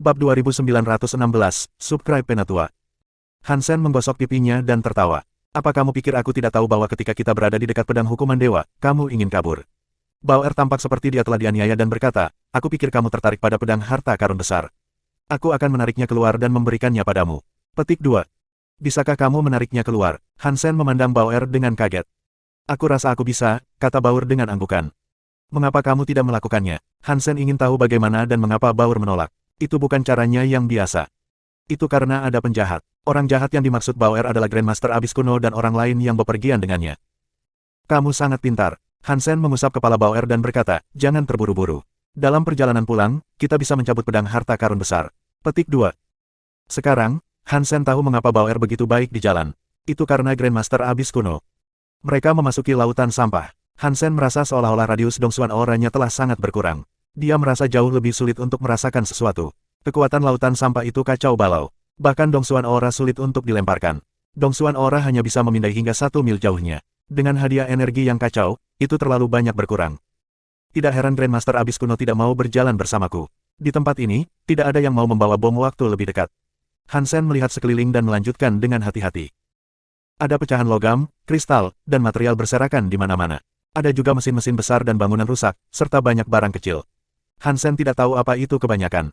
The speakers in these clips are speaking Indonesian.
Bab 2916, Subscribe Penatua. Hansen menggosok pipinya dan tertawa. Apa kamu pikir aku tidak tahu bahwa ketika kita berada di dekat pedang hukuman dewa, kamu ingin kabur? Bauer tampak seperti dia telah dianiaya dan berkata, aku pikir kamu tertarik pada pedang harta karun besar. Aku akan menariknya keluar dan memberikannya padamu. Petik 2. Bisakah kamu menariknya keluar? Hansen memandang Bauer dengan kaget. Aku rasa aku bisa, kata Bauer dengan anggukan. Mengapa kamu tidak melakukannya? Hansen ingin tahu bagaimana dan mengapa Bauer menolak. Itu bukan caranya yang biasa. Itu karena ada penjahat. Orang jahat yang dimaksud Bauer adalah Grandmaster Abyss kuno dan orang lain yang bepergian dengannya. Kamu sangat pintar. Hansen mengusap kepala Bauer dan berkata, jangan terburu-buru. Dalam perjalanan pulang, kita bisa mencabut pedang harta karun besar. Petik 2. Sekarang, Hansen tahu mengapa Bauer begitu baik di jalan. Itu karena Grandmaster Abyss kuno. Mereka memasuki lautan sampah. Hansen merasa seolah-olah radius dongsuan auranya telah sangat berkurang. Dia merasa jauh lebih sulit untuk merasakan sesuatu. Kekuatan lautan sampah itu kacau balau. Bahkan dongsuan aura sulit untuk dilemparkan. Dongsuan aura hanya bisa memindai hingga 1 mil jauhnya. Dengan hadiah energi yang kacau, itu terlalu banyak berkurang. Tidak heran Grandmaster Abyss kuno tidak mau berjalan bersamaku. Di tempat ini, tidak ada yang mau membawa bom waktu lebih dekat. Hansen melihat sekeliling dan melanjutkan dengan hati-hati. Ada pecahan logam, kristal, dan material berserakan di mana-mana. Ada juga mesin-mesin besar dan bangunan rusak, serta banyak barang kecil. Hansen tidak tahu apa itu kebanyakan.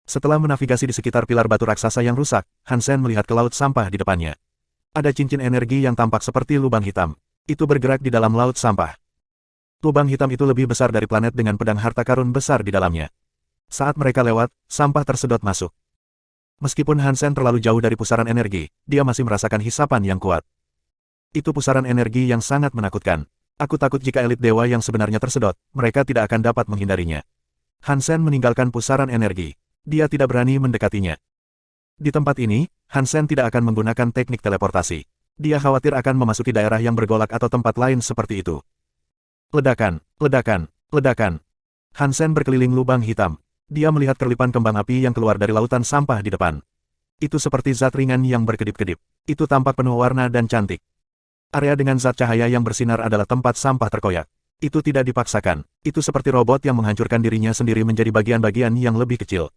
Setelah menavigasi di sekitar pilar batu raksasa yang rusak, Hansen melihat ke laut sampah di depannya. Ada cincin energi yang tampak seperti lubang hitam. Itu bergerak di dalam laut sampah. Lubang hitam itu lebih besar dari planet dengan pedang harta karun besar di dalamnya. Saat mereka lewat, sampah tersedot masuk. Meskipun Hansen terlalu jauh dari pusaran energi, dia masih merasakan hisapan yang kuat. Itu pusaran energi yang sangat menakutkan. Aku takut jika elit dewa yang sebenarnya tersedot, mereka tidak akan dapat menghindarinya. Hansen meninggalkan pusaran energi. Dia tidak berani mendekatinya. Di tempat ini, Hansen tidak akan menggunakan teknik teleportasi. Dia khawatir akan memasuki daerah yang bergolak atau tempat lain seperti itu. Ledakan, ledakan, ledakan. Hansen berkeliling lubang hitam. Dia melihat kerlipan kembang api yang keluar dari lautan sampah di depan. Itu seperti zat ringan yang berkedip-kedip. Itu tampak penuh warna dan cantik. Area dengan zat cahaya yang bersinar adalah tempat sampah terkoyak. Itu tidak dipaksakan. Itu seperti robot yang menghancurkan dirinya sendiri menjadi bagian-bagian yang lebih kecil.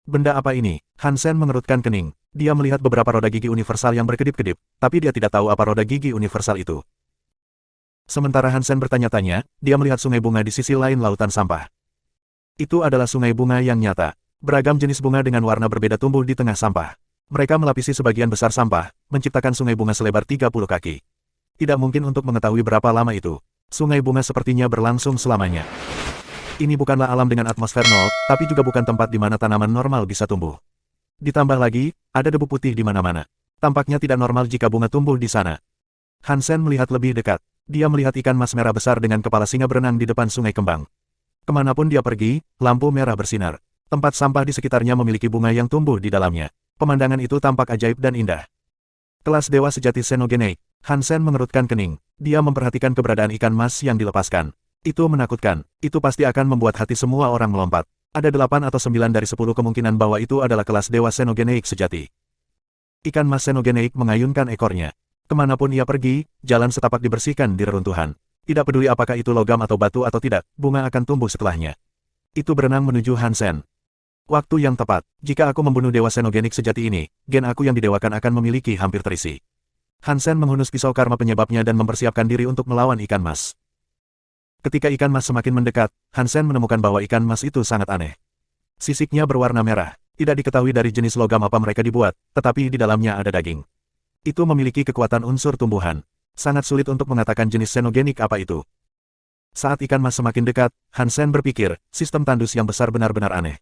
Benda apa ini? Hansen mengerutkan kening. Dia melihat beberapa roda gigi universal yang berkedip-kedip, tapi dia tidak tahu apa roda gigi universal itu. Sementara Hansen bertanya-tanya, dia melihat sungai bunga di sisi lain lautan sampah. Itu adalah sungai bunga yang nyata. Beragam jenis bunga dengan warna berbeda tumbuh di tengah sampah. Mereka melapisi sebagian besar sampah, menciptakan sungai bunga selebar 30 kaki. Tidak mungkin untuk mengetahui berapa lama itu. Sungai bunga sepertinya berlangsung selamanya. Ini bukanlah alam dengan atmosfer nol, tapi juga bukan tempat di mana tanaman normal bisa tumbuh. Ditambah lagi, ada debu putih di mana-mana. Tampaknya tidak normal jika bunga tumbuh di sana. Hansen melihat lebih dekat. Dia melihat ikan mas merah besar dengan kepala singa berenang di depan sungai kembang. Kemanapun dia pergi, lampu merah bersinar. Tempat sampah di sekitarnya memiliki bunga yang tumbuh di dalamnya. Pemandangan itu tampak ajaib dan indah. Kelas dewa sejati Xenogeneik. Hansen mengerutkan kening. Dia memperhatikan keberadaan ikan mas yang dilepaskan. Itu menakutkan. Itu pasti akan membuat hati semua orang melompat. Ada 8 atau 9 dari 10 kemungkinan bahwa itu adalah kelas dewa Xenogeneik sejati. Ikan mas Xenogeneik mengayunkan ekornya. Kemanapun ia pergi, jalan setapak dibersihkan di reruntuhan. Tidak peduli apakah itu logam atau batu atau tidak, bunga akan tumbuh setelahnya. Itu berenang menuju Hansen. Waktu yang tepat. Jika aku membunuh dewa Xenogeneik sejati ini, gen aku yang didewakan akan memiliki hampir terisi. Hansen menghunus pisau karma penyebabnya dan mempersiapkan diri untuk melawan ikan mas. Ketika ikan mas semakin mendekat, Hansen menemukan bahwa ikan mas itu sangat aneh. Sisiknya berwarna merah. Tidak diketahui dari jenis logam apa mereka dibuat, tetapi di dalamnya ada daging. Itu memiliki kekuatan unsur tumbuhan. Sangat sulit untuk mengatakan jenis Xenogeneik apa itu. Saat ikan mas semakin dekat, Hansen berpikir, sistem tandus yang besar benar-benar aneh.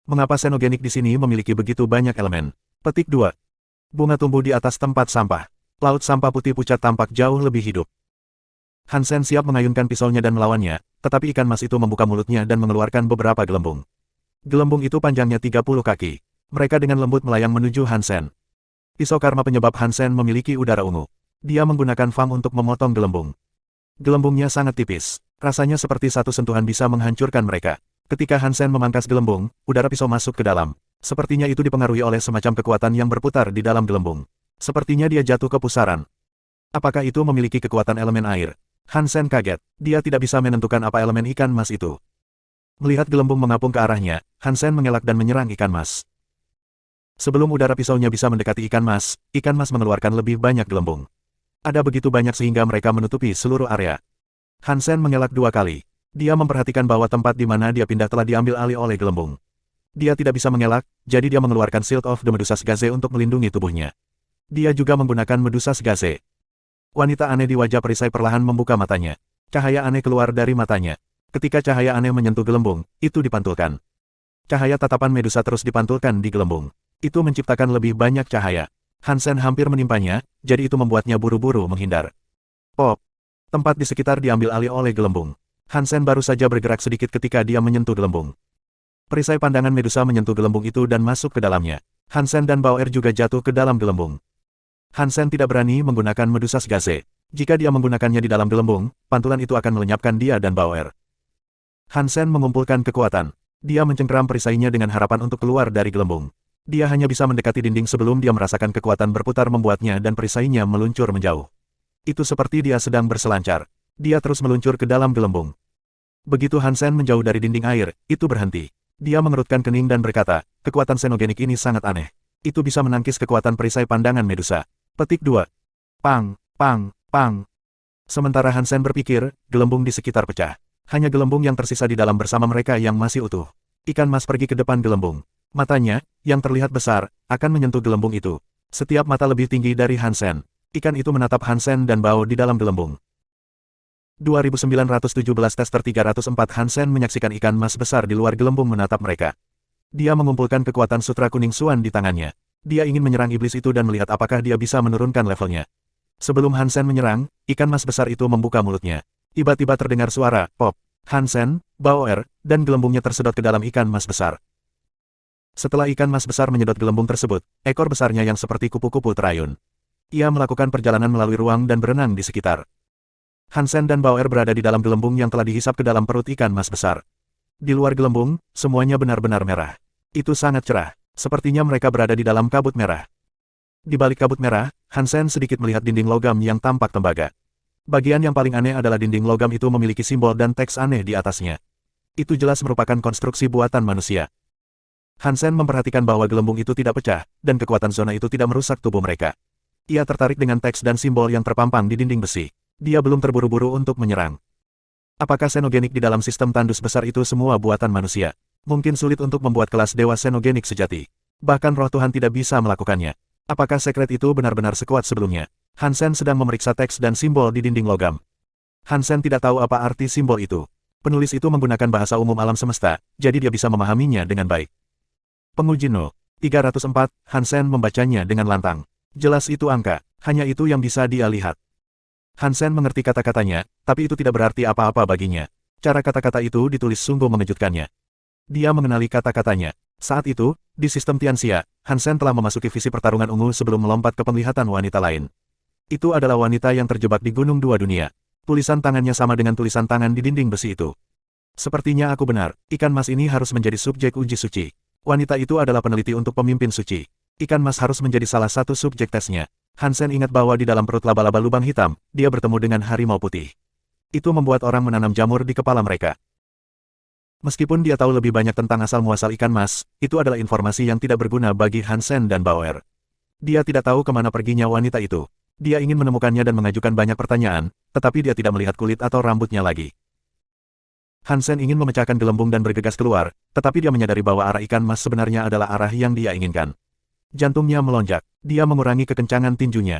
Mengapa Xenogeneik di sini memiliki begitu banyak elemen? Petik 2. Bunga tumbuh di atas tempat sampah. Laut sampah putih pucat tampak jauh lebih hidup. Hansen siap mengayunkan pisaunya dan melawannya, tetapi ikan mas itu membuka mulutnya dan mengeluarkan beberapa gelembung. Gelembung itu panjangnya 30 kaki. Mereka dengan lembut melayang menuju Hansen. Pisau karma penyebab Hansen memiliki udara ungu. Dia menggunakan fang untuk memotong gelembung. Gelembungnya sangat tipis. Rasanya seperti satu sentuhan bisa menghancurkan mereka. Ketika Hansen memangkas gelembung, udara pisau masuk ke dalam. Sepertinya itu dipengaruhi oleh semacam kekuatan yang berputar di dalam gelembung. Sepertinya dia jatuh ke pusaran. Apakah itu memiliki kekuatan elemen air? Hansen kaget. Dia tidak bisa menentukan apa elemen ikan mas itu. Melihat gelembung mengapung ke arahnya, Hansen mengelak dan menyerang ikan mas. Sebelum udara pisaunya bisa mendekati ikan mas mengeluarkan lebih banyak gelembung. Ada begitu banyak sehingga mereka menutupi seluruh area. Hansen mengelak 2 kali. Dia memperhatikan bahwa tempat di mana dia pindah telah diambil alih oleh gelembung. Dia tidak bisa mengelak, jadi dia mengeluarkan Shield of the Medusas Gaze untuk melindungi tubuhnya. Dia juga menggunakan Medusas Gaze. Wanita aneh di wajah perisai perlahan membuka matanya. Cahaya aneh keluar dari matanya. Ketika cahaya aneh menyentuh gelembung, itu dipantulkan. Cahaya tatapan Medusa terus dipantulkan di gelembung. Itu menciptakan lebih banyak cahaya. Hansen hampir menimpanya, jadi itu membuatnya buru-buru menghindar. Pop! Tempat di sekitar diambil alih oleh gelembung. Hansen baru saja bergerak sedikit ketika dia menyentuh gelembung. Perisai pandangan Medusa menyentuh gelembung itu dan masuk ke dalamnya. Hansen dan Bauer juga jatuh ke dalam gelembung. Hansen tidak berani menggunakan Medusas Gaze. Jika dia menggunakannya di dalam gelembung, pantulan itu akan melenyapkan dia dan Bauer. Hansen mengumpulkan kekuatan. Dia mencengkeram perisainya dengan harapan untuk keluar dari gelembung. Dia hanya bisa mendekati dinding sebelum dia merasakan kekuatan berputar membuatnya dan perisainya meluncur menjauh. Itu seperti dia sedang berselancar. Dia terus meluncur ke dalam gelembung. Begitu Hansen menjauh dari dinding air, itu berhenti. Dia mengerutkan kening dan berkata, kekuatan xenogenik ini sangat aneh. Itu bisa menangkis kekuatan perisai pandangan Medusa. Petik 2. Pang, pang, pang. Sementara Hansen berpikir, gelembung di sekitar pecah. Hanya gelembung yang tersisa di dalam bersama mereka yang masih utuh. Ikan mas pergi ke depan gelembung. Matanya, yang terlihat besar, akan menyentuh gelembung itu. Setiap mata lebih tinggi dari Hansen. Ikan itu menatap Hansen dan Bao di dalam gelembung. 2917 Tester 304 Hansen menyaksikan ikan mas besar di luar gelembung menatap mereka. Dia mengumpulkan kekuatan sutra kuning Suan di tangannya. Dia ingin menyerang iblis itu dan melihat apakah dia bisa menurunkan levelnya. Sebelum Hansen menyerang, ikan mas besar itu membuka mulutnya. Tiba-tiba terdengar suara, pop. Hansen, Bauer, dan gelembungnya tersedot ke dalam ikan mas besar. Setelah ikan mas besar menyedot gelembung tersebut, ekor besarnya yang seperti kupu-kupu terayun. Ia melakukan perjalanan melalui ruang dan berenang di sekitar. Hansen dan Bauer berada di dalam gelembung yang telah dihisap ke dalam perut ikan mas besar. Di luar gelembung, semuanya benar-benar merah. Itu sangat cerah. Sepertinya mereka berada di dalam kabut merah. Di balik kabut merah, Hansen sedikit melihat dinding logam yang tampak tembaga. Bagian yang paling aneh adalah dinding logam itu memiliki simbol dan teks aneh di atasnya. Itu jelas merupakan konstruksi buatan manusia. Hansen memperhatikan bahwa gelembung itu tidak pecah, dan kekuatan zona itu tidak merusak tubuh mereka. Ia tertarik dengan teks dan simbol yang terpampang di dinding besi. Dia belum terburu-buru untuk menyerang. Apakah xenogenik di dalam sistem tandus besar itu semua buatan manusia? Mungkin sulit untuk membuat kelas dewa xenogenik sejati. Bahkan roh Tuhan tidak bisa melakukannya. Apakah sekret itu benar-benar sekuat sebelumnya? Hansen sedang memeriksa teks dan simbol di dinding logam. Hansen tidak tahu apa arti simbol itu. Penulis itu menggunakan bahasa umum alam semesta, jadi dia bisa memahaminya dengan baik. Penguji No. 304, Hansen membacanya dengan lantang. Jelas itu angka, hanya itu yang bisa dia lihat. Hansen mengerti kata-katanya, tapi itu tidak berarti apa-apa baginya. Cara kata-kata itu ditulis sungguh mengejutkannya. Dia mengenali kata-katanya. Saat itu, di sistem Tianxia, Hansen telah memasuki visi pertarungan ungu sebelum melompat ke penglihatan wanita lain. Itu adalah wanita yang terjebak di Gunung Dua Dunia. Tulisan tangannya sama dengan tulisan tangan di dinding besi itu. Sepertinya aku benar, ikan mas ini harus menjadi subjek uji suci. Wanita itu adalah peneliti untuk pemimpin suci. Ikan mas harus menjadi salah satu subjek tesnya. Hansen ingat bahwa di dalam perut laba-laba lubang hitam, dia bertemu dengan harimau putih. Itu membuat orang menanam jamur di kepala mereka. Meskipun dia tahu lebih banyak tentang asal-muasal ikan mas, itu adalah informasi yang tidak berguna bagi Hansen dan Bauer. Dia tidak tahu kemana perginya wanita itu. Dia ingin menemukannya dan mengajukan banyak pertanyaan, tetapi dia tidak melihat kulit atau rambutnya lagi. Hansen ingin memecahkan gelembung dan bergegas keluar, tetapi dia menyadari bahwa arah ikan mas sebenarnya adalah arah yang dia inginkan. Jantungnya melonjak. Dia mengurangi kekencangan tinjunya.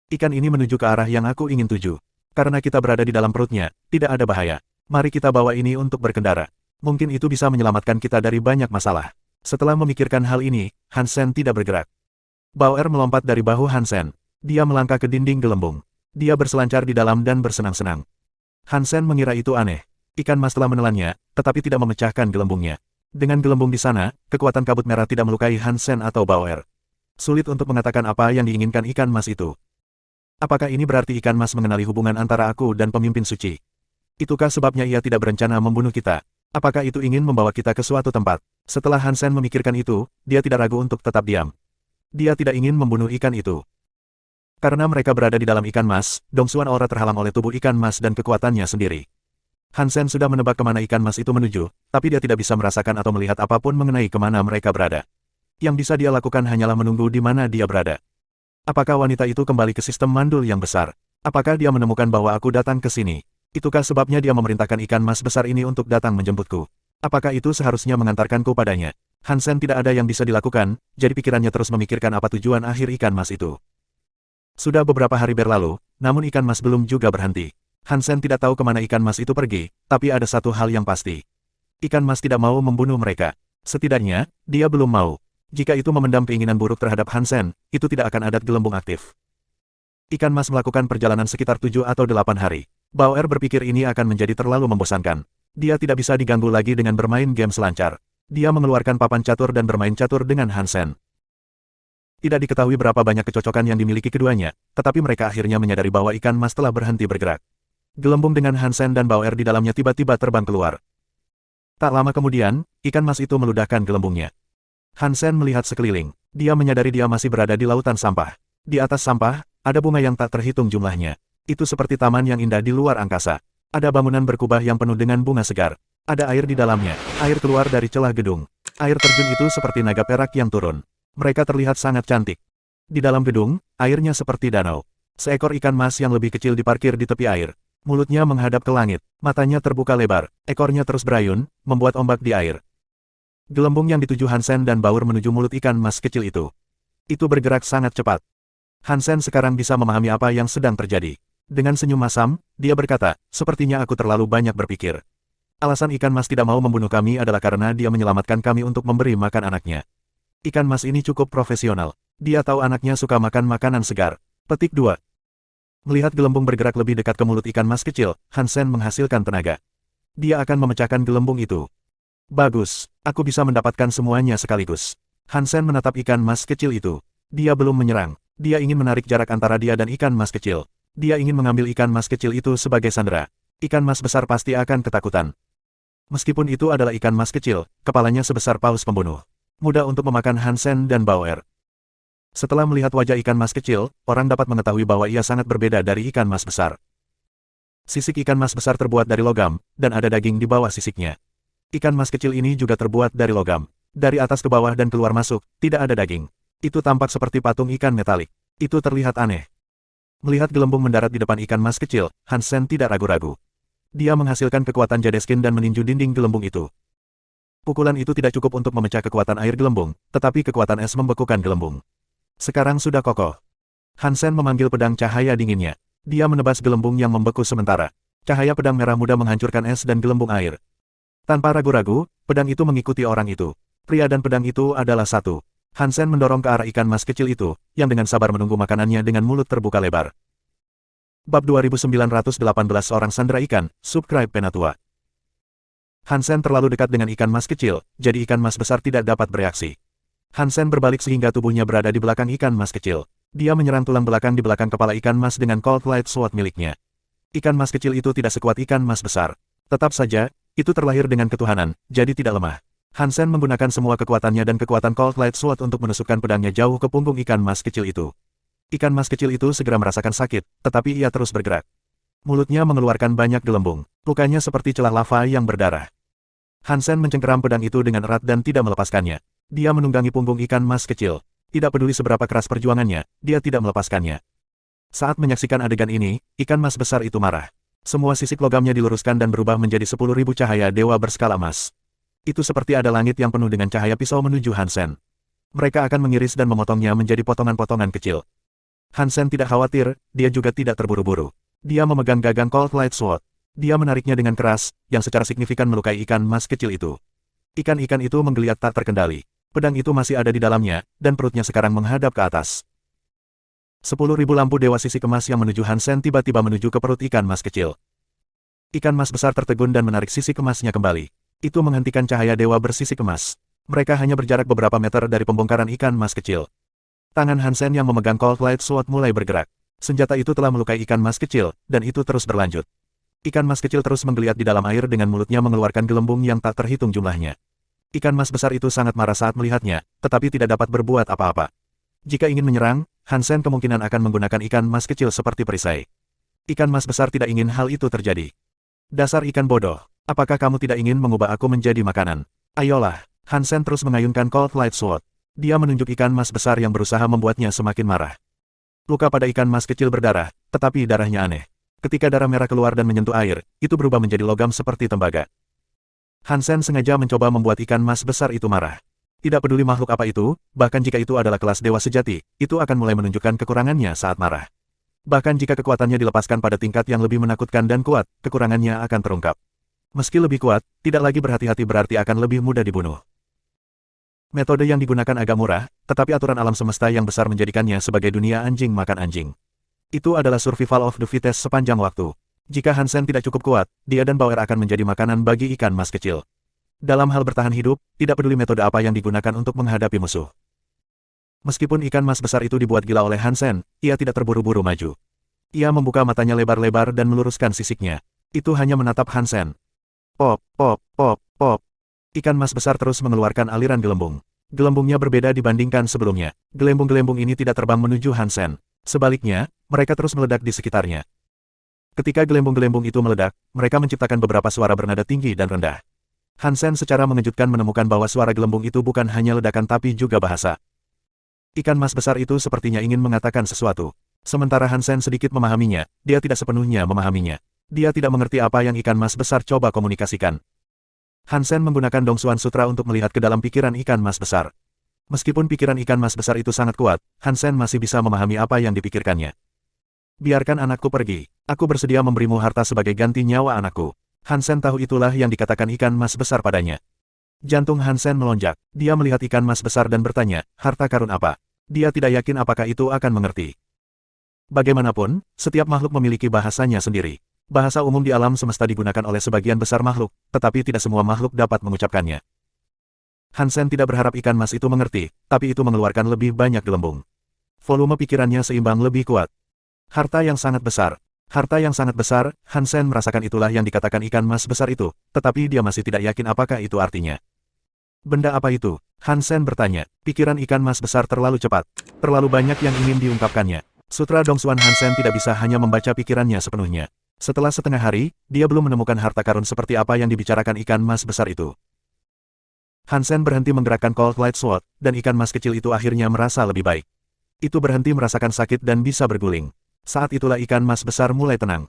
Ikan ini menuju ke arah yang aku ingin tuju. Karena kita berada di dalam perutnya, tidak ada bahaya. Mari kita bawa ini untuk berkendara. Mungkin itu bisa menyelamatkan kita dari banyak masalah. Setelah memikirkan hal ini, Hansen tidak bergerak. Bauer melompat dari bahu Hansen. Dia melangkah ke dinding gelembung. Dia berselancar di dalam dan bersenang-senang. Hansen mengira itu aneh. Ikan mas telah menelannya, tetapi tidak memecahkan gelembungnya. Dengan gelembung di sana, kekuatan kabut merah tidak melukai Hansen atau Bauer. Sulit untuk mengatakan apa yang diinginkan ikan mas itu. Apakah ini berarti ikan mas mengenali hubungan antara aku dan pemimpin suci? Itukah sebabnya ia tidak berencana membunuh kita? Apakah itu ingin membawa kita ke suatu tempat? Setelah Hansen memikirkan itu, dia tidak ragu untuk tetap diam. Dia tidak ingin membunuh ikan itu. Karena mereka berada di dalam ikan mas, Dongsuan aura terhalang oleh tubuh ikan mas dan kekuatannya sendiri. Hansen sudah menebak kemana ikan mas itu menuju, tapi dia tidak bisa merasakan atau melihat apapun mengenai kemana mereka berada. Yang bisa dia lakukan hanyalah menunggu di mana dia berada. Apakah wanita itu kembali ke sistem mandul yang besar? Apakah dia menemukan bahwa aku datang ke sini? Itukah sebabnya dia memerintahkan ikan mas besar ini untuk datang menjemputku? Apakah itu seharusnya mengantarkanku padanya? Hansen tidak ada yang bisa dilakukan, jadi pikirannya terus memikirkan apa tujuan akhir ikan mas itu. Sudah beberapa hari berlalu, namun ikan mas belum juga berhenti. Hansen tidak tahu kemana ikan mas itu pergi, tapi ada satu hal yang pasti. Ikan mas tidak mau membunuh mereka. Setidaknya, dia belum mau. Jika itu memendam keinginan buruk terhadap Hansen, itu tidak akan ada gelembung aktif. Ikan mas melakukan perjalanan sekitar 7 atau 8 hari. Bauer berpikir ini akan menjadi terlalu membosankan. Dia tidak bisa diganggu lagi dengan bermain game selancar. Dia mengeluarkan papan catur dan bermain catur dengan Hansen. Tidak diketahui berapa banyak kecocokan yang dimiliki keduanya, tetapi mereka akhirnya menyadari bahwa ikan mas telah berhenti bergerak. Gelembung dengan Hansen dan Bauer di dalamnya tiba-tiba terbang keluar. Tak lama kemudian, ikan mas itu meludahkan gelembungnya. Hansen melihat sekeliling. Dia menyadari dia masih berada di lautan sampah. Di atas sampah, ada bunga yang tak terhitung jumlahnya. Itu seperti taman yang indah di luar angkasa. Ada bangunan berkubah yang penuh dengan bunga segar. Ada air di dalamnya. Air keluar dari celah gedung. Air terjun itu seperti naga perak yang turun. Mereka terlihat sangat cantik. Di dalam gedung, airnya seperti danau. Seekor ikan mas yang lebih kecil diparkir di tepi air. Mulutnya menghadap ke langit, matanya terbuka lebar, ekornya terus berayun, membuat ombak di air. Gelembung yang dituju Hansen dan Bauer menuju mulut ikan mas kecil itu. Itu bergerak sangat cepat. Hansen sekarang bisa memahami apa yang sedang terjadi. Dengan senyum masam, dia berkata, sepertinya aku terlalu banyak berpikir. Alasan ikan mas tidak mau membunuh kami adalah karena dia menyelamatkan kami untuk memberi makan anaknya. Ikan mas ini cukup profesional. Dia tahu anaknya suka makan makanan segar. Petik 2. Melihat gelembung bergerak lebih dekat ke mulut ikan mas kecil, Hansen menghasilkan tenaga. Dia akan memecahkan gelembung itu. Bagus, aku bisa mendapatkan semuanya sekaligus. Hansen menatap ikan mas kecil itu. Dia belum menyerang. Dia ingin menarik jarak antara dia dan ikan mas kecil. Dia ingin mengambil ikan mas kecil itu sebagai sandera. Ikan mas besar pasti akan ketakutan. Meskipun itu adalah ikan mas kecil, kepalanya sebesar paus pembunuh. Mudah untuk memakan Hansen dan Bauer. Setelah melihat wajah ikan mas kecil, orang dapat mengetahui bahwa ia sangat berbeda dari ikan mas besar. Sisik ikan mas besar terbuat dari logam, dan ada daging di bawah sisiknya. Ikan mas kecil ini juga terbuat dari logam. Dari atas ke bawah dan keluar masuk, tidak ada daging. Itu tampak seperti patung ikan metalik. Itu terlihat aneh. Melihat gelembung mendarat di depan ikan mas kecil, Hansen tidak ragu-ragu. Dia menghasilkan kekuatan Jadeskin dan meninju dinding gelembung itu. Pukulan itu tidak cukup untuk memecah kekuatan air gelembung, tetapi kekuatan es membekukan gelembung. Sekarang sudah kokoh. Hansen memanggil pedang cahaya dinginnya. Dia menebas gelembung yang membeku sementara. Cahaya pedang merah muda menghancurkan es dan gelembung air. Tanpa ragu-ragu, pedang itu mengikuti orang itu. Pria dan pedang itu adalah satu. Hansen mendorong ke arah ikan mas kecil itu, yang dengan sabar menunggu makanannya dengan mulut terbuka lebar. Bab 2918 Orang Sandera Ikan, Subscribe Penatua. Hansen terlalu dekat dengan ikan mas kecil, jadi ikan mas besar tidak dapat bereaksi. Hansen berbalik sehingga tubuhnya berada di belakang ikan mas kecil. Dia menyerang tulang belakang di belakang kepala ikan mas dengan Cold Light Sword miliknya. Ikan mas kecil itu tidak sekuat ikan mas besar. Tetap saja, itu terlahir dengan ketuhanan, jadi tidak lemah. Hansen menggunakan semua kekuatannya dan kekuatan Cold Light Sword untuk menusukkan pedangnya jauh ke punggung ikan mas kecil itu. Ikan mas kecil itu segera merasakan sakit, tetapi ia terus bergerak. Mulutnya mengeluarkan banyak gelembung. Lukanya seperti celah lava yang berdarah. Hansen mencengkeram pedang itu dengan erat dan tidak melepaskannya. Dia menunggangi punggung ikan mas kecil. Tidak peduli seberapa keras perjuangannya, dia tidak melepaskannya. Saat menyaksikan adegan ini, ikan mas besar itu marah. Semua sisik logamnya diluruskan dan berubah menjadi 10.000 cahaya dewa berskala emas. Itu seperti ada langit yang penuh dengan cahaya pisau menuju Hansen. Mereka akan mengiris dan memotongnya menjadi potongan-potongan kecil. Hansen tidak khawatir, dia juga tidak terburu-buru. Dia memegang gagang Cold Light Sword. Dia menariknya dengan keras, yang secara signifikan melukai ikan mas kecil itu. Ikan-ikan itu menggeliat tak terkendali. Pedang itu masih ada di dalamnya, dan perutnya sekarang menghadap ke atas. 10.000 lampu dewa sisik emas yang menuju Hansen tiba-tiba menuju ke perut ikan mas kecil. Ikan mas besar tertegun dan menarik sisik emasnya kembali. Itu menghentikan cahaya dewa bersisik emas. Mereka hanya berjarak beberapa meter dari pembongkaran ikan mas kecil. Tangan Hansen yang memegang Cold Light Sword mulai bergerak. Senjata itu telah melukai ikan mas kecil, dan itu terus berlanjut. Ikan mas kecil terus menggeliat di dalam air dengan mulutnya mengeluarkan gelembung yang tak terhitung jumlahnya. Ikan mas besar itu sangat marah saat melihatnya, tetapi tidak dapat berbuat apa-apa. Jika ingin menyerang, Hansen kemungkinan akan menggunakan ikan mas kecil seperti perisai. Ikan mas besar tidak ingin hal itu terjadi. Dasar ikan bodoh. Apakah kamu tidak ingin mengubah aku menjadi makanan? Ayolah. Hansen terus mengayunkan Cold Light Sword. Dia menunjuk ikan mas besar yang berusaha membuatnya semakin marah. Luka pada ikan mas kecil berdarah, tetapi darahnya aneh. Ketika darah merah keluar dan menyentuh air, itu berubah menjadi logam seperti tembaga. Hansen sengaja mencoba membuat ikan mas besar itu marah. Tidak peduli makhluk apa itu, bahkan jika itu adalah kelas dewa sejati, itu akan mulai menunjukkan kekurangannya saat marah. Bahkan jika kekuatannya dilepaskan pada tingkat yang lebih menakutkan dan kuat, kekurangannya akan terungkap. Meski lebih kuat, tidak lagi berhati-hati berarti akan lebih mudah dibunuh. Metode yang digunakan agak murah, tetapi aturan alam semesta yang besar menjadikannya sebagai dunia anjing makan anjing. Itu adalah survival of the fittest sepanjang waktu. Jika Hansen tidak cukup kuat, dia dan Bauer akan menjadi makanan bagi ikan mas kecil. Dalam hal bertahan hidup, tidak peduli metode apa yang digunakan untuk menghadapi musuh. Meskipun ikan mas besar itu dibuat gila oleh Hansen, ia tidak terburu-buru maju. Ia membuka matanya lebar-lebar dan meluruskan sisiknya. Itu hanya menatap Hansen. Pop, pop, pop, pop. Ikan mas besar terus mengeluarkan aliran gelembung. Gelembungnya berbeda dibandingkan sebelumnya. Gelembung-gelembung ini tidak terbang menuju Hansen. Sebaliknya, mereka terus meledak di sekitarnya. Ketika gelembung-gelembung itu meledak, mereka menciptakan beberapa suara bernada tinggi dan rendah. Hansen secara mengejutkan menemukan bahwa suara gelembung itu bukan hanya ledakan tapi juga bahasa. Ikan mas besar itu sepertinya ingin mengatakan sesuatu. Sementara Hansen sedikit memahaminya, dia tidak sepenuhnya memahaminya. Dia tidak mengerti apa yang ikan mas besar coba komunikasikan. Hansen menggunakan Dongsuan Sutra untuk melihat ke dalam pikiran ikan mas besar. Meskipun pikiran ikan mas besar itu sangat kuat, Hansen masih bisa memahami apa yang dipikirkannya. Biarkan anakku pergi. Aku bersedia memberimu harta sebagai ganti nyawa anakku. Hansen tahu itulah yang dikatakan ikan mas besar padanya. Jantung Hansen melonjak. Dia melihat ikan mas besar dan bertanya, harta karun apa? Dia tidak yakin apakah itu akan mengerti. Bagaimanapun, setiap makhluk memiliki bahasanya sendiri. Bahasa umum di alam semesta digunakan oleh sebagian besar makhluk, tetapi tidak semua makhluk dapat mengucapkannya. Hansen tidak berharap ikan mas itu mengerti, tapi itu mengeluarkan lebih banyak gelembung. Volume pikirannya seimbang lebih kuat. Harta yang sangat besar. Harta yang sangat besar, Hansen merasakan itulah yang dikatakan ikan mas besar itu, tetapi dia masih tidak yakin apakah itu artinya. Benda apa itu? Hansen bertanya. Pikiran ikan mas besar terlalu cepat. Terlalu banyak yang ingin diungkapkannya. Sutra Dongsuan Hansen tidak bisa hanya membaca pikirannya sepenuhnya. Setelah setengah hari, dia belum menemukan harta karun seperti apa yang dibicarakan ikan mas besar itu. Hansen berhenti menggerakkan Cold Light Sword, dan ikan mas kecil itu akhirnya merasa lebih baik. Itu berhenti merasakan sakit dan bisa berguling. Saat itulah ikan mas besar mulai tenang.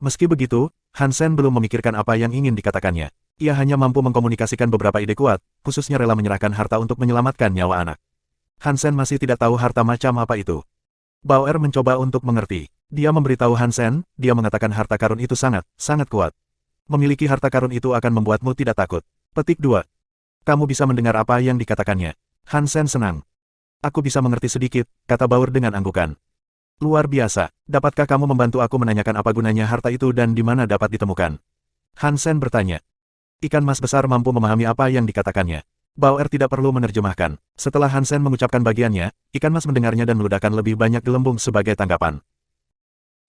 Meski begitu, Hansen belum memikirkan apa yang ingin dikatakannya. Ia hanya mampu mengkomunikasikan beberapa ide kuat, khususnya rela menyerahkan harta untuk menyelamatkan nyawa anak. Hansen masih tidak tahu harta macam apa itu. Bauer mencoba untuk mengerti. Dia memberitahu Hansen, dia mengatakan harta karun itu sangat kuat. Memiliki harta karun itu akan membuatmu tidak takut. Petik 2. Kamu bisa mendengar apa yang dikatakannya. Hansen senang. Aku bisa mengerti sedikit, kata Bauer dengan anggukan. Luar biasa, dapatkah kamu membantu aku menanyakan apa gunanya harta itu dan di mana dapat ditemukan? Hansen bertanya. Ikan mas besar mampu memahami apa yang dikatakannya. Bauer tidak perlu menerjemahkan. Setelah Hansen mengucapkan bagiannya, ikan mas mendengarnya dan meledakkan lebih banyak gelembung sebagai tanggapan.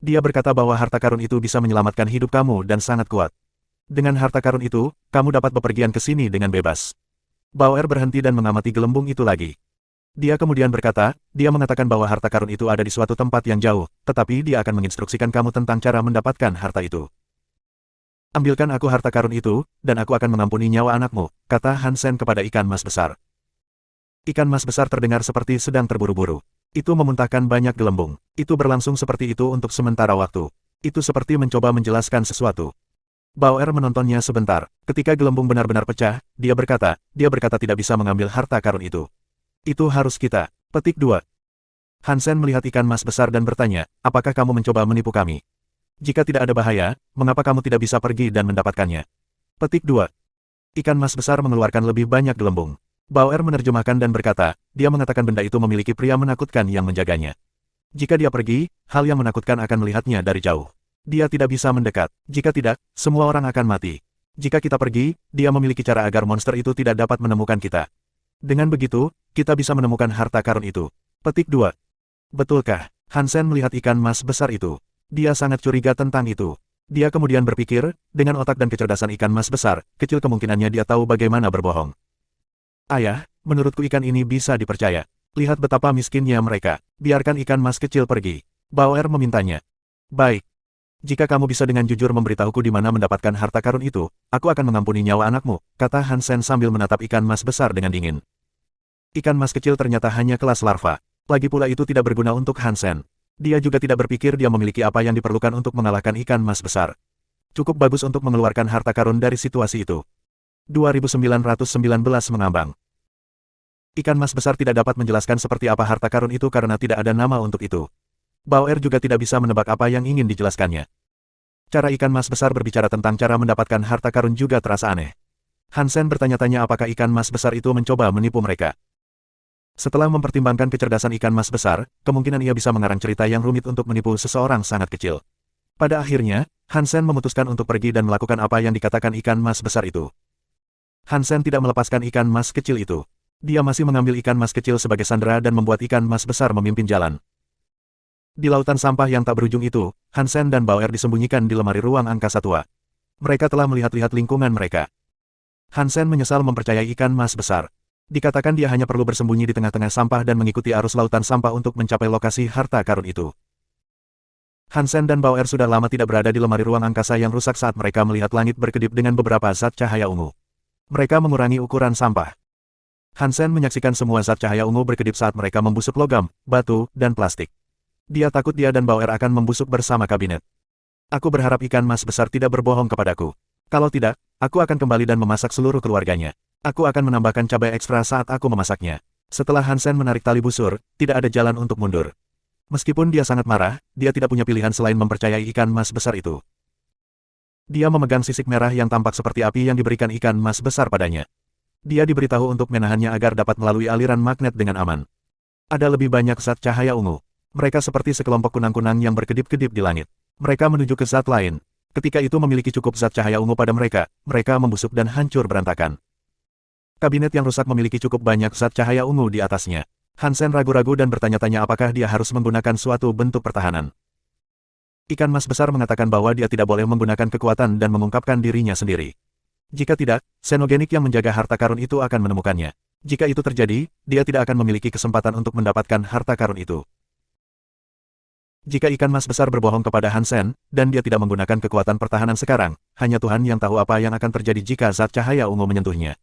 Dia berkata bahwa harta karun itu bisa menyelamatkan hidup kamu dan sangat kuat. Dengan harta karun itu, kamu dapat bepergian ke sini dengan bebas. Bauer berhenti dan mengamati gelembung itu lagi. Dia kemudian berkata, dia mengatakan bahwa harta karun itu ada di suatu tempat yang jauh, tetapi dia akan menginstruksikan kamu tentang cara mendapatkan harta itu. Ambilkan aku harta karun itu, dan aku akan mengampuni nyawa anakmu, kata Hansen kepada ikan mas besar. Ikan mas besar terdengar seperti sedang terburu-buru. Itu memuntahkan banyak gelembung. Itu berlangsung seperti itu untuk sementara waktu. Itu seperti mencoba menjelaskan sesuatu. Bauer menontonnya sebentar. Ketika gelembung benar-benar pecah, dia berkata tidak bisa mengambil harta karun itu. Itu harus kita. Petik 2. Hansen melihat ikan mas besar dan bertanya, apakah kamu mencoba menipu kami? Jika tidak ada bahaya, mengapa kamu tidak bisa pergi dan mendapatkannya? Petik 2. Ikan mas besar mengeluarkan lebih banyak gelembung. Bauer menerjemahkan dan berkata, dia mengatakan benda itu memiliki pria menakutkan yang menjaganya. Jika dia pergi, hal yang menakutkan akan melihatnya dari jauh. Dia tidak bisa mendekat. Jika tidak, semua orang akan mati. Jika kita pergi, dia memiliki cara agar monster itu tidak dapat menemukan kita. Dengan begitu, kita bisa menemukan harta karun itu. Petik 2. Betulkah? Hansen melihat ikan mas besar itu. Dia sangat curiga tentang itu. Dia kemudian berpikir, dengan otak dan kecerdasan ikan mas besar, kecil kemungkinannya dia tahu bagaimana berbohong. Ayah, menurutku ikan ini bisa dipercaya. Lihat betapa miskinnya mereka. Biarkan ikan mas kecil pergi. Bauer memintanya. Baik. Jika kamu bisa dengan jujur memberitahuku di mana mendapatkan harta karun itu, aku akan mengampuni nyawa anakmu, kata Hansen sambil menatap ikan mas besar dengan dingin. Ikan mas kecil ternyata hanya kelas larva. Lagi pula itu tidak berguna untuk Hansen. Dia juga tidak berpikir dia memiliki apa yang diperlukan untuk mengalahkan ikan mas besar. Cukup bagus untuk mengeluarkan harta karun dari situasi itu. 2919 mengambang. Ikan mas besar tidak dapat menjelaskan seperti apa harta karun itu karena tidak ada nama untuk itu. Bauer juga tidak bisa menebak apa yang ingin dijelaskannya. Cara ikan mas besar berbicara tentang cara mendapatkan harta karun juga terasa aneh. Hansen bertanya-tanya apakah ikan mas besar itu mencoba menipu mereka. Setelah mempertimbangkan kecerdasan ikan mas besar, kemungkinan ia bisa mengarang cerita yang rumit untuk menipu seseorang sangat kecil. Pada akhirnya, Hansen memutuskan untuk pergi dan melakukan apa yang dikatakan ikan mas besar itu. Hansen tidak melepaskan ikan mas kecil itu. Dia masih mengambil ikan mas kecil sebagai sandera dan membuat ikan mas besar memimpin jalan. Di lautan sampah yang tak berujung itu, Hansen dan Bauer disembunyikan di lemari ruang angkasa tua. Mereka telah melihat-lihat lingkungan mereka. Hansen menyesal mempercayai ikan mas besar. Dikatakan dia hanya perlu bersembunyi di tengah-tengah sampah dan mengikuti arus lautan sampah untuk mencapai lokasi harta karun itu. Hansen dan Bauer sudah lama tidak berada di lemari ruang angkasa yang rusak saat mereka melihat langit berkedip dengan beberapa zat cahaya ungu. Mereka mengurangi ukuran sampah. Hansen menyaksikan semua zat cahaya ungu berkedip saat mereka membusuk logam, batu, dan plastik. Dia takut dia dan Bauer akan membusuk bersama kabinet. Aku berharap ikan mas besar tidak berbohong kepadaku. Kalau tidak, aku akan kembali dan memasak seluruh keluarganya. Aku akan menambahkan cabai ekstra saat aku memasaknya. Setelah Hansen menarik tali busur, tidak ada jalan untuk mundur. Meskipun dia sangat marah, dia tidak punya pilihan selain mempercayai ikan mas besar itu. Dia memegang sisik merah yang tampak seperti api yang diberikan ikan mas besar padanya. Dia diberitahu untuk menahannya agar dapat melalui aliran magnet dengan aman. Ada lebih banyak zat cahaya ungu. Mereka seperti sekelompok kunang-kunang yang berkedip-kedip di langit. Mereka menuju ke zat lain. Ketika itu memiliki cukup zat cahaya ungu pada mereka, mereka membusuk dan hancur berantakan. Kabinet yang rusak memiliki cukup banyak zat cahaya ungu di atasnya. Hansen ragu-ragu dan bertanya-tanya apakah dia harus menggunakan suatu bentuk pertahanan. Ikan mas besar mengatakan bahwa dia tidak boleh menggunakan kekuatan dan mengungkapkan dirinya sendiri. Jika tidak, Xenogenik yang menjaga harta karun itu akan menemukannya. Jika itu terjadi, dia tidak akan memiliki kesempatan untuk mendapatkan harta karun itu. Jika ikan mas besar berbohong kepada Hansen, dan dia tidak menggunakan kekuatan pertahanan sekarang, hanya Tuhan yang tahu apa yang akan terjadi jika zat cahaya ungu menyentuhnya.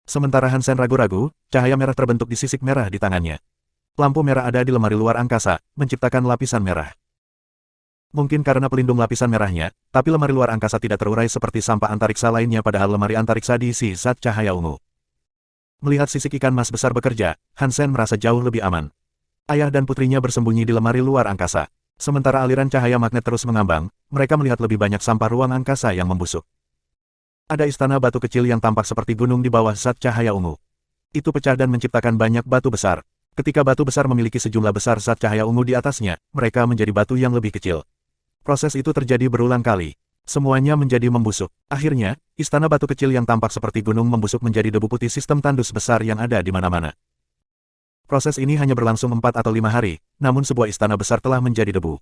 Sementara Hansen ragu-ragu, cahaya merah terbentuk di sisik merah di tangannya. Lampu merah ada di lemari luar angkasa, menciptakan lapisan merah. Mungkin karena pelindung lapisan merahnya, tapi lemari luar angkasa tidak terurai seperti sampah antariksa lainnya padahal lemari antariksa diisi zat cahaya ungu. Melihat sisik ikan mas besar bekerja, Hansen merasa jauh lebih aman. Ayah dan putrinya bersembunyi di lemari luar angkasa. Sementara aliran cahaya magnet terus mengambang, mereka melihat lebih banyak sampah ruang angkasa yang membusuk. Ada istana batu kecil yang tampak seperti gunung di bawah zat cahaya ungu. Itu pecah dan menciptakan banyak batu besar. Ketika batu besar memiliki sejumlah besar zat cahaya ungu di atasnya, mereka menjadi batu yang lebih kecil. Proses itu terjadi berulang kali. Semuanya menjadi membusuk. Akhirnya, istana batu kecil yang tampak seperti gunung membusuk menjadi debu putih sistem tandus besar yang ada di mana-mana. Proses ini hanya berlangsung 4 atau 5 hari, namun sebuah istana besar telah menjadi debu.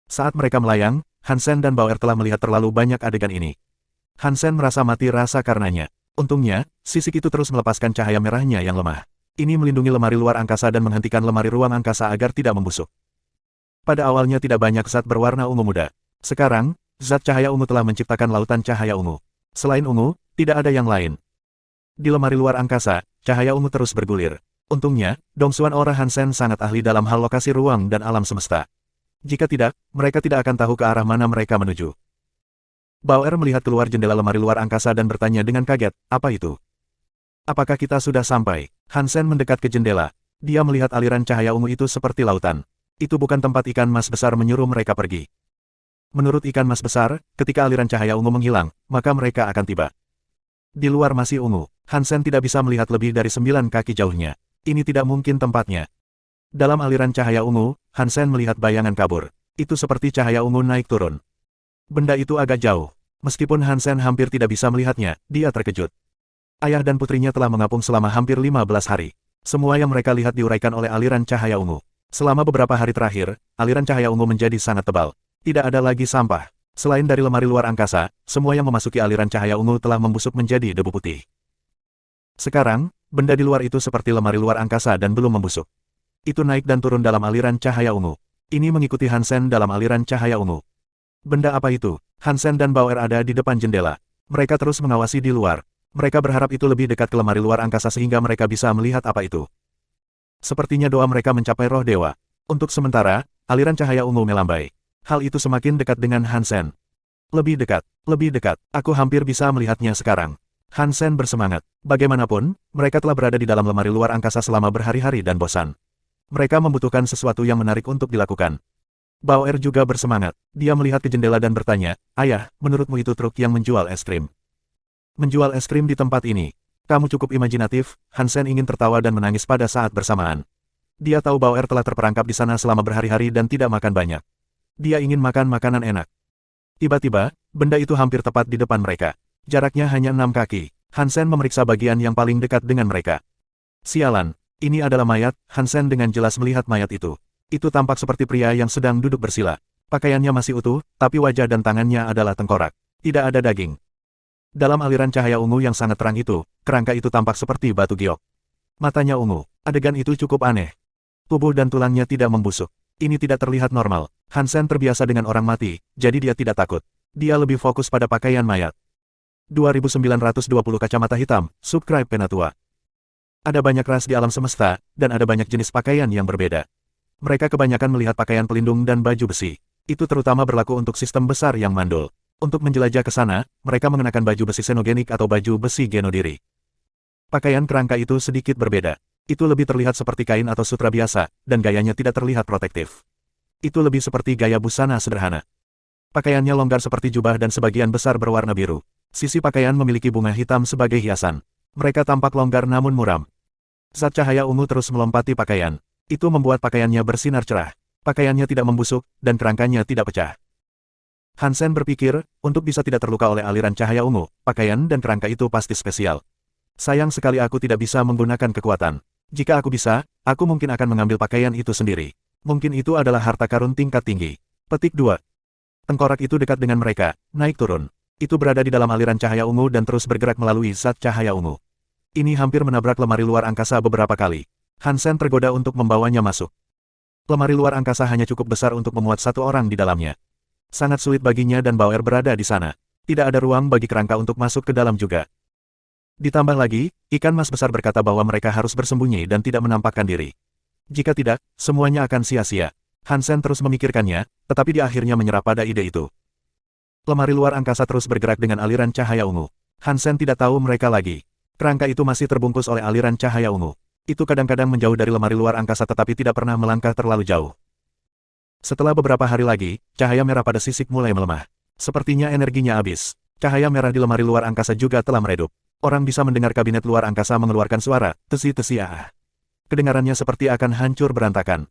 Saat mereka melayang, Hansen dan Bauer telah melihat terlalu banyak adegan ini. Hansen merasa mati rasa karenanya. Untungnya, sisik itu terus melepaskan cahaya merahnya yang lemah. Ini melindungi lemari luar angkasa dan menghentikan lemari ruang angkasa agar tidak membusuk. Pada awalnya tidak banyak zat berwarna ungu muda. Sekarang, zat cahaya ungu telah menciptakan lautan cahaya ungu. Selain ungu, tidak ada yang lain. Di lemari luar angkasa, cahaya ungu terus bergulir. Untungnya, Dongsuan Aura Hansen sangat ahli dalam hal lokasi ruang dan alam semesta. Jika tidak, mereka tidak akan tahu ke arah mana mereka menuju. Bauer melihat keluar jendela lemari luar angkasa dan bertanya dengan kaget, apa itu? Apakah kita sudah sampai? Hansen mendekat ke jendela. Dia melihat aliran cahaya ungu itu seperti lautan. Itu bukan tempat ikan mas besar menyuruh mereka pergi. Menurut ikan mas besar, ketika aliran cahaya ungu menghilang, maka mereka akan tiba. Di luar masih ungu. Hansen tidak bisa melihat lebih dari 9 kaki jauhnya. Ini tidak mungkin tempatnya. Dalam aliran cahaya ungu, Hansen melihat bayangan kabur. Itu seperti cahaya ungu naik turun. Benda itu agak jauh. Meskipun Hansen hampir tidak bisa melihatnya, dia terkejut. Ayah dan putrinya telah mengapung selama hampir 15 hari. Semua yang mereka lihat diuraikan oleh aliran cahaya ungu. Selama beberapa hari terakhir, aliran cahaya ungu menjadi sangat tebal. Tidak ada lagi sampah. Selain dari lemari luar angkasa, semua yang memasuki aliran cahaya ungu telah membusuk menjadi debu putih. Sekarang, benda di luar itu seperti lemari luar angkasa dan belum membusuk. Itu naik dan turun dalam aliran cahaya ungu. Ini mengikuti Hansen dalam aliran cahaya ungu. Benda apa itu? Hansen dan Bauer ada di depan jendela. Mereka terus mengawasi di luar. Mereka berharap itu lebih dekat ke lemari luar angkasa sehingga mereka bisa melihat apa itu. Sepertinya doa mereka mencapai roh dewa. Untuk sementara, aliran cahaya ungu melambai. Hal itu semakin dekat dengan Hansen. Lebih dekat, aku hampir bisa melihatnya sekarang. Hansen bersemangat. Bagaimanapun, mereka telah berada di dalam lemari luar angkasa selama berhari-hari dan bosan. Mereka membutuhkan sesuatu yang menarik untuk dilakukan. Bauer juga bersemangat. Dia melihat ke jendela dan bertanya, "Ayah, menurutmu itu truk yang menjual es krim?" "Menjual es krim di tempat ini. Kamu cukup imajinatif." Hansen ingin tertawa dan menangis pada saat bersamaan. Dia tahu Bauer telah terperangkap di sana selama berhari-hari dan tidak makan banyak. Dia ingin makan makanan enak. Tiba-tiba, benda itu hampir tepat di depan mereka. Jaraknya hanya 6 kaki. Hansen memeriksa bagian yang paling dekat dengan mereka. Sialan, ini adalah mayat. Hansen dengan jelas melihat mayat itu. Itu tampak seperti pria yang sedang duduk bersila. Pakaiannya masih utuh, tapi wajah dan tangannya adalah tengkorak. Tidak ada daging. Dalam aliran cahaya ungu yang sangat terang itu, kerangka itu tampak seperti batu giok. Matanya ungu. Adegan itu cukup aneh. Tubuh dan tulangnya tidak membusuk. Ini tidak terlihat normal. Hansen terbiasa dengan orang mati, jadi dia tidak takut. Dia lebih fokus pada pakaian mayat. 2920 kacamata hitam, subscribe Penatua. Ada banyak ras di alam semesta, dan ada banyak jenis pakaian yang berbeda. Mereka kebanyakan melihat pakaian pelindung dan baju besi. Itu terutama berlaku untuk sistem besar yang mandul. Untuk menjelajah ke sana, mereka mengenakan baju besi xenogenik atau baju besi genodiri. Pakaian kerangka itu sedikit berbeda. Itu lebih terlihat seperti kain atau sutra biasa, dan gayanya tidak terlihat protektif. Itu lebih seperti gaya busana sederhana. Pakaiannya longgar seperti jubah dan sebagian besar berwarna biru. Sisi pakaian memiliki bunga hitam sebagai hiasan. Mereka tampak longgar namun muram. Zat cahaya ungu terus melompati pakaian. Itu membuat pakaiannya bersinar cerah. Pakaiannya tidak membusuk, dan kerangkanya tidak pecah. Hansen berpikir, untuk bisa tidak terluka oleh aliran cahaya ungu, pakaian dan kerangka itu pasti spesial. Sayang sekali aku tidak bisa menggunakan kekuatan. Jika aku bisa, aku mungkin akan mengambil pakaian itu sendiri. Mungkin itu adalah harta karun tingkat tinggi. Petik 2. Tengkorak itu dekat dengan mereka, naik turun. Itu berada di dalam aliran cahaya ungu dan terus bergerak melalui zat cahaya ungu. Ini hampir menabrak lemari luar angkasa beberapa kali. Hansen tergoda untuk membawanya masuk. Lemari luar angkasa hanya cukup besar untuk memuat satu orang di dalamnya. Sangat sulit baginya dan Bauer berada di sana. Tidak ada ruang bagi kerangka untuk masuk ke dalam juga. Ditambah lagi, ikan mas besar berkata bahwa mereka harus bersembunyi dan tidak menampakkan diri. Jika tidak, semuanya akan sia-sia. Hansen terus memikirkannya, tetapi dia akhirnya menyerah pada ide itu. Lemari luar angkasa terus bergerak dengan aliran cahaya ungu. Hansen tidak tahu mereka lagi. Kerangka itu masih terbungkus oleh aliran cahaya ungu. Itu kadang-kadang menjauh dari lemari luar angkasa tetapi tidak pernah melangkah terlalu jauh. Setelah beberapa hari lagi, cahaya merah pada sisik mulai melemah. Sepertinya energinya habis. Cahaya merah di lemari luar angkasa juga telah meredup. Orang bisa mendengar kabinet luar angkasa mengeluarkan suara, tesi-tesi ah. Kedengarannya seperti akan hancur berantakan.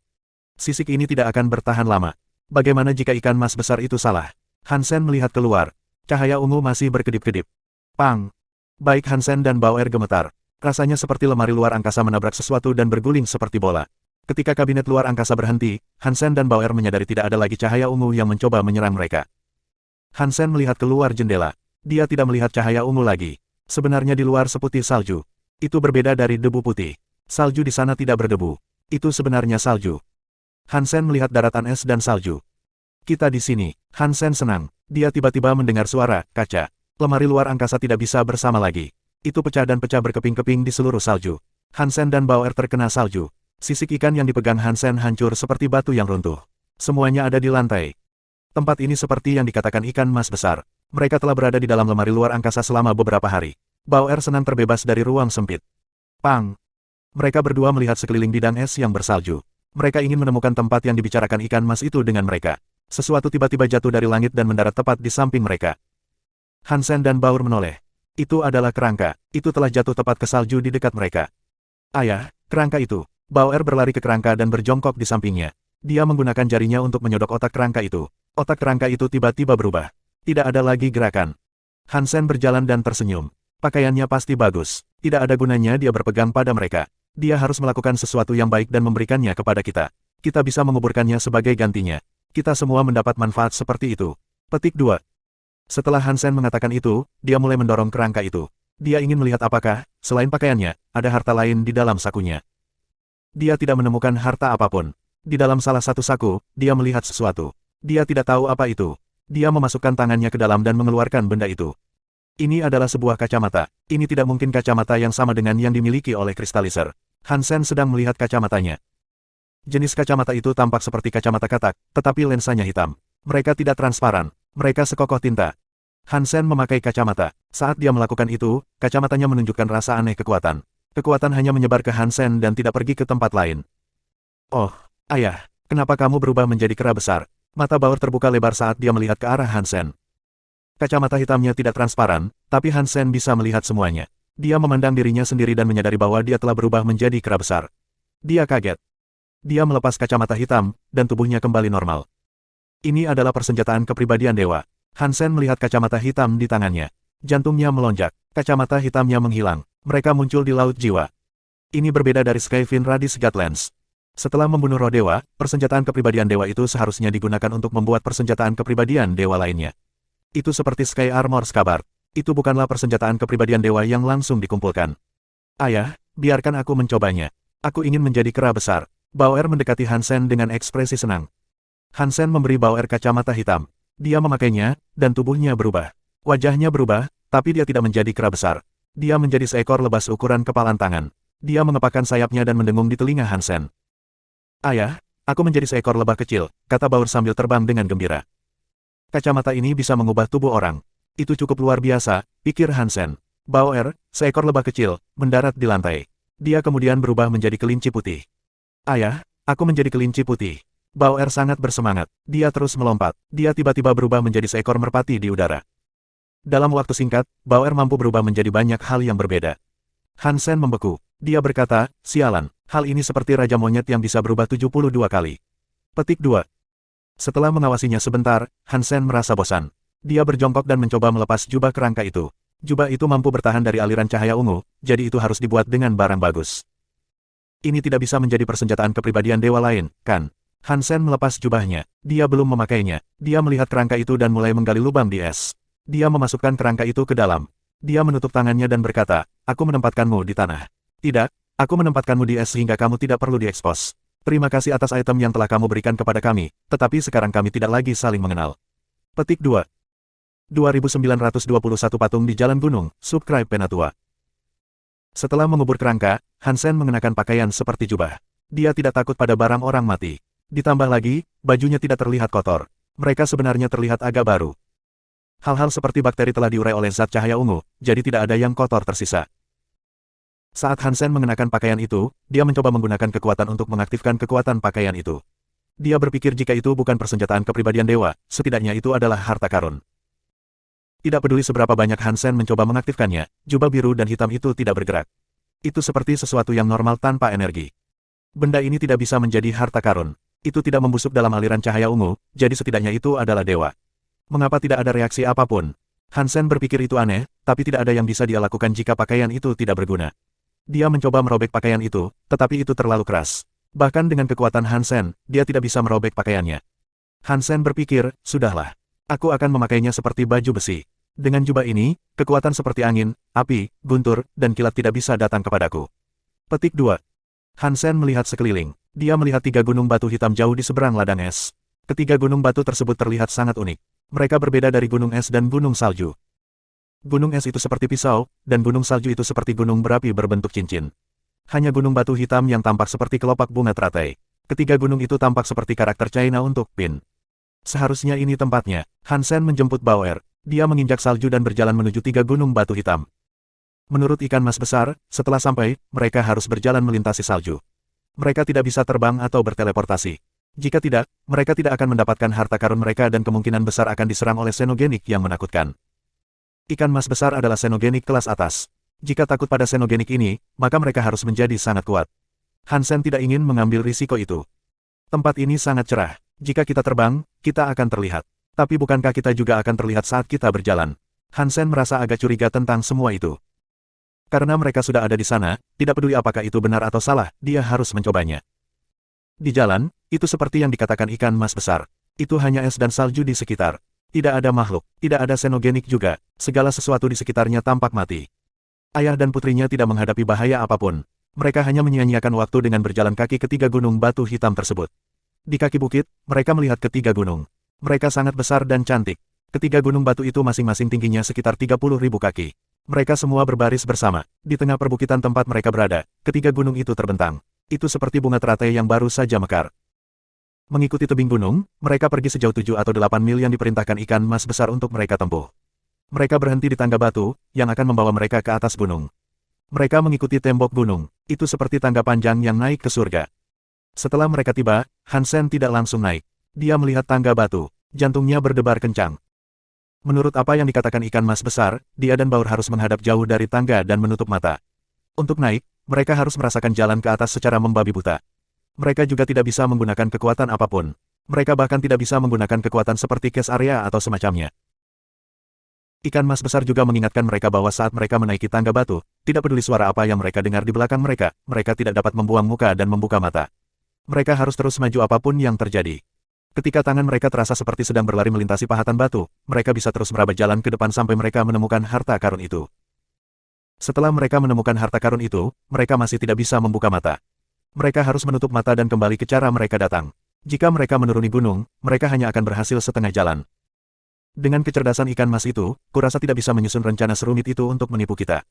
Sisik ini tidak akan bertahan lama. Bagaimana jika ikan mas besar itu salah? Hansen melihat keluar. Cahaya ungu masih berkedip-kedip. Pang! Baik Hansen dan Bauer gemetar. Rasanya seperti lemari luar angkasa menabrak sesuatu dan berguling seperti bola. Ketika kabinet luar angkasa berhenti, Hansen dan Bauer menyadari tidak ada lagi cahaya ungu yang mencoba menyerang mereka. Hansen melihat keluar jendela. Dia tidak melihat cahaya ungu lagi. Sebenarnya di luar seputih salju. Itu berbeda dari debu putih. Salju di sana tidak berdebu. Itu sebenarnya salju. Hansen melihat daratan es dan salju. Kita di sini. Hansen senang. Dia tiba-tiba mendengar suara, kaca. Lemari luar angkasa tidak bisa bersama lagi. Itu pecah dan pecah berkeping-keping di seluruh salju. Hansen dan Bauer terkena salju. Sisik ikan yang dipegang Hansen hancur seperti batu yang runtuh. Semuanya ada di lantai. Tempat ini seperti yang dikatakan ikan mas besar. Mereka telah berada di dalam lemari luar angkasa selama beberapa hari. Bauer senang terbebas dari ruang sempit. Pang! Mereka berdua melihat sekeliling bidang es yang bersalju. Mereka ingin menemukan tempat yang dibicarakan ikan mas itu dengan mereka. Sesuatu tiba-tiba jatuh dari langit dan mendarat tepat di samping mereka. Hansen dan Bauer menoleh. Itu adalah kerangka. Itu telah jatuh tepat ke salju di dekat mereka. Ayah, kerangka itu. Bauer berlari ke kerangka dan berjongkok di sampingnya. Dia menggunakan jarinya untuk menyodok otak kerangka itu. Otak kerangka itu tiba-tiba berubah. Tidak ada lagi gerakan. Hansen berjalan dan tersenyum. Pakaiannya pasti bagus. Tidak ada gunanya dia berpegang pada mereka. Dia harus melakukan sesuatu yang baik dan memberikannya kepada kita. Kita bisa menguburkannya sebagai gantinya. Kita semua mendapat manfaat seperti itu. Petik 2. Setelah Hansen mengatakan itu, dia mulai mendorong kerangka itu. Dia ingin melihat apakah, selain pakaiannya, ada harta lain di dalam sakunya. Dia tidak menemukan harta apapun. Di dalam salah satu saku, dia melihat sesuatu. Dia tidak tahu apa itu. Dia memasukkan tangannya ke dalam dan mengeluarkan benda itu. Ini adalah sebuah kacamata. Ini tidak mungkin kacamata yang sama dengan yang dimiliki oleh Crystallizer. Han Sen sedang melihat kacamatanya. Jenis kacamata itu tampak seperti kacamata katak, tetapi lensanya hitam. Mereka tidak transparan. Mereka sekokoh tinta. Han Sen memakai kacamata. Saat dia melakukan itu, kacamatanya menunjukkan rasa aneh kekuatan. Kekuatan hanya menyebar ke Han Sen dan tidak pergi ke tempat lain. Oh, ayah, kenapa kamu berubah menjadi kera besar? Mata Bauer terbuka lebar saat dia melihat ke arah Han Sen. Kacamata hitamnya tidak transparan, tapi Han Sen bisa melihat semuanya. Dia memandang dirinya sendiri dan menyadari bahwa dia telah berubah menjadi kera besar. Dia kaget. Dia melepas kacamata hitam, dan tubuhnya kembali normal. Ini adalah persenjataan kepribadian dewa. Han Sen melihat kacamata hitam di tangannya. Jantungnya melonjak. Kacamata hitamnya menghilang. Mereka muncul di Laut Jiwa. Ini berbeda dari Skyfin Radis Godlands. Setelah membunuh roh dewa, persenjataan kepribadian dewa itu seharusnya digunakan untuk membuat persenjataan kepribadian dewa lainnya. Itu seperti Sky Armor Scabbard. Itu bukanlah persenjataan kepribadian dewa yang langsung dikumpulkan. Ayah, biarkan aku mencobanya. Aku ingin menjadi kera besar. Bauer mendekati Han Sen dengan ekspresi senang. Han Sen memberi Bauer kacamata hitam. Dia memakainya, dan tubuhnya berubah. Wajahnya berubah, tapi dia tidak menjadi kera besar. Dia menjadi seekor lebah ukuran kepalan tangan. Dia mengepakkan sayapnya dan mendengung di telinga Han Sen. Ayah, aku menjadi seekor lebah kecil, kata Bauer sambil terbang dengan gembira. Kacamata ini bisa mengubah tubuh orang. Itu cukup luar biasa, pikir Han Sen. Bauer, seekor lebah kecil, mendarat di lantai. Dia kemudian berubah menjadi kelinci putih. Ayah, aku menjadi kelinci putih. Bauer sangat bersemangat. Dia terus melompat. Dia tiba-tiba berubah menjadi seekor merpati di udara. Dalam waktu singkat, Bauer mampu berubah menjadi banyak hal yang berbeda. Han Sen membeku. Dia berkata, sialan, hal ini seperti raja monyet yang bisa berubah 72 kali. Petik 2. Setelah mengawasinya sebentar, Han Sen merasa bosan. Dia berjongkok dan mencoba melepas jubah kerangka itu. Jubah itu mampu bertahan dari aliran cahaya ungu, jadi itu harus dibuat dengan barang bagus. Ini tidak bisa menjadi persenjataan kepribadian dewa lain, kan? Han Sen melepas jubahnya. Dia belum memakainya. Dia melihat kerangka itu dan mulai menggali lubang di es. Dia memasukkan kerangka itu ke dalam. Dia menutup tangannya dan berkata, aku menempatkanmu di tanah. Tidak, aku menempatkanmu di es sehingga kamu tidak perlu diekspos. Terima kasih atas item yang telah kamu berikan kepada kami, tetapi sekarang kami tidak lagi saling mengenal. Petik 2. 2921 patung di Jalan Gunung, subscribe Penatua. Setelah mengubur kerangka, Han Sen mengenakan pakaian seperti jubah. Dia tidak takut pada barang orang mati. Ditambah lagi, bajunya tidak terlihat kotor. Mereka sebenarnya terlihat agak baru. Hal-hal seperti bakteri telah diurai oleh zat cahaya ungu, jadi tidak ada yang kotor tersisa. Saat Han Sen mengenakan pakaian itu, dia mencoba menggunakan kekuatan untuk mengaktifkan kekuatan pakaian itu. Dia berpikir jika itu bukan persenjataan kepribadian dewa, setidaknya itu adalah harta karun. Tidak peduli seberapa banyak Han Sen mencoba mengaktifkannya, jubah biru dan hitam itu tidak bergerak. Itu seperti sesuatu yang normal tanpa energi. Benda ini tidak bisa menjadi harta karun. Itu tidak membusuk dalam aliran cahaya ungu, jadi setidaknya itu adalah dewa. Mengapa tidak ada reaksi apapun? Han Sen berpikir itu aneh, tapi tidak ada yang bisa dia lakukan jika pakaian itu tidak berguna. Dia mencoba merobek pakaian itu, tetapi itu terlalu keras. Bahkan dengan kekuatan Han Sen, dia tidak bisa merobek pakaiannya. Han Sen berpikir, sudahlah. Aku akan memakainya seperti baju besi. Dengan jubah ini, kekuatan seperti angin, api, guntur, dan kilat tidak bisa datang kepadaku. Petik 2. Han Sen melihat sekeliling. Dia melihat 3 gunung batu hitam jauh di seberang ladang es. Ketiga gunung batu tersebut terlihat sangat unik. Mereka berbeda dari gunung es dan gunung salju. Gunung es itu seperti pisau, dan gunung salju itu seperti gunung berapi berbentuk cincin. Hanya gunung batu hitam yang tampak seperti kelopak bunga teratai. Ketiga gunung itu tampak seperti karakter China untuk pin. Seharusnya ini tempatnya. Han Sen menjemput Bauer. Dia menginjak salju dan berjalan menuju 3 gunung batu hitam. Menurut ikan mas besar, setelah sampai, mereka harus berjalan melintasi salju. Mereka tidak bisa terbang atau berteleportasi. Jika tidak, mereka tidak akan mendapatkan harta karun mereka dan kemungkinan besar akan diserang oleh xenogenik yang menakutkan. Ikan mas besar adalah xenogenik kelas atas. Jika takut pada xenogenik ini, maka mereka harus menjadi sangat kuat. Han Sen tidak ingin mengambil risiko itu. Tempat ini sangat cerah. Jika kita terbang, kita akan terlihat. Tapi bukankah kita juga akan terlihat saat kita berjalan? Han Sen merasa agak curiga tentang semua itu. Karena mereka sudah ada di sana, tidak peduli apakah itu benar atau salah, dia harus mencobanya. Di jalan, itu seperti yang dikatakan ikan mas besar. Itu hanya es dan salju di sekitar. Tidak ada makhluk, tidak ada xenogenik juga, segala sesuatu di sekitarnya tampak mati. Ayah dan putrinya tidak menghadapi bahaya apapun. Mereka hanya menyia-nyiakan waktu dengan berjalan kaki ke 3 gunung batu hitam tersebut. Di kaki bukit, mereka melihat ke 3 gunung. Mereka sangat besar dan cantik. Ketiga gunung batu itu masing-masing tingginya sekitar 30.000 kaki. Mereka semua berbaris bersama. Di tengah perbukitan tempat mereka berada, ketiga gunung itu terbentang. Itu seperti bunga teratai yang baru saja mekar. Mengikuti tebing gunung, mereka pergi sejauh 7 atau 8 mil yang diperintahkan ikan mas besar untuk mereka tempuh. Mereka berhenti di tangga batu, yang akan membawa mereka ke atas gunung. Mereka mengikuti tembok gunung. Itu seperti tangga panjang yang naik ke surga. Setelah mereka tiba, Hansen tidak langsung naik. Dia melihat tangga batu. Jantungnya berdebar kencang. Menurut apa yang dikatakan ikan mas besar, dia dan Baur harus menghadap jauh dari tangga dan menutup mata. Untuk naik, mereka harus merasakan jalan ke atas secara membabi buta. Mereka juga tidak bisa menggunakan kekuatan apapun. Mereka bahkan tidak bisa menggunakan kekuatan seperti Kes Area atau semacamnya. Ikan mas besar juga mengingatkan mereka bahwa saat mereka menaiki tangga batu, tidak peduli suara apa yang mereka dengar di belakang mereka tidak dapat membuang muka dan membuka mata. Mereka harus terus maju apapun yang terjadi. Ketika tangan mereka terasa seperti sedang berlari melintasi pahatan batu, mereka bisa terus merabat jalan ke depan sampai mereka menemukan harta karun itu. Setelah mereka menemukan harta karun itu, mereka masih tidak bisa membuka mata. Mereka harus menutup mata dan kembali ke cara mereka datang. Jika mereka menuruni gunung, mereka hanya akan berhasil setengah jalan. Dengan kecerdasan ikan mas itu, kurasa tidak bisa menyusun rencana serumit itu untuk menipu kita.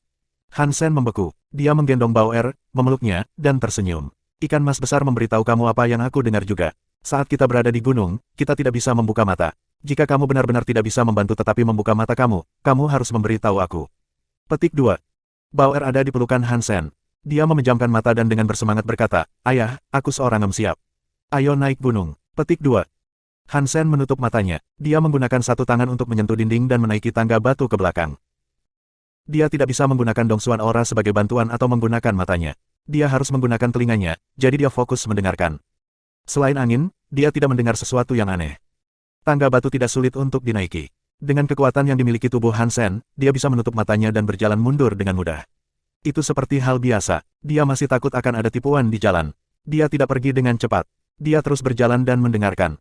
Hansen membeku. Dia menggendong Bauer, memeluknya, dan tersenyum. Ikan mas besar memberitahu kamu apa yang aku dengar juga. Saat kita berada di gunung, kita tidak bisa membuka mata. Jika kamu benar-benar tidak bisa membantu tetapi membuka mata kamu harus memberitahu aku. Petik 2. Bauer ada di pelukan Hansen. Dia memejamkan mata dan dengan bersemangat berkata, "Ayah, aku seorang siap. Ayo naik gunung." Petik 2. Hansen menutup matanya. Dia menggunakan satu tangan untuk menyentuh dinding dan menaiki tangga batu ke belakang. Dia tidak bisa menggunakan Dongsuan Aura sebagai bantuan atau menggunakan matanya. Dia harus menggunakan telinganya, jadi dia fokus mendengarkan. Selain angin, dia tidak mendengar sesuatu yang aneh. Tangga batu tidak sulit untuk dinaiki. Dengan kekuatan yang dimiliki tubuh Hansen, dia bisa menutup matanya dan berjalan mundur dengan mudah. Itu seperti hal biasa. Dia masih takut akan ada tipuan di jalan. Dia tidak pergi dengan cepat. Dia terus berjalan dan mendengarkan.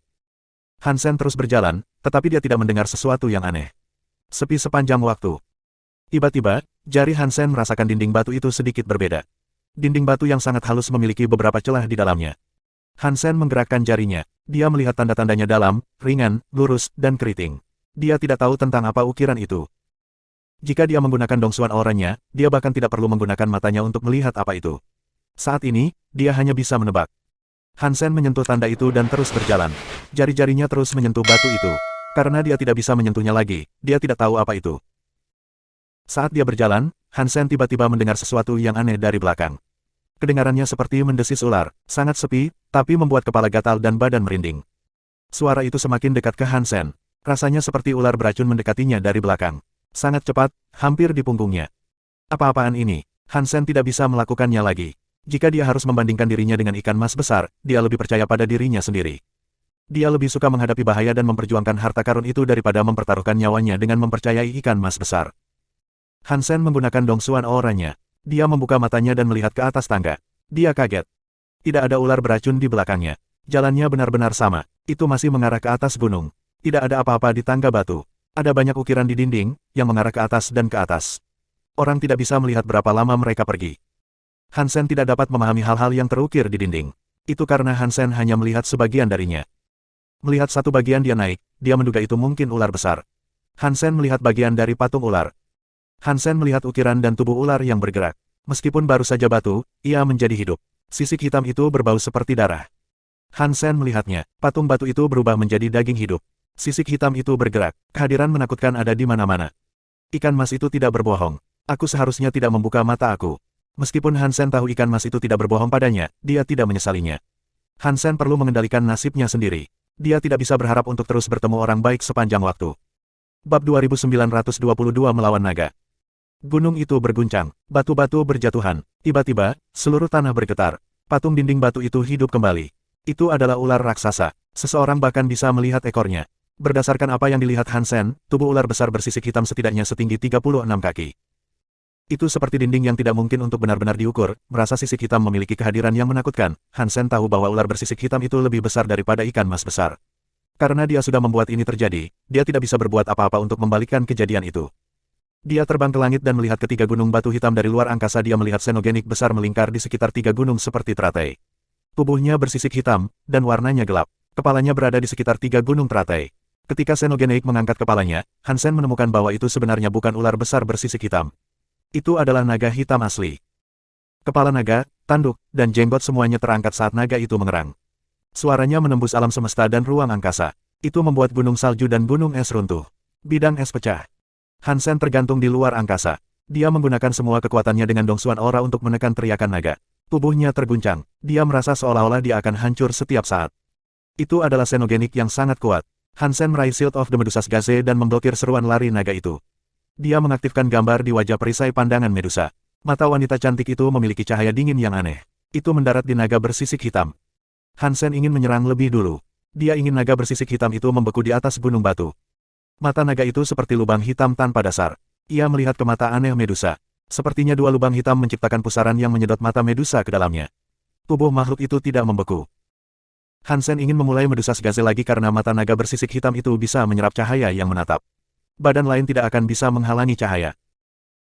Hansen terus berjalan, tetapi dia tidak mendengar sesuatu yang aneh. Sepi sepanjang waktu. Tiba-tiba, jari Hansen merasakan dinding batu itu sedikit berbeda. Dinding batu yang sangat halus memiliki beberapa celah di dalamnya. Hansen menggerakkan jarinya. Dia melihat tanda-tandanya dalam, ringan, lurus, dan keriting. Dia tidak tahu tentang apa ukiran itu. Jika dia menggunakan Dongsuan Auranya, dia bahkan tidak perlu menggunakan matanya untuk melihat apa itu. Saat ini, dia hanya bisa menebak. Hansen menyentuh tanda itu dan terus berjalan. Jari-jarinya terus menyentuh batu itu. Karena dia tidak bisa menyentuhnya lagi, dia tidak tahu apa itu. Saat dia berjalan, Hansen tiba-tiba mendengar sesuatu yang aneh dari belakang. Kedengarannya seperti mendesis ular, sangat sepi, tapi membuat kepala gatal dan badan merinding. Suara itu semakin dekat ke Hansen. Rasanya seperti ular beracun mendekatinya dari belakang. Sangat cepat, hampir di punggungnya. Apa-apaan ini? Hansen tidak bisa melakukannya lagi. Jika dia harus membandingkan dirinya dengan ikan mas besar, dia lebih percaya pada dirinya sendiri. Dia lebih suka menghadapi bahaya dan memperjuangkan harta karun itu daripada mempertaruhkan nyawanya dengan mempercayai ikan mas besar. Hansen menggunakan Dongsuan Auranya. Dia membuka matanya dan melihat ke atas tangga. Dia kaget. Tidak ada ular beracun di belakangnya. Jalannya benar-benar sama. Itu masih mengarah ke atas gunung. Tidak ada apa-apa di tangga batu. Ada banyak ukiran di dinding, yang mengarah ke atas dan ke atas. Orang tidak bisa melihat berapa lama mereka pergi. Hansen tidak dapat memahami hal-hal yang terukir di dinding. Itu karena Hansen hanya melihat sebagian darinya. Melihat satu bagian dia naik, dia menduga itu mungkin ular besar. Hansen melihat bagian dari patung ular. Hansen melihat ukiran dan tubuh ular yang bergerak. Meskipun baru saja batu, ia menjadi hidup. Sisik hitam itu berbau seperti darah. Hansen melihatnya. Patung batu itu berubah menjadi daging hidup. Sisik hitam itu bergerak. Kehadiran menakutkan ada di mana-mana. Ikan mas itu tidak berbohong. Aku seharusnya tidak membuka mata aku. Meskipun Hansen tahu ikan mas itu tidak berbohong padanya, dia tidak menyesalinya. Hansen perlu mengendalikan nasibnya sendiri. Dia tidak bisa berharap untuk terus bertemu orang baik sepanjang waktu. Bab 2922 melawan naga. Gunung itu berguncang. Batu-batu berjatuhan. Tiba-tiba, seluruh tanah bergetar. Patung dinding batu itu hidup kembali. Itu adalah ular raksasa. Seseorang bahkan bisa melihat ekornya. Berdasarkan apa yang dilihat Hansen, tubuh ular besar bersisik hitam setidaknya setinggi 36 kaki. Itu seperti dinding yang tidak mungkin untuk benar-benar diukur. Merasa sisik hitam memiliki kehadiran yang menakutkan, Hansen tahu bahwa ular bersisik hitam itu lebih besar daripada ikan mas besar. Karena dia sudah membuat ini terjadi, dia tidak bisa berbuat apa-apa untuk membalikan kejadian itu. Dia terbang ke langit dan melihat ketiga gunung batu hitam dari luar angkasa. Dia melihat xenogenik besar melingkar di sekitar tiga gunung seperti teratai. Tubuhnya bersisik hitam, dan warnanya gelap. Kepalanya berada di sekitar 3 gunung teratai. Ketika Xenogeneik mengangkat kepalanya, Hansen menemukan bahwa itu sebenarnya bukan ular besar bersisik hitam. Itu adalah naga hitam asli. Kepala naga, tanduk, dan jenggot semuanya terangkat saat naga itu mengerang. Suaranya menembus alam semesta dan ruang angkasa. Itu membuat gunung salju dan gunung es runtuh. Bidang es pecah. Hansen tergantung di luar angkasa. Dia menggunakan semua kekuatannya dengan dongsuan aura untuk menekan teriakan naga. Tubuhnya terguncang. Dia merasa seolah-olah dia akan hancur setiap saat. Itu adalah Xenogeneik yang sangat kuat. Hansen meraih Shield of the Medusas Gaze dan memblokir seruan lari naga itu. Dia mengaktifkan gambar di wajah perisai pandangan Medusa. Mata wanita cantik itu memiliki cahaya dingin yang aneh. Itu mendarat di naga bersisik hitam. Hansen ingin menyerang lebih dulu. Dia ingin naga bersisik hitam itu membeku di atas gunung batu. Mata naga itu seperti lubang hitam tanpa dasar. Ia melihat ke mata aneh Medusa. Sepertinya 2 lubang hitam menciptakan pusaran yang menyedot mata Medusa ke dalamnya. Tubuh makhluk itu tidak membeku. Hansen ingin memulai Medusas Gaze lagi karena mata naga bersisik hitam itu bisa menyerap cahaya yang menatap. Badan lain tidak akan bisa menghalangi cahaya.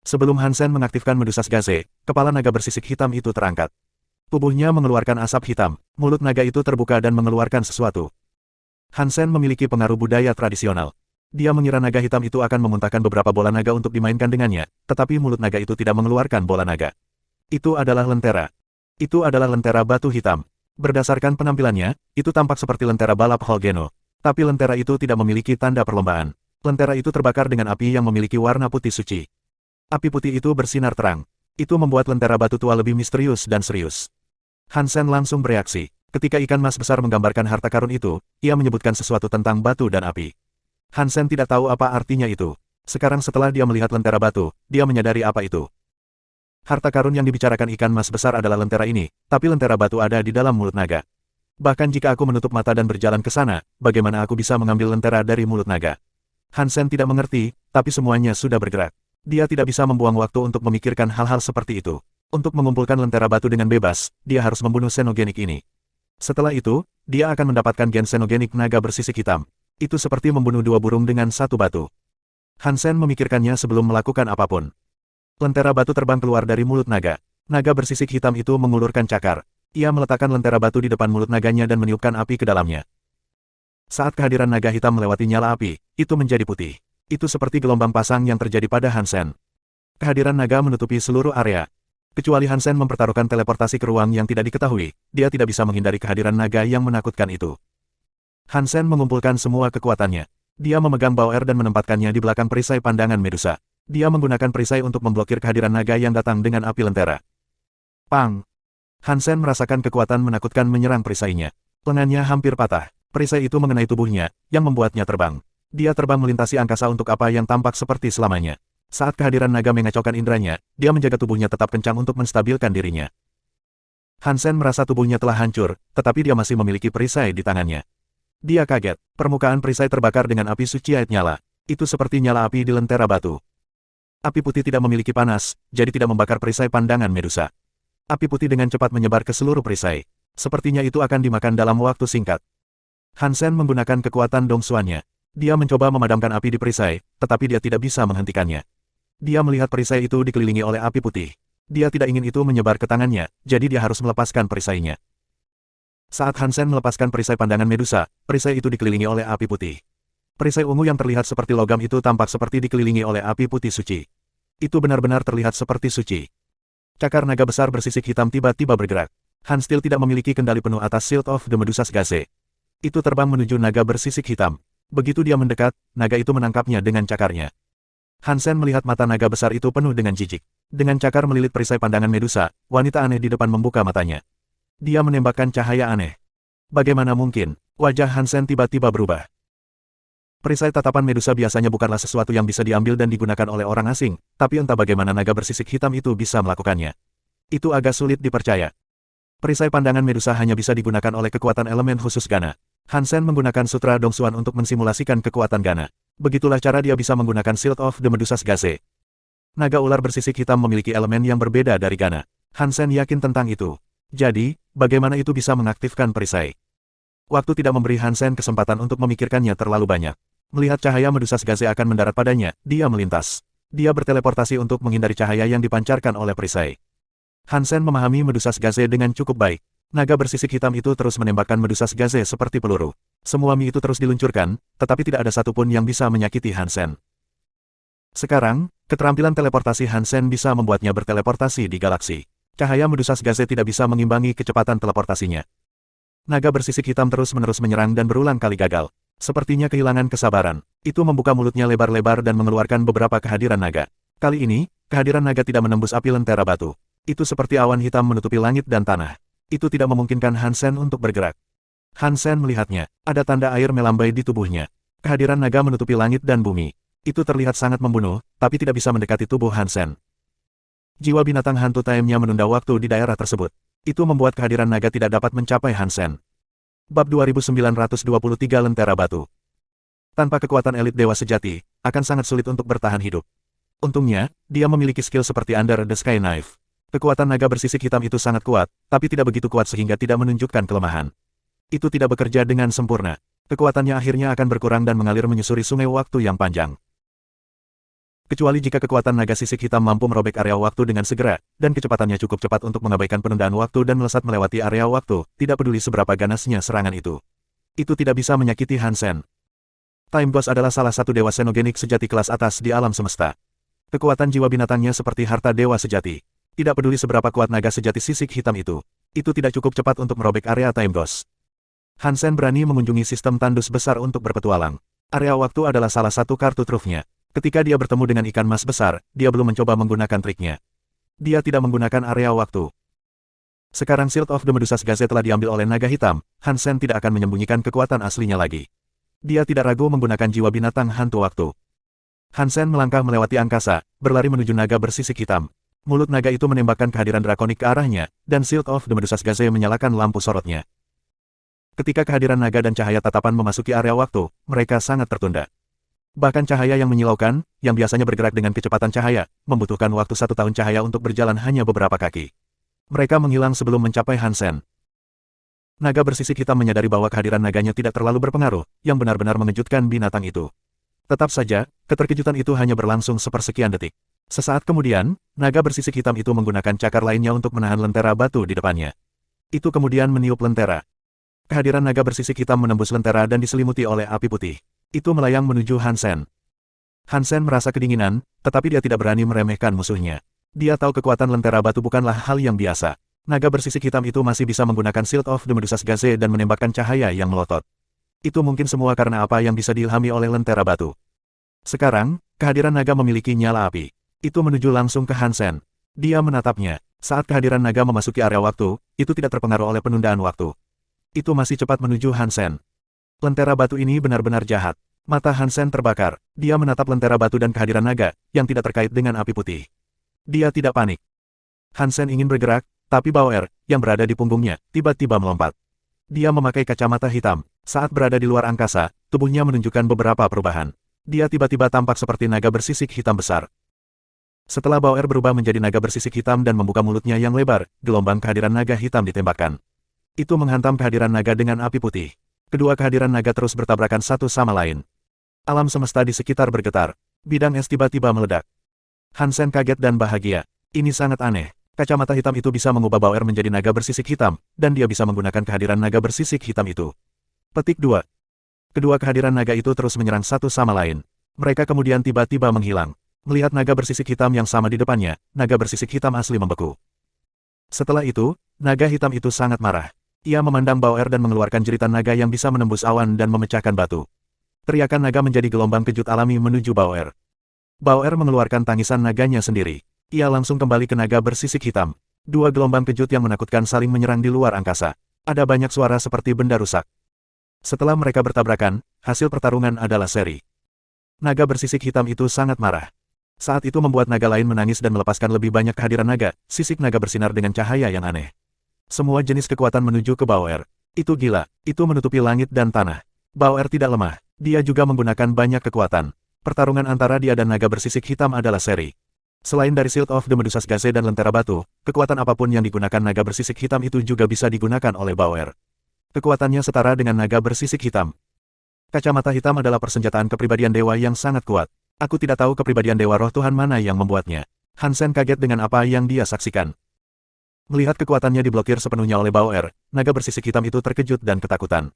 Sebelum Hansen mengaktifkan Medusas Gaze, kepala naga bersisik hitam itu terangkat. Tubuhnya mengeluarkan asap hitam, mulut naga itu terbuka dan mengeluarkan sesuatu. Hansen memiliki pengaruh budaya tradisional. Dia mengira naga hitam itu akan memuntahkan beberapa bola naga untuk dimainkan dengannya, tetapi mulut naga itu tidak mengeluarkan bola naga. Itu adalah lentera. Itu adalah lentera batu hitam. Berdasarkan penampilannya, itu tampak seperti lentera balap Holgeno. Tapi lentera itu tidak memiliki tanda perlombaan. Lentera itu terbakar dengan api yang memiliki warna putih suci. Api putih itu bersinar terang. Itu membuat lentera batu tua lebih misterius dan serius. Hansen langsung bereaksi. Ketika ikan mas besar menggambarkan harta karun itu, ia menyebutkan sesuatu tentang batu dan api. Hansen tidak tahu apa artinya itu. Sekarang setelah dia melihat lentera batu, dia menyadari apa itu. Harta karun yang dibicarakan ikan mas besar adalah lentera ini, tapi lentera batu ada di dalam mulut naga. Bahkan jika aku menutup mata dan berjalan ke sana, bagaimana aku bisa mengambil lentera dari mulut naga? Hansen tidak mengerti, tapi semuanya sudah bergerak. Dia tidak bisa membuang waktu untuk memikirkan hal-hal seperti itu. Untuk mengumpulkan lentera batu dengan bebas, dia harus membunuh Xenogeneik ini. Setelah itu, dia akan mendapatkan gen Xenogeneik naga bersisik hitam. Itu seperti membunuh 2 burung dengan 1 batu. Hansen memikirkannya sebelum melakukan apapun. Lentera batu terbang keluar dari mulut naga. Naga bersisik hitam itu mengulurkan cakar. Ia meletakkan lentera batu di depan mulut naganya dan meniupkan api ke dalamnya. Saat kehadiran naga hitam melewati nyala api, itu menjadi putih. Itu seperti gelombang pasang yang terjadi pada Hansen. Kehadiran naga menutupi seluruh area. Kecuali Hansen mempertaruhkan teleportasi ke ruang yang tidak diketahui, dia tidak bisa menghindari kehadiran naga yang menakutkan itu. Hansen mengumpulkan semua kekuatannya. Dia memegang Bauer dan menempatkannya di belakang perisai pandangan Medusa. Dia menggunakan perisai untuk memblokir kehadiran naga yang datang dengan api lentera. Pang! Hansen merasakan kekuatan menakutkan menyerang perisainya. Lengannya hampir patah. Perisai itu mengenai tubuhnya, yang membuatnya terbang. Dia terbang melintasi angkasa untuk apa yang tampak seperti selamanya. Saat kehadiran naga mengacaukan indranya, dia menjaga tubuhnya tetap kencang untuk menstabilkan dirinya. Hansen merasa tubuhnya telah hancur, tetapi dia masih memiliki perisai di tangannya. Dia kaget. Permukaan perisai terbakar dengan api suci ait nyala. Itu seperti nyala api di lentera batu. Api putih tidak memiliki panas, jadi tidak membakar perisai pandangan Medusa. Api putih dengan cepat menyebar ke seluruh perisai. Sepertinya itu akan dimakan dalam waktu singkat. Hansen menggunakan kekuatan dongsuannya. Dia mencoba memadamkan api di perisai, tetapi dia tidak bisa menghentikannya. Dia melihat perisai itu dikelilingi oleh api putih. Dia tidak ingin itu menyebar ke tangannya, jadi dia harus melepaskan perisainya. Saat Hansen melepaskan perisai pandangan Medusa, perisai itu dikelilingi oleh api putih. Perisai ungu yang terlihat seperti logam itu tampak seperti dikelilingi oleh api putih suci. Itu benar-benar terlihat seperti suci. Cakar naga besar bersisik hitam tiba-tiba bergerak. Hans Steel tidak memiliki kendali penuh atas Shield of the Medusas Gaze. Itu terbang menuju naga bersisik hitam. Begitu dia mendekat, naga itu menangkapnya dengan cakarnya. Hansen melihat mata naga besar itu penuh dengan jijik. Dengan cakar melilit perisai pandangan Medusa, wanita aneh di depan membuka matanya. Dia menembakkan cahaya aneh. Bagaimana mungkin? Wajah Hansen tiba-tiba berubah. Perisai tatapan Medusa biasanya bukanlah sesuatu yang bisa diambil dan digunakan oleh orang asing, tapi entah bagaimana naga bersisik hitam itu bisa melakukannya. Itu agak sulit dipercaya. Perisai pandangan Medusa hanya bisa digunakan oleh kekuatan elemen khusus Gana. Hansen menggunakan sutra dongsuan untuk mensimulasikan kekuatan Gana. Begitulah cara dia bisa menggunakan Shield of the Medusas Gaze. Naga ular bersisik hitam memiliki elemen yang berbeda dari Gana. Hansen yakin tentang itu. Jadi, bagaimana itu bisa mengaktifkan perisai? Waktu tidak memberi Hansen kesempatan untuk memikirkannya terlalu banyak. Melihat cahaya Medusas Gaze akan mendarat padanya, dia melintas. Dia berteleportasi untuk menghindari cahaya yang dipancarkan oleh perisai. Hansen memahami Medusas Gaze dengan cukup baik. Naga bersisik hitam itu terus menembakkan Medusas Gaze seperti peluru. Semua mie itu terus diluncurkan, tetapi tidak ada satupun yang bisa menyakiti Hansen. Sekarang, keterampilan teleportasi Hansen bisa membuatnya berteleportasi di galaksi. Cahaya Medusas Gaze tidak bisa mengimbangi kecepatan teleportasinya. Naga bersisik hitam terus-menerus menyerang dan berulang kali gagal. Sepertinya kehilangan kesabaran. Itu membuka mulutnya lebar-lebar dan mengeluarkan beberapa kehadiran naga. Kali ini, kehadiran naga tidak menembus api lentera batu. Itu seperti awan hitam menutupi langit dan tanah. Itu tidak memungkinkan Hansen untuk bergerak. Hansen melihatnya. Ada tanda air melambai di tubuhnya. Kehadiran naga menutupi langit dan bumi. Itu terlihat sangat membunuh, tapi tidak bisa mendekati tubuh Hansen. Jiwa binatang hantu Time-nya menunda waktu di daerah tersebut. Itu membuat kehadiran naga tidak dapat mencapai Hansen. Bab 2923 Lentera Batu. Tanpa kekuatan elit dewa sejati, akan sangat sulit untuk bertahan hidup. Untungnya, dia memiliki skill seperti Under the Sky Knife. Kekuatan naga bersisik hitam itu sangat kuat, tapi tidak begitu kuat sehingga tidak menunjukkan kelemahan. Itu tidak bekerja dengan sempurna. Kekuatannya akhirnya akan berkurang dan mengalir menyusuri sungai waktu yang panjang. Kecuali jika kekuatan naga sisik hitam mampu merobek area waktu dengan segera, dan kecepatannya cukup cepat untuk mengabaikan penundaan waktu dan melesat melewati area waktu, tidak peduli seberapa ganasnya serangan itu. Itu tidak bisa menyakiti Hansen. Time Ghost adalah salah satu dewa xenogenik sejati kelas atas di alam semesta. Kekuatan jiwa binatangnya seperti harta dewa sejati. Tidak peduli seberapa kuat naga sejati sisik hitam itu tidak cukup cepat untuk merobek area Time Ghost. Hansen berani mengunjungi sistem tandus besar untuk berpetualang. Area waktu adalah salah satu kartu trufnya. Ketika dia bertemu dengan ikan mas besar, dia belum mencoba menggunakan triknya. Dia tidak menggunakan area waktu. Sekarang Shield of the Medusas Gaze telah diambil oleh naga hitam, Hansen tidak akan menyembunyikan kekuatan aslinya lagi. Dia tidak ragu menggunakan jiwa binatang hantu waktu. Hansen melangkah melewati angkasa, berlari menuju naga bersisik hitam. Mulut naga itu menembakkan kehadiran drakonik ke arahnya, dan Shield of the Medusas Gaze menyalakan lampu sorotnya. Ketika kehadiran naga dan cahaya tatapan memasuki area waktu, mereka sangat tertunda. Bahkan cahaya yang menyilaukan, yang biasanya bergerak dengan kecepatan cahaya, membutuhkan waktu 1 tahun cahaya untuk berjalan hanya beberapa kaki. Mereka menghilang sebelum mencapai Hansen. Naga bersisik hitam menyadari bahwa kehadiran naganya tidak terlalu berpengaruh, yang benar-benar mengejutkan binatang itu. Tetap saja, keterkejutan itu hanya berlangsung sepersekian detik. Sesaat kemudian, naga bersisik hitam itu menggunakan cakar lainnya untuk menahan lentera batu di depannya. Itu kemudian meniup lentera. Kehadiran naga bersisik hitam menembus lentera dan diselimuti oleh api putih. Itu melayang menuju Hansen. Hansen merasa kedinginan, tetapi dia tidak berani meremehkan musuhnya. Dia tahu kekuatan lentera batu bukanlah hal yang biasa. Naga bersisik hitam itu masih bisa menggunakan Shield of the Medusas Gaze dan menembakkan cahaya yang melotot. Itu mungkin semua karena apa yang bisa diilhami oleh lentera batu. Sekarang, kehadiran naga memiliki nyala api. Itu menuju langsung ke Hansen. Dia menatapnya. Saat kehadiran naga memasuki area waktu, itu tidak terpengaruh oleh penundaan waktu. Itu masih cepat menuju Hansen. Lentera batu ini benar-benar jahat. Mata Hansen terbakar. Dia menatap lentera batu dan kehadiran naga, yang tidak terkait dengan api putih. Dia tidak panik. Hansen ingin bergerak, tapi Bauer, yang berada di punggungnya, tiba-tiba melompat. Dia memakai kacamata hitam. Saat berada di luar angkasa, tubuhnya menunjukkan beberapa perubahan. Dia tiba-tiba tampak seperti naga bersisik hitam besar. Setelah Bauer berubah menjadi naga bersisik hitam dan membuka mulutnya yang lebar, gelombang kehadiran naga hitam ditembakkan. Itu menghantam kehadiran naga dengan api putih. Kedua kehadiran naga terus bertabrakan satu sama lain. Alam semesta di sekitar bergetar. Bidang es tiba-tiba meledak. Hansen kaget dan bahagia. Ini sangat aneh. Kacamata hitam itu bisa mengubah Bauer menjadi naga bersisik hitam, dan dia bisa menggunakan kehadiran naga bersisik hitam itu. Petik 2. Kedua kehadiran naga itu terus menyerang satu sama lain. Mereka kemudian tiba-tiba menghilang. Melihat naga bersisik hitam yang sama di depannya, naga bersisik hitam asli membeku. Setelah itu, naga hitam itu sangat marah. Ia memandang Bauer dan mengeluarkan jeritan naga yang bisa menembus awan dan memecahkan batu. Teriakan naga menjadi gelombang kejut alami menuju Bauer. Bauer mengeluarkan tangisan naganya sendiri. Ia langsung kembali ke naga bersisik hitam. Dua gelombang kejut yang menakutkan saling menyerang di luar angkasa. Ada banyak suara seperti benda rusak. Setelah mereka bertabrakan, hasil pertarungan adalah seri. Naga bersisik hitam itu sangat marah. Saat itu membuat naga lain menangis dan melepaskan lebih banyak kehadiran naga, sisik naga bersinar dengan cahaya yang aneh. Semua jenis kekuatan menuju ke Bauer. Itu gila, itu menutupi langit dan tanah. Bauer tidak lemah, dia juga menggunakan banyak kekuatan. Pertarungan antara dia dan naga bersisik hitam adalah seri. Selain dari Shield of the Medusas Gaze dan lentera batu, kekuatan apapun yang digunakan naga bersisik hitam itu juga bisa digunakan oleh Bauer. Kekuatannya setara dengan naga bersisik hitam. Kacamata hitam adalah persenjataan kepribadian dewa yang sangat kuat. Aku tidak tahu kepribadian dewa roh Tuhan mana yang membuatnya. Hansen kaget dengan apa yang dia saksikan. Melihat kekuatannya diblokir sepenuhnya oleh Bauer, naga bersisik hitam itu terkejut dan ketakutan.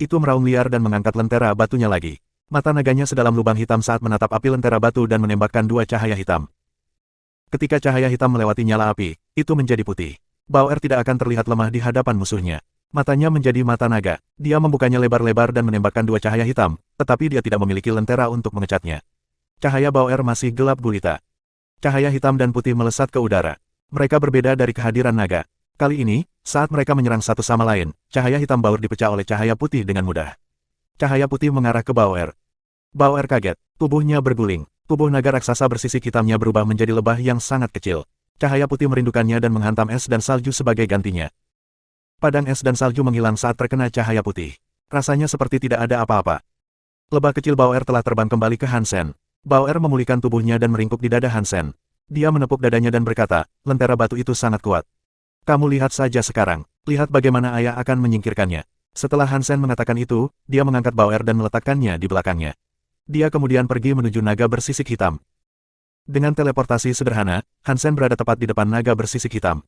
Itu meraung liar dan mengangkat lentera batunya lagi. Mata naganya sedalam lubang hitam saat menatap api lentera batu dan menembakkan dua cahaya hitam. Ketika cahaya hitam melewati nyala api, itu menjadi putih. Bauer tidak akan terlihat lemah di hadapan musuhnya. Matanya menjadi mata naga. Dia membukanya lebar-lebar dan menembakkan dua cahaya hitam, tetapi dia tidak memiliki lentera untuk mengecatnya. Cahaya Bauer masih gelap gulita. Cahaya hitam dan putih melesat ke udara. Mereka berbeda dari kehadiran naga. Kali ini, saat mereka menyerang satu sama lain, cahaya hitam Bauer dipecah oleh cahaya putih dengan mudah. Cahaya putih mengarah ke Bauer. Bauer kaget. Tubuhnya berguling. Tubuh naga raksasa bersisik hitamnya berubah menjadi lebah yang sangat kecil. Cahaya putih merindukannya dan menghantam es dan salju sebagai gantinya. Padang es dan salju menghilang saat terkena cahaya putih. Rasanya seperti tidak ada apa-apa. Lebah kecil Bauer telah terbang kembali ke Hansen. Bauer memulihkan tubuhnya dan meringkuk di dada Hansen. Dia menepuk dadanya dan berkata, lentera batu itu sangat kuat. Kamu lihat saja sekarang. Lihat bagaimana ayah akan menyingkirkannya. Setelah Hansen mengatakan itu, dia mengangkat Bauer dan meletakkannya di belakangnya. Dia kemudian pergi menuju naga bersisik hitam. Dengan teleportasi sederhana, Hansen berada tepat di depan naga bersisik hitam.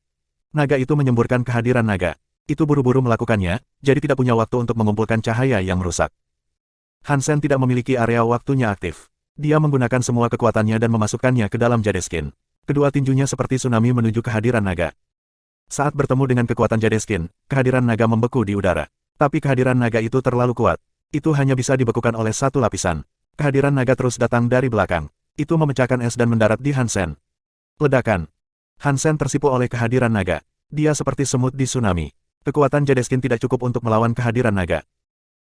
Naga itu menyemburkan kehadiran naga. Itu buru-buru melakukannya, jadi tidak punya waktu untuk mengumpulkan cahaya yang merusak. Hansen tidak memiliki area waktunya aktif. Dia menggunakan semua kekuatannya dan memasukkannya ke dalam Jadeskin. Kedua tinjunya seperti tsunami menuju kehadiran naga. Saat bertemu dengan kekuatan Jadeskin, kehadiran naga membeku di udara. Tapi kehadiran naga itu terlalu kuat. Itu hanya bisa dibekukan oleh satu lapisan. Kehadiran naga terus datang dari belakang. Itu memecahkan es dan mendarat di Hansen. Ledakan. Hansen tersipu oleh kehadiran naga. Dia seperti semut di tsunami. Kekuatan Jadeskin tidak cukup untuk melawan kehadiran naga.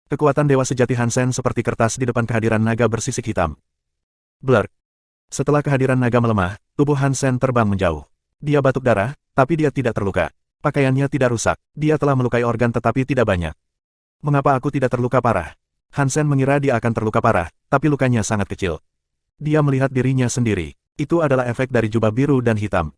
Kekuatan dewa sejati Hansen seperti kertas di depan kehadiran naga bersisik hitam. Blur. Setelah kehadiran naga melemah, tubuh Hansen terbang menjauh. Dia batuk darah, tapi dia tidak terluka. Pakaiannya tidak rusak. Dia telah melukai organ tetapi tidak banyak. Mengapa aku tidak terluka parah? Hansen mengira dia akan terluka parah, tapi lukanya sangat kecil. Dia melihat dirinya sendiri. Itu adalah efek dari jubah biru dan hitam.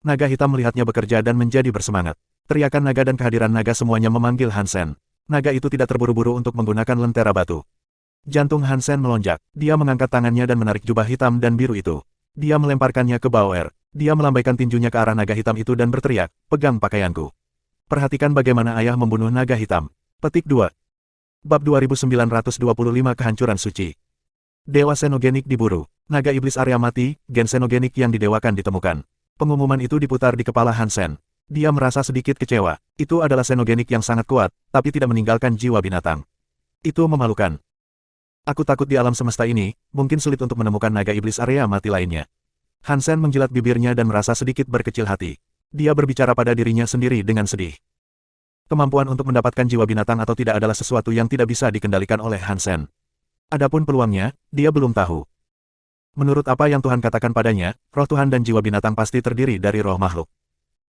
Naga hitam melihatnya bekerja dan menjadi bersemangat. Teriakan naga dan kehadiran naga semuanya memanggil Hansen. Naga itu tidak terburu-buru untuk menggunakan lentera batu. Jantung Hansen melonjak. Dia mengangkat tangannya dan menarik jubah hitam dan biru itu. Dia melemparkannya ke Bauer. Dia melambaikan tinjunya ke arah naga hitam itu dan berteriak, pegang pakaianku. Perhatikan bagaimana ayah membunuh naga hitam. Petik 2. Bab 2925 Kehancuran Suci. Dewa Xenogenik diburu. Naga iblis area mati, gen Xenogenik yang didewakan ditemukan. Pengumuman itu diputar di kepala Hansen. Dia merasa sedikit kecewa. Itu adalah Xenogenik yang sangat kuat, tapi tidak meninggalkan jiwa binatang. Itu memalukan. Aku takut di alam semesta ini, mungkin sulit untuk menemukan naga iblis area mati lainnya. Hansen menjilat bibirnya dan merasa sedikit berkecil hati. Dia berbicara pada dirinya sendiri dengan sedih. Kemampuan untuk mendapatkan jiwa binatang atau tidak adalah sesuatu yang tidak bisa dikendalikan oleh Hansen. Adapun peluangnya, dia belum tahu. Menurut apa yang Tuhan katakan padanya, roh Tuhan dan jiwa binatang pasti terdiri dari roh makhluk.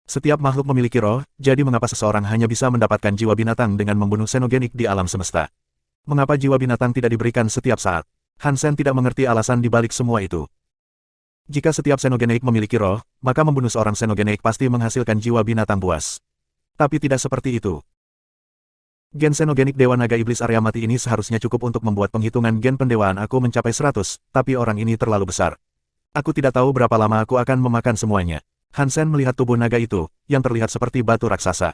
Setiap makhluk memiliki roh, jadi mengapa seseorang hanya bisa mendapatkan jiwa binatang dengan membunuh Xenogenik di alam semesta? Mengapa jiwa binatang tidak diberikan setiap saat? Hansen tidak mengerti alasan di balik semua itu. Jika setiap Xenogenik memiliki roh, maka membunuh seorang Xenogenik pasti menghasilkan jiwa binatang buas. Tapi tidak seperti itu. Gen Xenogenik Dewa Naga Iblis area mati ini seharusnya cukup untuk membuat penghitungan gen pendewaan aku mencapai 100, tapi orang ini terlalu besar. Aku tidak tahu berapa lama aku akan memakan semuanya. Hansen melihat tubuh naga itu, yang terlihat seperti batu raksasa.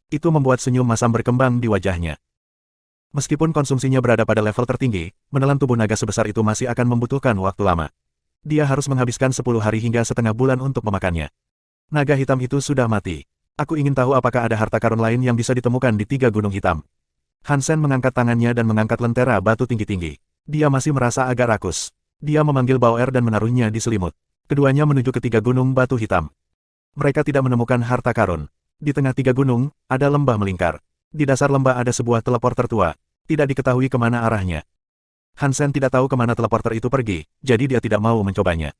Itu membuat senyum masam berkembang di wajahnya. Meskipun konsumsinya berada pada level tertinggi, menelan tubuh naga sebesar itu masih akan membutuhkan waktu lama. Dia harus menghabiskan 10 hari hingga setengah bulan untuk memakannya. Naga hitam itu sudah mati. Aku ingin tahu apakah ada harta karun lain yang bisa ditemukan di 3 gunung hitam. Hansen mengangkat tangannya dan mengangkat lentera batu tinggi-tinggi. Dia masih merasa agak rakus. Dia memanggil Bauer dan menaruhnya di selimut. Keduanya menuju ke 3 gunung batu hitam. Mereka tidak menemukan harta karun. Di tengah 3 gunung, ada lembah melingkar. Di dasar lembah ada sebuah teleporter tua. Tidak diketahui kemana arahnya. Hansen tidak tahu kemana teleporter itu pergi, jadi dia tidak mau mencobanya.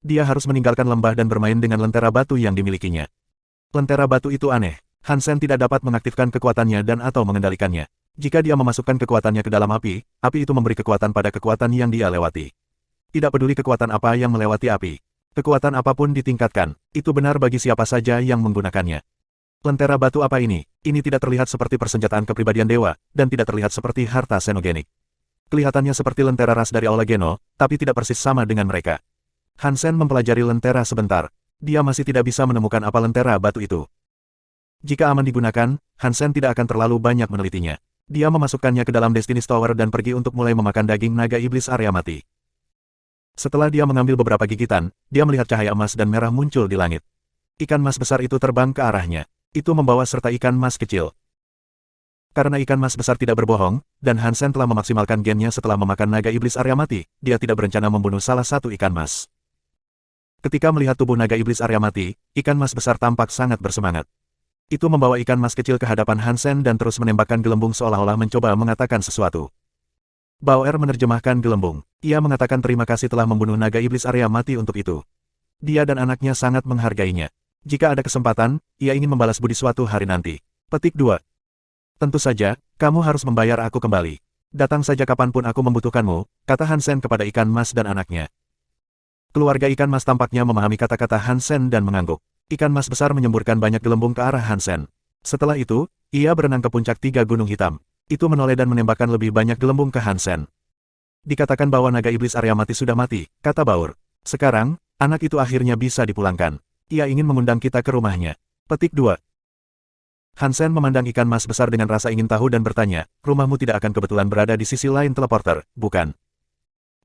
Dia harus meninggalkan lembah dan bermain dengan lentera batu yang dimilikinya. Lentera batu itu aneh. Hansen tidak dapat mengaktifkan kekuatannya dan atau mengendalikannya. Jika dia memasukkan kekuatannya ke dalam api, api itu memberi kekuatan pada kekuatan yang dia lewati. Tidak peduli kekuatan apa yang melewati api. Kekuatan apapun ditingkatkan, itu benar bagi siapa saja yang menggunakannya. Lentera batu apa ini? Ini tidak terlihat seperti persenjataan kepribadian dewa, dan tidak terlihat seperti harta Xenogenik. Kelihatannya seperti lentera ras dari Aula Geno, tapi tidak persis sama dengan mereka. Hansen mempelajari lentera sebentar. Dia masih tidak bisa menemukan apa lentera batu itu. Jika aman digunakan, Hansen tidak akan terlalu banyak menelitinya. Dia memasukkannya ke dalam Destiny's Tower dan pergi untuk mulai memakan daging naga iblis area mati. Setelah dia mengambil beberapa gigitan, dia melihat cahaya emas dan merah muncul di langit. Ikan mas besar itu terbang ke arahnya. Itu membawa serta ikan mas kecil. Karena ikan mas besar tidak berbohong, dan Hansen telah memaksimalkan gennya setelah memakan naga iblis area mati, dia tidak berencana membunuh salah satu ikan mas. Ketika melihat tubuh naga iblis area mati, ikan mas besar tampak sangat bersemangat. Itu membawa ikan mas kecil ke hadapan Hansen dan terus menembakkan gelembung seolah-olah mencoba mengatakan sesuatu. Bauer menerjemahkan gelembung. Ia mengatakan terima kasih telah membunuh naga iblis area mati untuk itu. Dia dan anaknya sangat menghargainya. Jika ada kesempatan, ia ingin membalas budi suatu hari nanti. Petik 2. Tentu saja, kamu harus membayar aku kembali. Datang saja kapanpun aku membutuhkanmu, kata Hansen kepada ikan mas dan anaknya. Keluarga ikan mas tampaknya memahami kata-kata Hansen dan mengangguk. Ikan mas besar menyemburkan banyak gelembung ke arah Hansen. Setelah itu, ia berenang ke puncak 3 gunung hitam. Itu menoleh dan menembakkan lebih banyak gelembung ke Hansen. Dikatakan bahwa naga iblis area mati sudah mati, kata Bauer. Sekarang, anak itu akhirnya bisa dipulangkan. Ia ingin mengundang kita ke rumahnya. Petik 2. Hansen memandang ikan mas besar dengan rasa ingin tahu dan bertanya, rumahmu tidak akan kebetulan berada di sisi lain teleporter, bukan?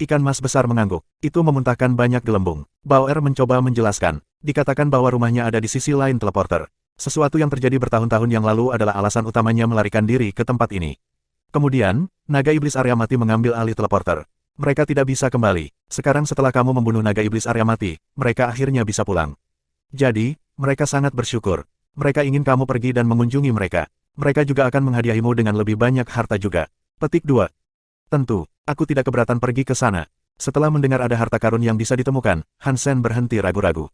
Ikan mas besar mengangguk. Itu memuntahkan banyak gelembung. Bauer mencoba menjelaskan. Dikatakan bahwa rumahnya ada di sisi lain teleporter. Sesuatu yang terjadi bertahun-tahun yang lalu adalah alasan utamanya melarikan diri ke tempat ini. Kemudian, naga iblis area mati mengambil alih teleporter. Mereka tidak bisa kembali. Sekarang setelah kamu membunuh naga iblis area mati, mereka akhirnya bisa pulang. Jadi, mereka sangat bersyukur. Mereka ingin kamu pergi dan mengunjungi mereka. Mereka juga akan menghadiahimu dengan lebih banyak harta juga. Petik 2. Tentu, aku tidak keberatan pergi ke sana. Setelah mendengar ada harta karun yang bisa ditemukan, Hansen berhenti ragu-ragu.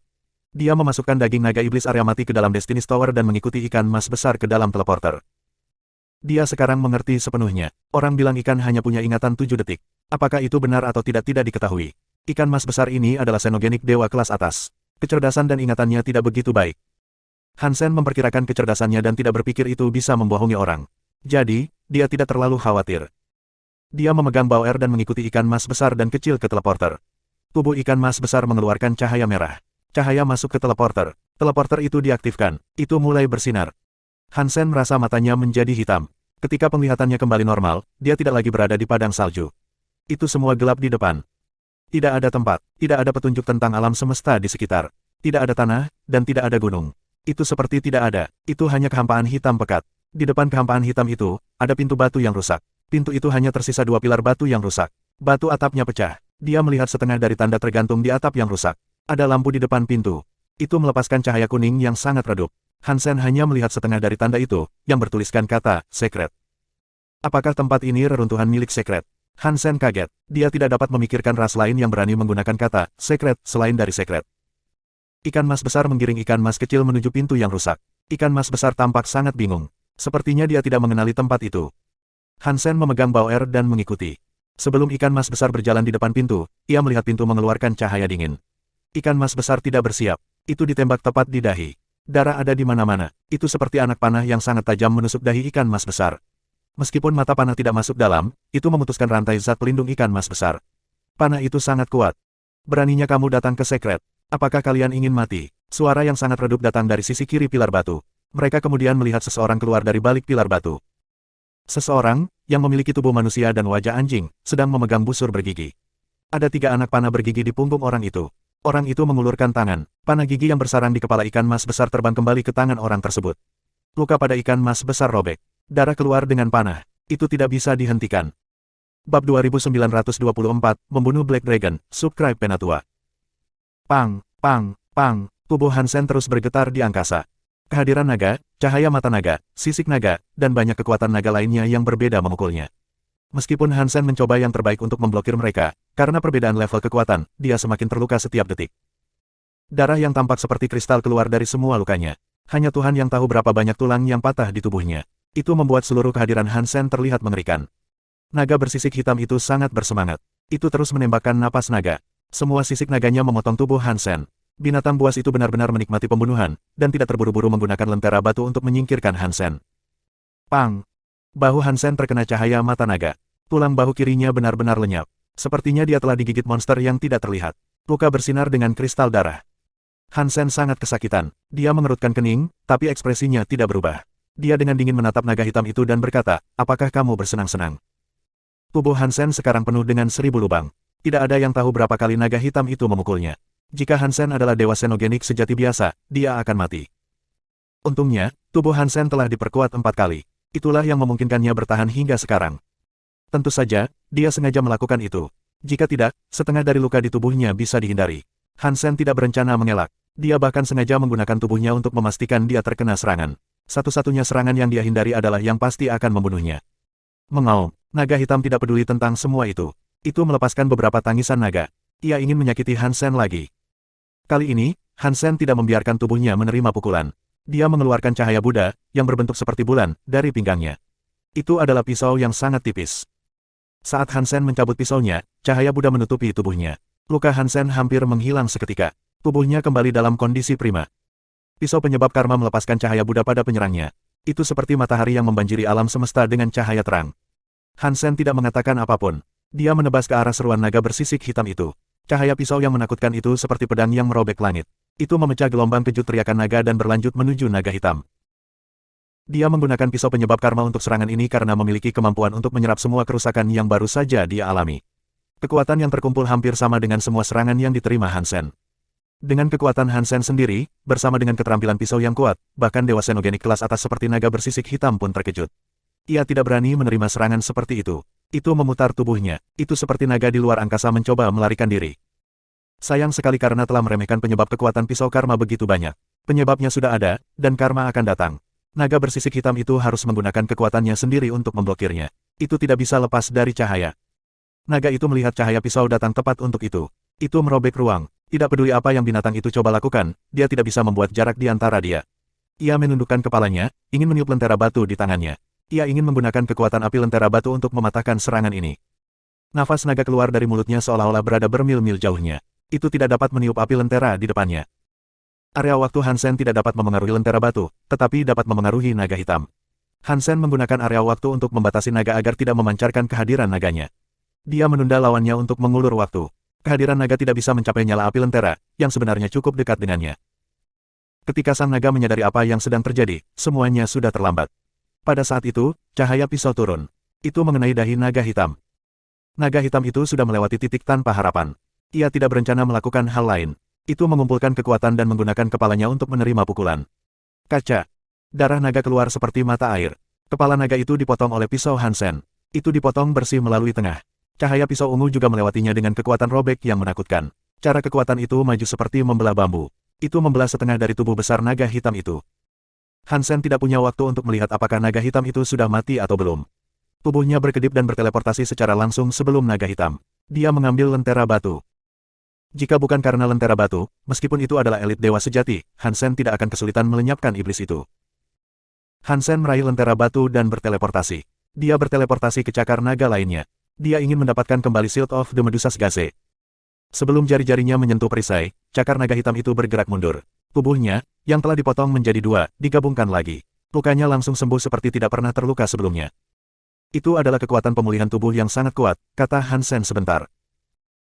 Dia memasukkan daging naga iblis area mati ke dalam Destiny's Tower dan mengikuti ikan mas besar ke dalam teleporter. Dia sekarang mengerti sepenuhnya. Orang bilang ikan hanya punya ingatan 7 detik. Apakah itu benar atau tidak diketahui. Ikan mas besar ini adalah xenogenik dewa kelas atas. Kecerdasan dan ingatannya tidak begitu baik. Hansen memperkirakan kecerdasannya dan tidak berpikir itu bisa membohongi orang. Jadi, dia tidak terlalu khawatir. Dia memegang Bauer dan mengikuti ikan mas besar dan kecil ke teleporter. Tubuh ikan mas besar mengeluarkan cahaya merah. Cahaya masuk ke teleporter. Teleporter itu diaktifkan. Itu mulai bersinar. Hansen merasa matanya menjadi hitam. Ketika penglihatannya kembali normal, dia tidak lagi berada di padang salju. Itu semua gelap di depan. Tidak ada tempat, tidak ada petunjuk tentang alam semesta di sekitar. Tidak ada tanah, dan tidak ada gunung. Itu seperti tidak ada. Itu hanya kehampaan hitam pekat. Di depan kehampaan hitam itu, ada pintu batu yang rusak. Pintu itu hanya tersisa 2 pilar batu yang rusak. Batu atapnya pecah. Dia melihat setengah dari tanda tergantung di atap yang rusak. Ada lampu di depan pintu. Itu melepaskan cahaya kuning yang sangat redup. Hansen hanya melihat setengah dari tanda itu, yang bertuliskan kata, Secret. Apakah tempat ini reruntuhan milik Secret? Hansen kaget. Dia tidak dapat memikirkan ras lain yang berani menggunakan kata, Secret, selain dari Secret. Ikan mas besar menggiring ikan mas kecil menuju pintu yang rusak. Ikan mas besar tampak sangat bingung. Sepertinya dia tidak mengenali tempat itu. Hansen memegang Bauer dan mengikuti. Sebelum ikan mas besar berjalan di depan pintu, ia melihat pintu mengeluarkan cahaya dingin. Ikan mas besar tidak bersiap. Itu ditembak tepat di dahi. Darah ada di mana-mana. Itu seperti anak panah yang sangat tajam menusuk dahi ikan mas besar. Meskipun mata panah tidak masuk dalam, itu memutuskan rantai zat pelindung ikan mas besar. Panah itu sangat kuat. Beraninya kamu datang ke Secret. Apakah kalian ingin mati? Suara yang sangat redup datang dari sisi kiri pilar batu. Mereka kemudian melihat seseorang keluar dari balik pilar batu. Seseorang, yang memiliki tubuh manusia dan wajah anjing, sedang memegang busur bergigi. Ada 3 anak panah bergigi di punggung orang itu. Orang itu mengulurkan tangan. Panah gigi yang bersarang di kepala ikan mas besar terbang kembali ke tangan orang tersebut. Luka pada ikan mas besar robek. Darah keluar dengan panah. Itu tidak bisa dihentikan. Bab 2924, Membunuh Black Dragon, Subscribe Penatua. Pang, pang, pang, tubuh Hansen terus bergetar di angkasa. Kehadiran naga, cahaya mata naga, sisik naga, dan banyak kekuatan naga lainnya yang berbeda memukulnya. Meskipun Hansen mencoba yang terbaik untuk memblokir mereka, karena perbedaan level kekuatan, dia semakin terluka setiap detik. Darah yang tampak seperti kristal keluar dari semua lukanya. Hanya Tuhan yang tahu berapa banyak tulang yang patah di tubuhnya. Itu membuat seluruh kehadiran Hansen terlihat mengerikan. Naga bersisik hitam itu sangat bersemangat. Itu terus menembakkan napas naga. Semua sisik naganya memotong tubuh Hansen. Binatang buas itu benar-benar menikmati pembunuhan, dan tidak terburu-buru menggunakan lentera batu untuk menyingkirkan Hansen. Pang! Bahu Hansen terkena cahaya mata naga. Tulang bahu kirinya benar-benar lenyap. Sepertinya dia telah digigit monster yang tidak terlihat. Luka bersinar dengan kristal darah. Hansen sangat kesakitan. Dia mengerutkan kening, tapi ekspresinya tidak berubah. Dia dengan dingin menatap naga hitam itu dan berkata, apakah kamu bersenang-senang? Tubuh Hansen sekarang penuh dengan 1000 lubang. Tidak ada yang tahu berapa kali naga hitam itu memukulnya. Jika Hansen adalah dewa xenogenik sejati biasa, dia akan mati. Untungnya, tubuh Hansen telah diperkuat 4 kali. Itulah yang memungkinkannya bertahan hingga sekarang. Tentu saja, dia sengaja melakukan itu. Jika tidak, setengah dari luka di tubuhnya bisa dihindari. Hansen tidak berencana mengelak. Dia bahkan sengaja menggunakan tubuhnya untuk memastikan dia terkena serangan. Satu-satunya serangan yang dia hindari adalah yang pasti akan membunuhnya. Mengaum. Naga hitam tidak peduli tentang semua itu. Itu melepaskan beberapa tangisan naga. Ia ingin menyakiti Hansen lagi. Kali ini, Hansen tidak membiarkan tubuhnya menerima pukulan. Dia mengeluarkan cahaya Buddha, yang berbentuk seperti bulan, dari pinggangnya. Itu adalah pisau yang sangat tipis. Saat Hansen mencabut pisaunya, cahaya Buddha menutupi tubuhnya. Luka Hansen hampir menghilang seketika. Tubuhnya kembali dalam kondisi prima. Pisau penyebab karma melepaskan cahaya Buddha pada penyerangnya. Itu seperti matahari yang membanjiri alam semesta dengan cahaya terang. Hansen tidak mengatakan apapun. Dia menebas ke arah seruan naga bersisik hitam itu. Cahaya pisau yang menakutkan itu seperti pedang yang merobek langit. Itu memecah gelombang kejut teriakan naga dan berlanjut menuju naga hitam. Dia menggunakan pisau penyebab karma untuk serangan ini karena memiliki kemampuan untuk menyerap semua kerusakan yang baru saja dia alami. Kekuatan yang terkumpul hampir sama dengan semua serangan yang diterima Hansen. Dengan kekuatan Hansen sendiri, bersama dengan keterampilan pisau yang kuat, bahkan dewa xenogenik kelas atas seperti naga bersisik hitam pun terkejut. Ia tidak berani menerima serangan seperti itu. Itu memutar tubuhnya. Itu seperti naga di luar angkasa mencoba melarikan diri. Sayang sekali karena telah meremehkan penyebab kekuatan pisau karma begitu banyak. Penyebabnya sudah ada, dan karma akan datang. Naga bersisik hitam itu harus menggunakan kekuatannya sendiri untuk memblokirnya. Itu tidak bisa lepas dari cahaya. Naga itu melihat cahaya pisau datang tepat untuk itu. Itu merobek ruang. Tidak peduli apa yang binatang itu coba lakukan, dia tidak bisa membuat jarak di antara dia. Ia menundukkan kepalanya, ingin meniup lentera batu di tangannya. Ia ingin menggunakan kekuatan api lentera batu untuk mematahkan serangan ini. Nafas naga keluar dari mulutnya seolah-olah berada bermil-mil jauhnya. Itu tidak dapat meniup api lentera di depannya. Area waktu Hansen tidak dapat memengaruhi lentera batu, tetapi dapat memengaruhi naga hitam. Hansen menggunakan area waktu untuk membatasi naga agar tidak memancarkan kehadiran naganya. Dia menunda lawannya untuk mengulur waktu. Kehadiran naga tidak bisa mencapai nyala api lentera, yang sebenarnya cukup dekat dengannya. Ketika sang naga menyadari apa yang sedang terjadi, semuanya sudah terlambat. Pada saat itu, cahaya pisau turun. Itu mengenai dahi naga hitam. Naga hitam itu sudah melewati titik tanpa harapan. Ia tidak berencana melakukan hal lain. Itu mengumpulkan kekuatan dan menggunakan kepalanya untuk menerima pukulan. Kaca. Darah naga keluar seperti mata air. Kepala naga itu dipotong oleh pisau Hansen. Itu dipotong bersih melalui tengah. Cahaya pisau ungu juga melewatinya dengan kekuatan robek yang menakutkan. Cara kekuatan itu maju seperti membelah bambu. Itu membelah setengah dari tubuh besar naga hitam itu. Hansen tidak punya waktu untuk melihat apakah naga hitam itu sudah mati atau belum. Tubuhnya berkedip dan berteleportasi secara langsung sebelum naga hitam. Dia mengambil lentera batu. Jika bukan karena lentera batu, meskipun itu adalah elit dewa sejati, Hansen tidak akan kesulitan melenyapkan iblis itu. Hansen meraih lentera batu dan berteleportasi. Dia berteleportasi ke cakar naga lainnya. Dia ingin mendapatkan kembali Shield of the Medusas Gaze. Sebelum jari-jarinya menyentuh perisai, cakar naga hitam itu bergerak mundur. Tubuhnya, yang telah dipotong menjadi 2, digabungkan lagi. Lukanya langsung sembuh seperti tidak pernah terluka sebelumnya. Itu adalah kekuatan pemulihan tubuh yang sangat kuat, kata Hansen sebentar.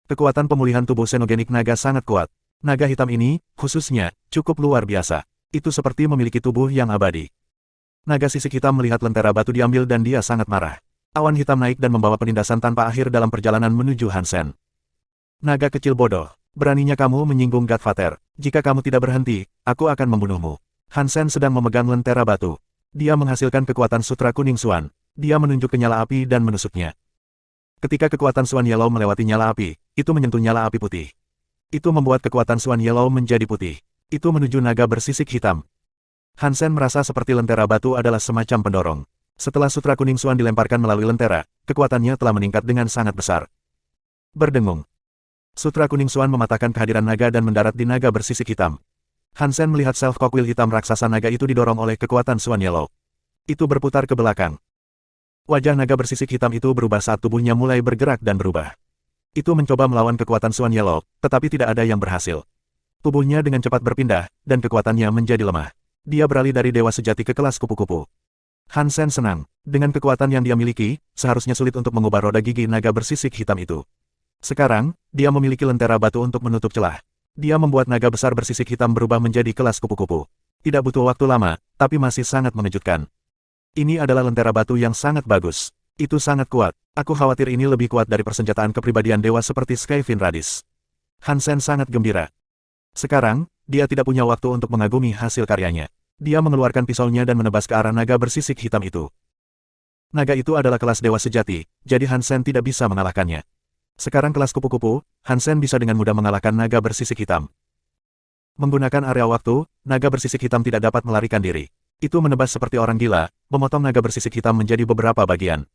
Kekuatan pemulihan tubuh xenogenik naga sangat kuat. Naga hitam ini, khususnya, cukup luar biasa. Itu seperti memiliki tubuh yang abadi. Naga sisik hitam melihat lentera batu diambil dan dia sangat marah. Awan hitam naik dan membawa penindasan tanpa akhir dalam perjalanan menuju Hansen. Naga kecil bodoh. Beraninya kamu menyinggung Godfather. Jika kamu tidak berhenti, aku akan membunuhmu. Hansen sedang memegang lentera batu. Dia menghasilkan kekuatan sutra kuning Suan. Dia menunjuk ke nyala api dan menusuknya. Ketika kekuatan Suan Yellow melewati nyala api, itu menyentuh nyala api putih. Itu membuat kekuatan Suan Yellow menjadi putih. Itu menuju naga bersisik hitam. Hansen merasa seperti lentera batu adalah semacam pendorong. Setelah sutra kuning Suan dilemparkan melalui lentera, kekuatannya telah meningkat dengan sangat besar. Berdengung. Sutra kuning Suan mematahkan kehadiran naga dan mendarat di naga bersisik hitam. Hansen melihat self cockwheel hitam raksasa naga itu didorong oleh kekuatan Suan Yellow. Itu berputar ke belakang. Wajah naga bersisik hitam itu berubah saat tubuhnya mulai bergerak dan berubah. Itu mencoba melawan kekuatan Suan Yellow, tetapi tidak ada yang berhasil. Tubuhnya dengan cepat berpindah, dan kekuatannya menjadi lemah. Dia beralih dari dewa sejati ke kelas kupu-kupu. Hansen senang. Dengan kekuatan yang dia miliki, seharusnya sulit untuk mengubah roda gigi naga bersisik hitam itu. Sekarang, dia memiliki lentera batu untuk menutup celah. Dia membuat naga besar bersisik hitam berubah menjadi kelas kupu-kupu. Tidak butuh waktu lama, tapi masih sangat mengejutkan. Ini adalah lentera batu yang sangat bagus. Itu sangat kuat. Aku khawatir ini lebih kuat dari persenjataan kepribadian dewa seperti Skyfin Radis. Hansen sangat gembira. Sekarang, dia tidak punya waktu untuk mengagumi hasil karyanya. Dia mengeluarkan pisaunya dan menebas ke arah naga bersisik hitam itu. Naga itu adalah kelas dewa sejati, jadi Hansen tidak bisa mengalahkannya. Sekarang kelas kupu-kupu, Hansen bisa dengan mudah mengalahkan naga bersisik hitam. Menggunakan area waktu, naga bersisik hitam tidak dapat melarikan diri. Itu menebas seperti orang gila, memotong naga bersisik hitam menjadi beberapa bagian.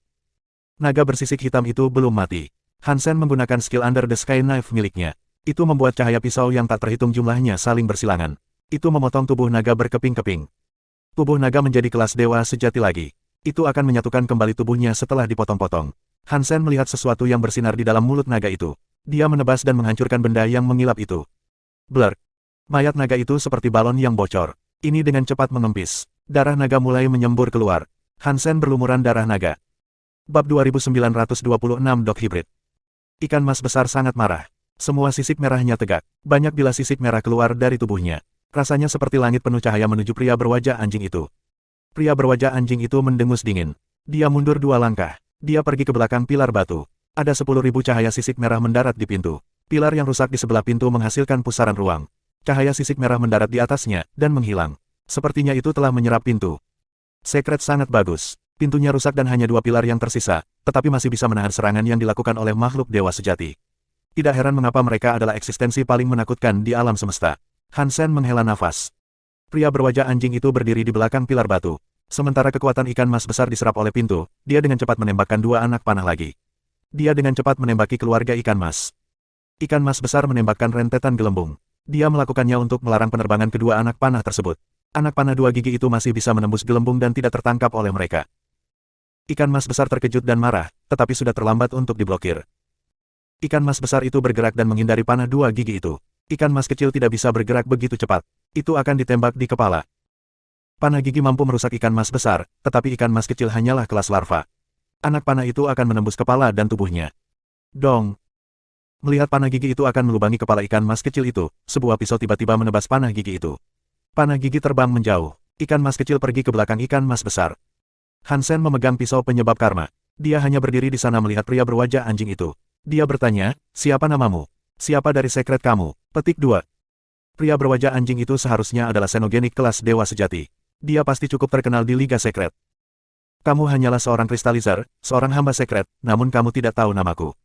Naga bersisik hitam itu belum mati. Hansen menggunakan skill Under the Sky Knife miliknya. Itu membuat cahaya pisau yang tak terhitung jumlahnya saling bersilangan. Itu memotong tubuh naga berkeping-keping. Tubuh naga menjadi kelas dewa sejati lagi. Itu akan menyatukan kembali tubuhnya setelah dipotong-potong. Hansen melihat sesuatu yang bersinar di dalam mulut naga itu. Dia menebas dan menghancurkan benda yang mengilap itu. Blur. Mayat naga itu seperti balon yang bocor. Ini dengan cepat mengempis. Darah naga mulai menyembur keluar. Hansen berlumuran darah naga. Bab 2926 Dog Hybrid. Ikan mas besar sangat marah. Semua sisik merahnya tegak. Banyak bilah sisik merah keluar dari tubuhnya. Rasanya seperti langit penuh cahaya menuju pria berwajah anjing itu. Pria berwajah anjing itu mendengus dingin. Dia mundur 2 langkah. Dia pergi ke belakang pilar batu. Ada 10.000 cahaya sisik merah mendarat di pintu. Pilar yang rusak di sebelah pintu menghasilkan pusaran ruang. Cahaya sisik merah mendarat di atasnya, dan menghilang. Sepertinya itu telah menyerap pintu. Sekret sangat bagus. Pintunya rusak dan hanya 2 pilar yang tersisa, tetapi masih bisa menahan serangan yang dilakukan oleh makhluk dewa sejati. Tidak heran mengapa mereka adalah eksistensi paling menakutkan di alam semesta. Hansen menghela nafas. Pria berwajah anjing itu berdiri di belakang pilar batu. Sementara kekuatan ikan mas besar diserap oleh pintu, dia dengan cepat menembakkan 2 anak panah lagi. Dia dengan cepat menembaki keluarga ikan mas. Ikan mas besar menembakkan rentetan gelembung. Dia melakukannya untuk melarang penerbangan kedua anak panah tersebut. Anak panah 2 gigi itu masih bisa menembus gelembung dan tidak tertangkap oleh mereka. Ikan mas besar terkejut dan marah, tetapi sudah terlambat untuk diblokir. Ikan mas besar itu bergerak dan menghindari panah 2 gigi itu. Ikan mas kecil tidak bisa bergerak begitu cepat. Itu akan ditembak di kepala. Panah gigi mampu merusak ikan mas besar, tetapi ikan mas kecil hanyalah kelas larva. Anak panah itu akan menembus kepala dan tubuhnya. Dong! Melihat panah gigi itu akan melubangi kepala ikan mas kecil itu, sebuah pisau tiba-tiba menebas panah gigi itu. Panah gigi terbang menjauh. Ikan mas kecil pergi ke belakang ikan mas besar. Hansen memegang pisau penyebab karma. Dia hanya berdiri di sana melihat pria berwajah anjing itu. Dia bertanya, siapa namamu? Siapa dari sekret kamu? Petik 2. Pria berwajah anjing itu seharusnya adalah xenogenik kelas dewa sejati. Dia pasti cukup terkenal di Liga Sekret. Kamu hanyalah seorang kristalizer, seorang hamba sekret, namun kamu tidak tahu namaku.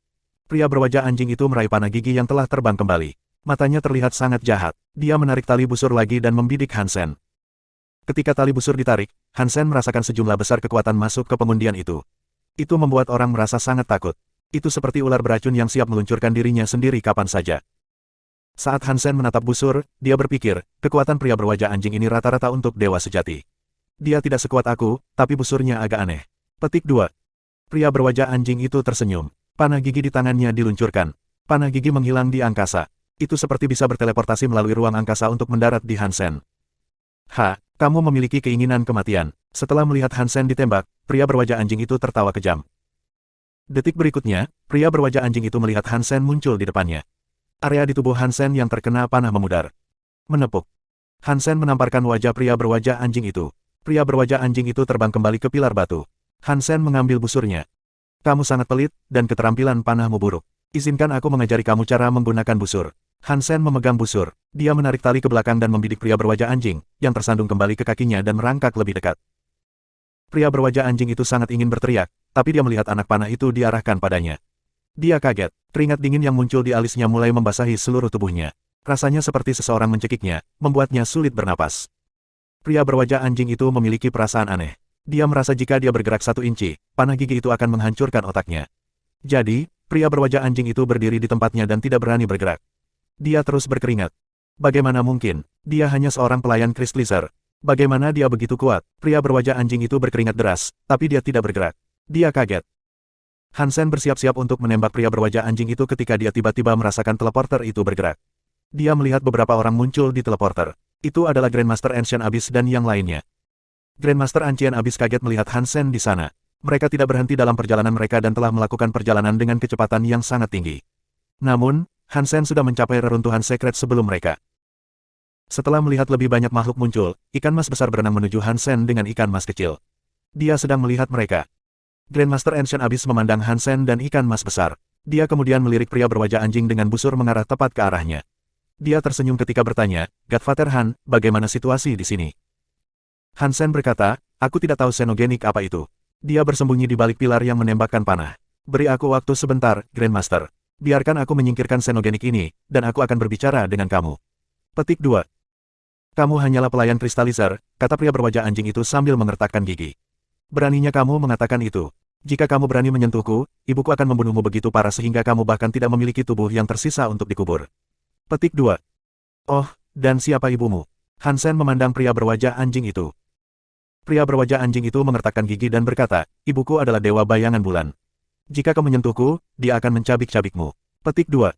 Pria berwajah anjing itu meraih panah gigi yang telah terbang kembali. Matanya terlihat sangat jahat. Dia menarik tali busur lagi dan membidik Hansen. Ketika tali busur ditarik, Hansen merasakan sejumlah besar kekuatan masuk ke pengundian itu. Itu membuat orang merasa sangat takut. Itu seperti ular beracun yang siap meluncurkan dirinya sendiri kapan saja. Saat Hansen menatap busur, dia berpikir, kekuatan pria berwajah anjing ini rata-rata untuk dewa sejati. Dia tidak sekuat aku, tapi busurnya agak aneh. Petik 2. Pria berwajah anjing itu tersenyum. Panah gigi di tangannya diluncurkan. Panah gigi menghilang di angkasa. Itu seperti bisa berteleportasi melalui ruang angkasa untuk mendarat di Hansen. Kamu memiliki keinginan kematian. Setelah melihat Hansen ditembak, pria berwajah anjing itu tertawa kejam. Detik berikutnya, pria berwajah anjing itu melihat Hansen muncul di depannya. Area di tubuh Hansen yang terkena panah memudar. Menepuk. Hansen menamparkan wajah pria berwajah anjing itu. Pria berwajah anjing itu terbang kembali ke pilar batu. Hansen mengambil busurnya. Kamu sangat pelit, dan keterampilan panahmu buruk. Izinkan aku mengajari kamu cara menggunakan busur. Hansen memegang busur. Dia menarik tali ke belakang dan membidik pria berwajah anjing, yang tersandung kembali ke kakinya dan merangkak lebih dekat. Pria berwajah anjing itu sangat ingin berteriak, tapi dia melihat anak panah itu diarahkan padanya. Dia kaget. Keringat dingin yang muncul di alisnya mulai membasahi seluruh tubuhnya. Rasanya seperti seseorang mencekiknya, membuatnya sulit bernapas. Pria berwajah anjing itu memiliki perasaan aneh. Dia merasa jika dia bergerak 1 inci, panah gigi itu akan menghancurkan otaknya. Jadi, pria berwajah anjing itu berdiri di tempatnya dan tidak berani bergerak. Dia terus berkeringat. Bagaimana mungkin? Dia hanya seorang pelayan Crystallizer. Bagaimana dia begitu kuat? Pria berwajah anjing itu berkeringat deras, tapi dia tidak bergerak. Dia kaget. Hansen bersiap-siap untuk menembak pria berwajah anjing itu ketika dia tiba-tiba merasakan teleporter itu bergerak. Dia melihat beberapa orang muncul di teleporter. Itu adalah Grandmaster Ancient Abyss dan yang lainnya. Grandmaster Ancient Abyss kaget melihat Hansen di sana. Mereka tidak berhenti dalam perjalanan mereka dan telah melakukan perjalanan dengan kecepatan yang sangat tinggi. Namun, Hansen sudah mencapai reruntuhan sekret sebelum mereka. Setelah melihat lebih banyak makhluk muncul, ikan mas besar berenang menuju Hansen dengan ikan mas kecil. Dia sedang melihat mereka. Grandmaster Ancient Abyss memandang Hansen dan ikan mas besar. Dia kemudian melirik pria berwajah anjing dengan busur mengarah tepat ke arahnya. Dia tersenyum ketika bertanya, Godfather Han, bagaimana situasi di sini? Hansen berkata, aku tidak tahu xenogenik apa itu. Dia bersembunyi di balik pilar yang menembakkan panah. Beri aku waktu sebentar, Grandmaster. Biarkan aku menyingkirkan xenogenik ini, dan aku akan berbicara dengan kamu. Petik 2. Kamu hanyalah pelayan kristalizer, kata pria berwajah anjing itu sambil mengertakkan gigi. Beraninya kamu mengatakan itu. Jika kamu berani menyentuhku, ibuku akan membunuhmu begitu parah sehingga kamu bahkan tidak memiliki tubuh yang tersisa untuk dikubur. Petik 2. Oh, dan siapa ibumu? Hansen memandang pria berwajah anjing itu. Pria berwajah anjing itu mengertakkan gigi dan berkata, ibuku adalah dewa bayangan bulan. Jika kau menyentuhku, dia akan mencabik-cabikmu. Petik 2.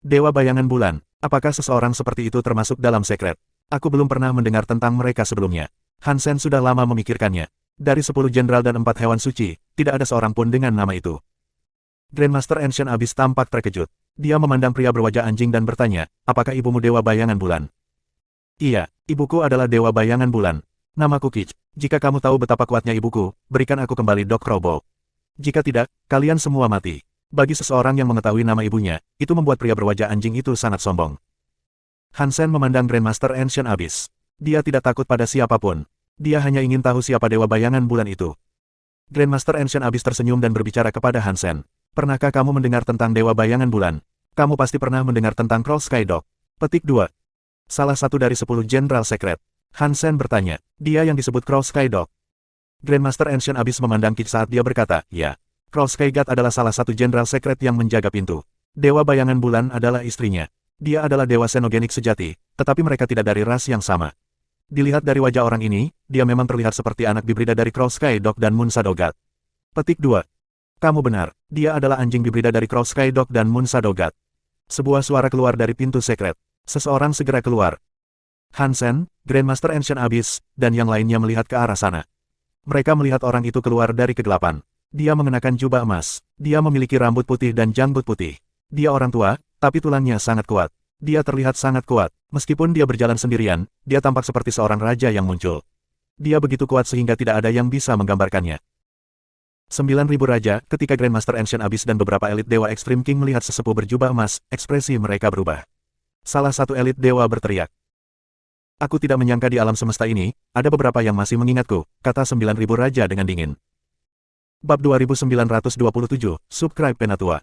Dewa bayangan bulan, apakah seseorang seperti itu termasuk dalam sekret? Aku belum pernah mendengar tentang mereka sebelumnya. Hansen sudah lama memikirkannya. Dari 10 jenderal dan 4 hewan suci, tidak ada seorang pun dengan nama itu. Grandmaster Ancient Abyss tampak terkejut. Dia memandang pria berwajah anjing dan bertanya, apakah ibumu dewa bayangan bulan? Iya, ibuku adalah dewa bayangan bulan. Namaku Kich. Jika kamu tahu betapa kuatnya ibuku, berikan aku kembali Dok Robo. Jika tidak, kalian semua mati. Bagi seseorang yang mengetahui nama ibunya, itu membuat pria berwajah anjing itu sangat sombong. Hansen memandang Grandmaster Ancient Abyss. Dia tidak takut pada siapapun. Dia hanya ingin tahu siapa dewa bayangan bulan itu. Grandmaster Ancient Abyss tersenyum dan berbicara kepada Hansen. Pernahkah kamu mendengar tentang dewa bayangan bulan? Kamu pasti pernah mendengar tentang Crow Sky Dog. Petik 2. Salah satu dari 10 jenderal sekret. Hansen bertanya, dia yang disebut Crow Sky Dog. Grandmaster Ancient Abyss memandang Kich saat dia berkata, ya. Crow Sky God adalah salah satu jenderal sekret yang menjaga pintu. Dewa bayangan bulan adalah istrinya. Dia adalah dewa xenogenik sejati, tetapi mereka tidak dari ras yang sama. Dilihat dari wajah orang ini, dia memang terlihat seperti anak bibrida dari Crow Sky Dog dan Moon Shadow God. Petik 2. Kamu benar, dia adalah anjing bibrida dari Crow Sky Dog dan Moon Shadow God. Sebuah suara keluar dari pintu sekret. Seseorang segera keluar. Hansen, Grandmaster Ancient Abyss, dan yang lainnya melihat ke arah sana. Mereka melihat orang itu keluar dari kegelapan. Dia mengenakan jubah emas. Dia memiliki rambut putih dan janggut putih. Dia orang tua, tapi tulangnya sangat kuat. Dia terlihat sangat kuat. Meskipun dia berjalan sendirian, dia tampak seperti seorang raja yang muncul. Dia begitu kuat sehingga tidak ada yang bisa menggambarkannya. 9.000 Raja, ketika Grandmaster Ancient Abyss dan beberapa elit Dewa Extreme King melihat sesepuh berjubah emas, ekspresi mereka berubah. Salah satu elit Dewa berteriak. Aku tidak menyangka di alam semesta ini, ada beberapa yang masih mengingatku, kata 9.000 Raja dengan dingin. Bab 2927, Subscribe Penatua.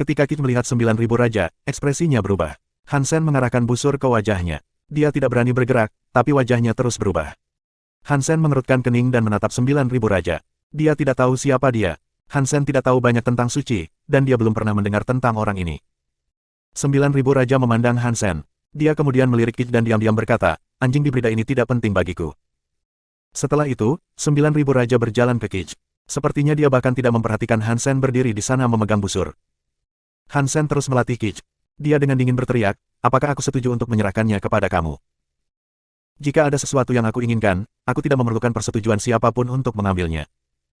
Ketika Kich melihat 9.000 Raja, ekspresinya berubah. Hansen mengarahkan busur ke wajahnya. Dia tidak berani bergerak, tapi wajahnya terus berubah. Hansen mengerutkan kening dan menatap 9.000 Raja. Dia tidak tahu siapa dia. Hansen tidak tahu banyak tentang suci, dan dia belum pernah mendengar tentang orang ini. 9.000 Raja memandang Hansen. Dia kemudian melirik Kich dan diam-diam berkata, anjing bibrida ini tidak penting bagiku. Setelah itu, 9.000 Raja berjalan ke Kich. Sepertinya dia bahkan tidak memperhatikan Hansen berdiri di sana memegang busur. Hansen terus melatih Kich. Dia dengan dingin berteriak, apakah aku setuju untuk menyerahkannya kepada kamu? Jika ada sesuatu yang aku inginkan, aku tidak memerlukan persetujuan siapapun untuk mengambilnya.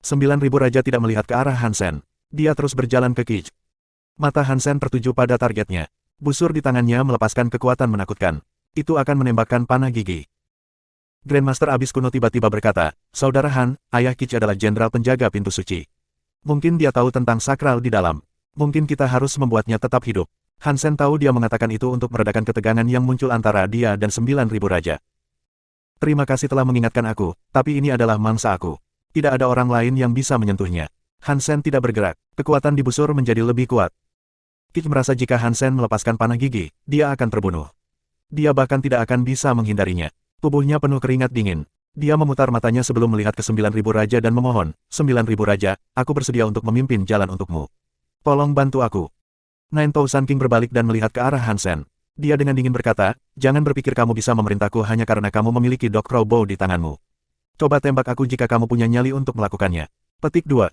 9.000 Raja tidak melihat ke arah Hansen. Dia terus berjalan ke Kich. Mata Hansen tertuju pada targetnya. Busur di tangannya melepaskan kekuatan menakutkan. Itu akan menembakkan panah gigi. Grandmaster Abyss kuno tiba-tiba berkata, Saudara Han, ayah Kich adalah jenderal penjaga pintu suci. Mungkin dia tahu tentang sakral di dalam. Mungkin kita harus membuatnya tetap hidup. Hansen tahu dia mengatakan itu untuk meredakan ketegangan yang muncul antara dia dan 9.000 Raja. Terima kasih telah mengingatkan aku, tapi ini adalah mangsa aku. Tidak ada orang lain yang bisa menyentuhnya. Hansen tidak bergerak. Kekuatan di busur menjadi lebih kuat. Kich merasa jika Hansen melepaskan panah gigi, dia akan terbunuh. Dia bahkan tidak akan bisa menghindarinya. Tubuhnya penuh keringat dingin. Dia memutar matanya sebelum melihat ke 9.000 Raja dan memohon, 9.000 Raja, aku bersedia untuk memimpin jalan untukmu. Tolong bantu aku. Nine Thousand King berbalik dan melihat ke arah Hansen. Dia dengan dingin berkata, jangan berpikir kamu bisa memerintahku hanya karena kamu memiliki Dok Crow Bow di tanganmu. Coba tembak aku jika kamu punya nyali untuk melakukannya. Petik 2.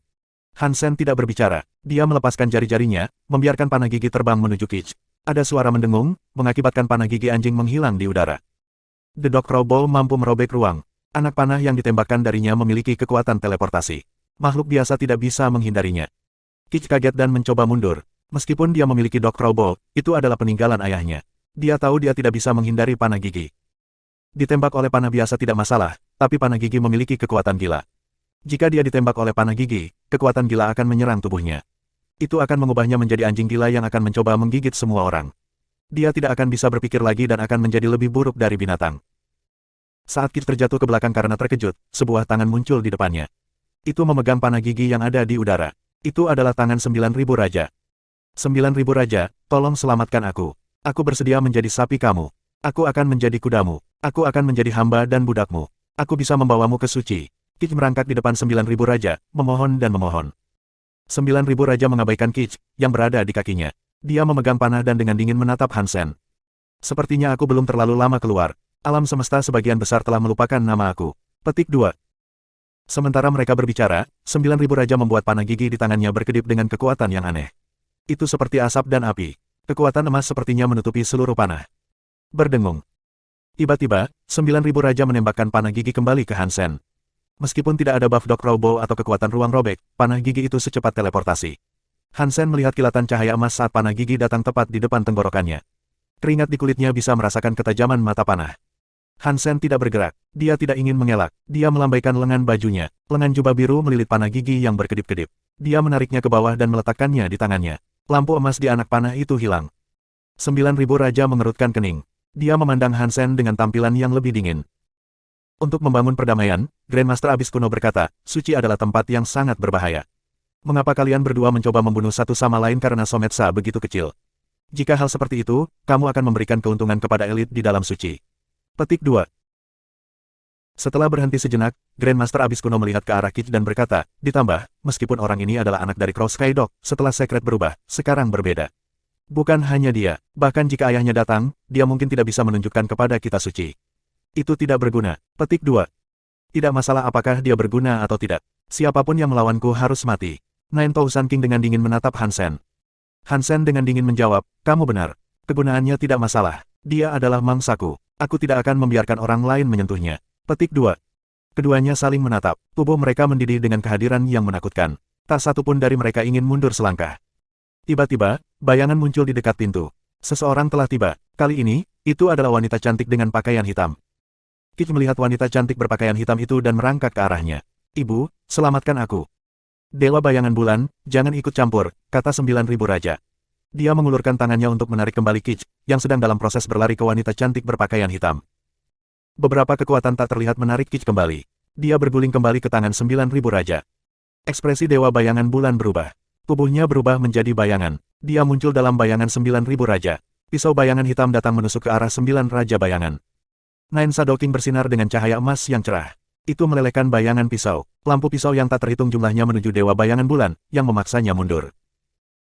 Hansen tidak berbicara. Dia melepaskan jari-jarinya, membiarkan panah gigi terbang menuju Kich. Ada suara mendengung, mengakibatkan panah gigi anjing menghilang di udara. The Dok Crow Bow mampu merobek ruang. Anak panah yang ditembakkan darinya memiliki kekuatan teleportasi. Makhluk biasa tidak bisa menghindarinya. Kich kaget dan mencoba mundur. Meskipun dia memiliki Doctor Bolt, itu adalah peninggalan ayahnya. Dia tahu dia tidak bisa menghindari panah gigi. Ditembak oleh panah biasa tidak masalah, tapi panah gigi memiliki kekuatan gila. Jika dia ditembak oleh panah gigi, kekuatan gila akan menyerang tubuhnya. Itu akan mengubahnya menjadi anjing gila yang akan mencoba menggigit semua orang. Dia tidak akan bisa berpikir lagi dan akan menjadi lebih buruk dari binatang. Saat Kit terjatuh ke belakang karena terkejut, sebuah tangan muncul di depannya. Itu memegang panah gigi yang ada di udara. Itu adalah tangan 9.000 Raja. 9.000 Raja, tolong selamatkan aku. Aku bersedia menjadi sapi kamu. Aku akan menjadi kudamu. Aku akan menjadi hamba dan budakmu. Aku bisa membawamu ke suci. Kit merangkak di depan 9.000 Raja, memohon dan memohon. 9.000 Raja mengabaikan Kit, yang berada di kakinya. Dia memegang panah dan dengan dingin menatap Hansen. Sepertinya aku belum terlalu lama keluar. Alam semesta sebagian besar telah melupakan nama aku. Petik 2. Sementara mereka berbicara, 9.000 Raja membuat panah gigi di tangannya berkedip dengan kekuatan yang aneh. Itu seperti asap dan api. Kekuatan emas sepertinya menutupi seluruh panah. Berdengung. Tiba-tiba, 9.000 Raja menembakkan panah gigi kembali ke Hansen. Meskipun tidak ada buff Doctor Bolt atau kekuatan ruang robek, panah gigi itu secepat teleportasi. Hansen melihat kilatan cahaya emas saat panah gigi datang tepat di depan tenggorokannya. Keringat di kulitnya bisa merasakan ketajaman mata panah. Hansen tidak bergerak. Dia tidak ingin mengelak. Dia melambaikan lengan bajunya. Lengan jubah biru melilit panah gigi yang berkedip-kedip. Dia menariknya ke bawah dan meletakkannya di tangannya. Lampu emas di anak panah itu hilang. 9.000 Raja mengerutkan kening. Dia memandang Hansen dengan tampilan yang lebih dingin. Untuk membangun perdamaian, Grandmaster Abyss kuno berkata, suci adalah tempat yang sangat berbahaya. Mengapa kalian berdua mencoba membunuh satu sama lain karena Sometsa begitu kecil? Jika hal seperti itu, kamu akan memberikan keuntungan kepada elit di dalam suci. Petik 2. Setelah berhenti sejenak, Grandmaster Abyss kuno melihat ke arah Kit dan berkata, ditambah, meskipun orang ini adalah anak dari Cross Skydog, setelah sekret berubah, sekarang berbeda. Bukan hanya dia, bahkan jika ayahnya datang, dia mungkin tidak bisa menunjukkan kepada kita suci. Itu tidak berguna. Petik 2. Tidak masalah apakah dia berguna atau tidak. Siapapun yang melawanku harus mati. Nine Thousand King dengan dingin menatap Hansen. Hansen dengan dingin menjawab, kamu benar. Kegunaannya tidak masalah. Dia adalah mangsaku. Aku tidak akan membiarkan orang lain menyentuhnya. Petik 2. Keduanya saling menatap. Tubuh mereka mendidih dengan kehadiran yang menakutkan. Tak satu pun dari mereka ingin mundur selangkah. Tiba-tiba, bayangan muncul di dekat pintu. Seseorang telah tiba. Kali ini, itu adalah wanita cantik dengan pakaian hitam. Kit melihat wanita cantik berpakaian hitam itu dan merangkak ke arahnya. Ibu, selamatkan aku. Dewa bayangan bulan, jangan ikut campur, kata 9.000 Raja. Dia mengulurkan tangannya untuk menarik kembali Kit, yang sedang dalam proses berlari ke wanita cantik berpakaian hitam. Beberapa kekuatan tak terlihat menarik Kit kembali. Dia berguling kembali ke tangan 9.000 Raja. Ekspresi Dewa bayangan bulan berubah. Tubuhnya berubah menjadi bayangan. Dia muncul dalam bayangan 9.000 Raja. Pisau bayangan hitam datang menusuk ke arah 9 Raja bayangan. Nine Shadow King bersinar dengan cahaya emas yang cerah. Itu melelehkan bayangan pisau. Lampu pisau yang tak terhitung jumlahnya menuju Dewa bayangan bulan, yang memaksanya mundur.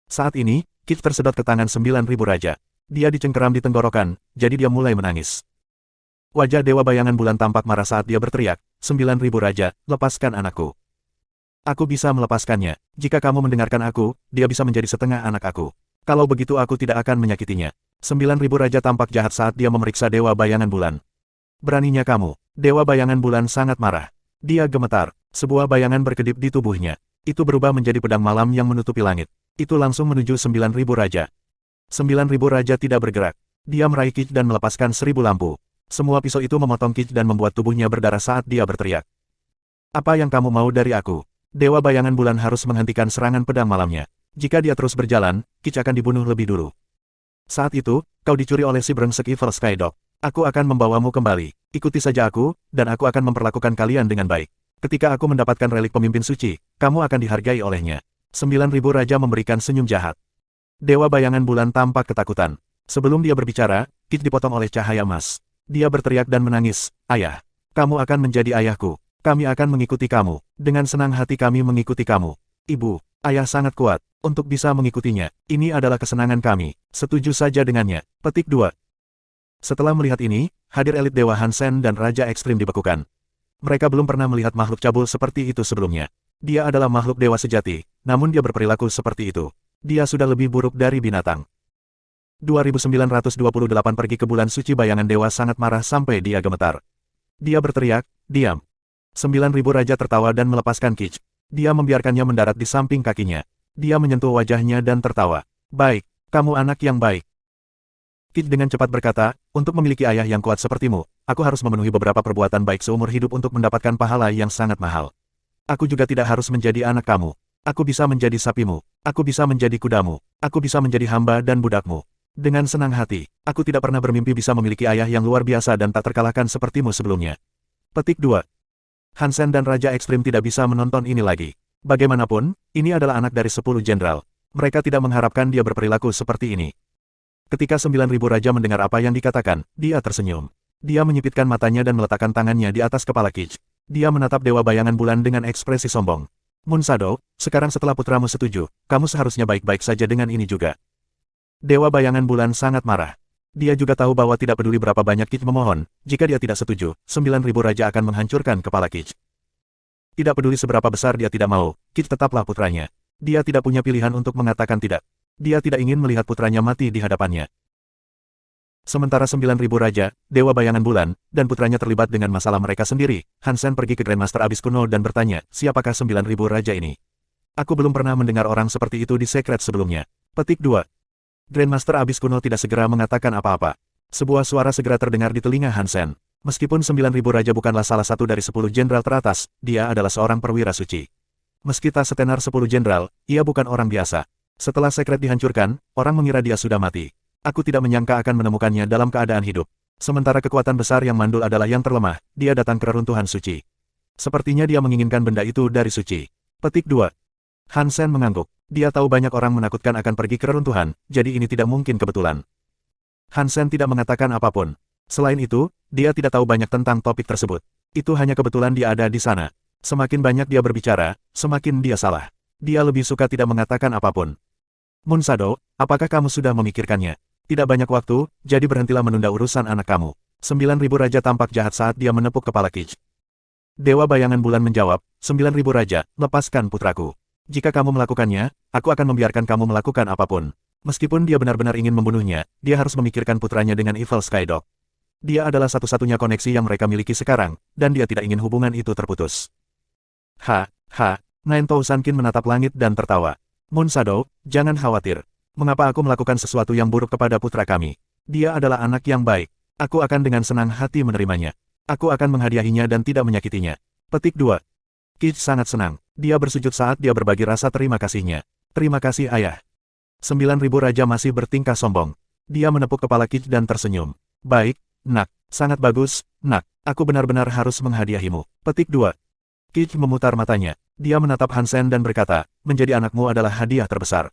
Saat ini, Kit tersedot ke tangan 9.000 Raja. Dia dicengkeram di tenggorokan, jadi dia mulai menangis. Wajah Dewa bayangan bulan tampak marah saat dia berteriak, 9.000 Raja, lepaskan anakku. Aku bisa melepaskannya. Jika kamu mendengarkan aku, dia bisa menjadi setengah anak aku. Kalau begitu aku tidak akan menyakitinya. 9.000 Raja tampak jahat saat dia memeriksa Dewa bayangan bulan. Beraninya kamu. Dewa bayangan bulan sangat marah. Dia gemetar. Sebuah bayangan berkedip di tubuhnya. Itu berubah menjadi pedang malam yang menutupi langit. Itu langsung menuju 9.000 Raja. 9.000 Raja tidak bergerak. Dia meraih Kit dan melepaskan 1.000 lampu. Semua pisau itu memotong Kit dan membuat tubuhnya berdarah saat dia berteriak. Apa yang kamu mau dari aku? Dewa bayangan bulan harus menghentikan serangan pedang malamnya. Jika dia terus berjalan, Kit akan dibunuh lebih dulu. Saat itu, kau dicuri oleh si brengsek Evil Skydog. Aku akan membawamu kembali. Ikuti saja aku, dan aku akan memperlakukan kalian dengan baik. Ketika aku mendapatkan relik pemimpin suci, kamu akan dihargai olehnya. 9.000 Raja memberikan senyum jahat. Dewa bayangan bulan tampak ketakutan. Sebelum dia berbicara, Kit dipotong oleh cahaya emas. Dia berteriak dan menangis, ayah. Kamu akan menjadi ayahku. Kami akan mengikuti kamu. Dengan senang hati kami mengikuti kamu. Ibu, ayah sangat kuat. Untuk bisa mengikutinya, ini adalah kesenangan kami. Setuju saja dengannya. Petik 2. Setelah melihat ini, hadir elit Dewa Hansen dan Raja Ekstrim dibekukan. Mereka belum pernah melihat makhluk cabul seperti itu sebelumnya. Dia adalah makhluk dewa sejati, namun dia berperilaku seperti itu. Dia sudah lebih buruk dari binatang. 2928 pergi ke bulan suci bayangan dewa sangat marah sampai dia gemetar. Dia berteriak, diam. 9.000 Raja tertawa dan melepaskan Kit. Dia membiarkannya mendarat di samping kakinya. Dia menyentuh wajahnya dan tertawa. Baik, kamu anak yang baik. Kit dengan cepat berkata, untuk memiliki ayah yang kuat sepertimu, aku harus memenuhi beberapa perbuatan baik seumur hidup untuk mendapatkan pahala yang sangat mahal. Aku juga tidak harus menjadi anak kamu. Aku bisa menjadi sapimu. Aku bisa menjadi kudamu. Aku bisa menjadi hamba dan budakmu. Dengan senang hati, aku tidak pernah bermimpi bisa memiliki ayah yang luar biasa dan tak terkalahkan sepertimu sebelumnya. Petik 2. Hansen dan Raja Ekstrim tidak bisa menonton ini lagi. Bagaimanapun, ini adalah anak dari 10 jenderal. Mereka tidak mengharapkan dia berperilaku seperti ini. Ketika 9.000 raja mendengar apa yang dikatakan, dia tersenyum. Dia menyipitkan matanya dan meletakkan tangannya di atas kepala Kich. Dia menatap Dewa Bayangan Bulan dengan ekspresi sombong. Munsado, sekarang setelah putramu setuju, kamu seharusnya baik-baik saja dengan ini juga. Dewa Bayangan Bulan sangat marah. Dia juga tahu bahwa tidak peduli berapa banyak Kich memohon, jika dia tidak setuju, 9.000 raja akan menghancurkan kepala Kich. Tidak peduli seberapa besar dia tidak mau, Kich tetaplah putranya. Dia tidak punya pilihan untuk mengatakan tidak. Dia tidak ingin melihat putranya mati di hadapannya. Sementara 9.000 raja, Dewa Bayangan Bulan, dan putranya terlibat dengan masalah mereka sendiri, Hansen pergi ke Grandmaster Abyss kuno dan bertanya, siapakah 9.000 raja ini? Aku belum pernah mendengar orang seperti itu di Secret sebelumnya. Petik 2. Grandmaster Abyss kuno tidak segera mengatakan apa-apa. Sebuah suara segera terdengar di telinga Hansen. Meskipun 9.000 raja bukanlah salah satu dari 10 jenderal teratas, dia adalah seorang perwira suci. Meski tak setenar 10 jenderal, ia bukan orang biasa. Setelah Secret dihancurkan, orang mengira dia sudah mati. Aku tidak menyangka akan menemukannya dalam keadaan hidup. Sementara kekuatan besar yang mandul adalah yang terlemah, dia datang ke reruntuhan suci. Sepertinya dia menginginkan benda itu dari suci. Petik 2. Hansen mengangguk. Dia tahu banyak orang menakutkan akan pergi ke reruntuhan, jadi ini tidak mungkin kebetulan. Hansen tidak mengatakan apapun. Selain itu, dia tidak tahu banyak tentang topik tersebut. Itu hanya kebetulan dia ada di sana. Semakin banyak dia berbicara, semakin dia salah. Dia lebih suka tidak mengatakan apapun. Munsado, apakah kamu sudah memikirkannya? Tidak banyak waktu, jadi berhentilah menunda urusan anak kamu. 9.000 raja tampak jahat saat dia menepuk kepala Kich. Dewa Bayangan Bulan menjawab, 9.000 raja, lepaskan putraku. Jika kamu melakukannya, aku akan membiarkan kamu melakukan apapun. Meskipun dia benar-benar ingin membunuhnya, dia harus memikirkan putranya dengan Evil Skydog. Dia adalah satu-satunya koneksi yang mereka miliki sekarang, dan dia tidak ingin hubungan itu terputus. Nine Tousankin menatap langit dan tertawa. Munsado, jangan khawatir. Mengapa aku melakukan sesuatu yang buruk kepada putra kami? Dia adalah anak yang baik. Aku akan dengan senang hati menerimanya. Aku akan menghadiahinya dan tidak menyakitinya. Petik 2. Kich sangat senang. Dia bersujud saat dia berbagi rasa terima kasihnya. Terima kasih ayah. 9.000 raja masih bertingkah sombong. Dia menepuk kepala Kich dan tersenyum. Baik, nak. Sangat bagus, nak. Aku benar-benar harus menghadiahimu. Petik 2. Kich memutar matanya. Dia menatap Hansen dan berkata, menjadi anakmu adalah hadiah terbesar.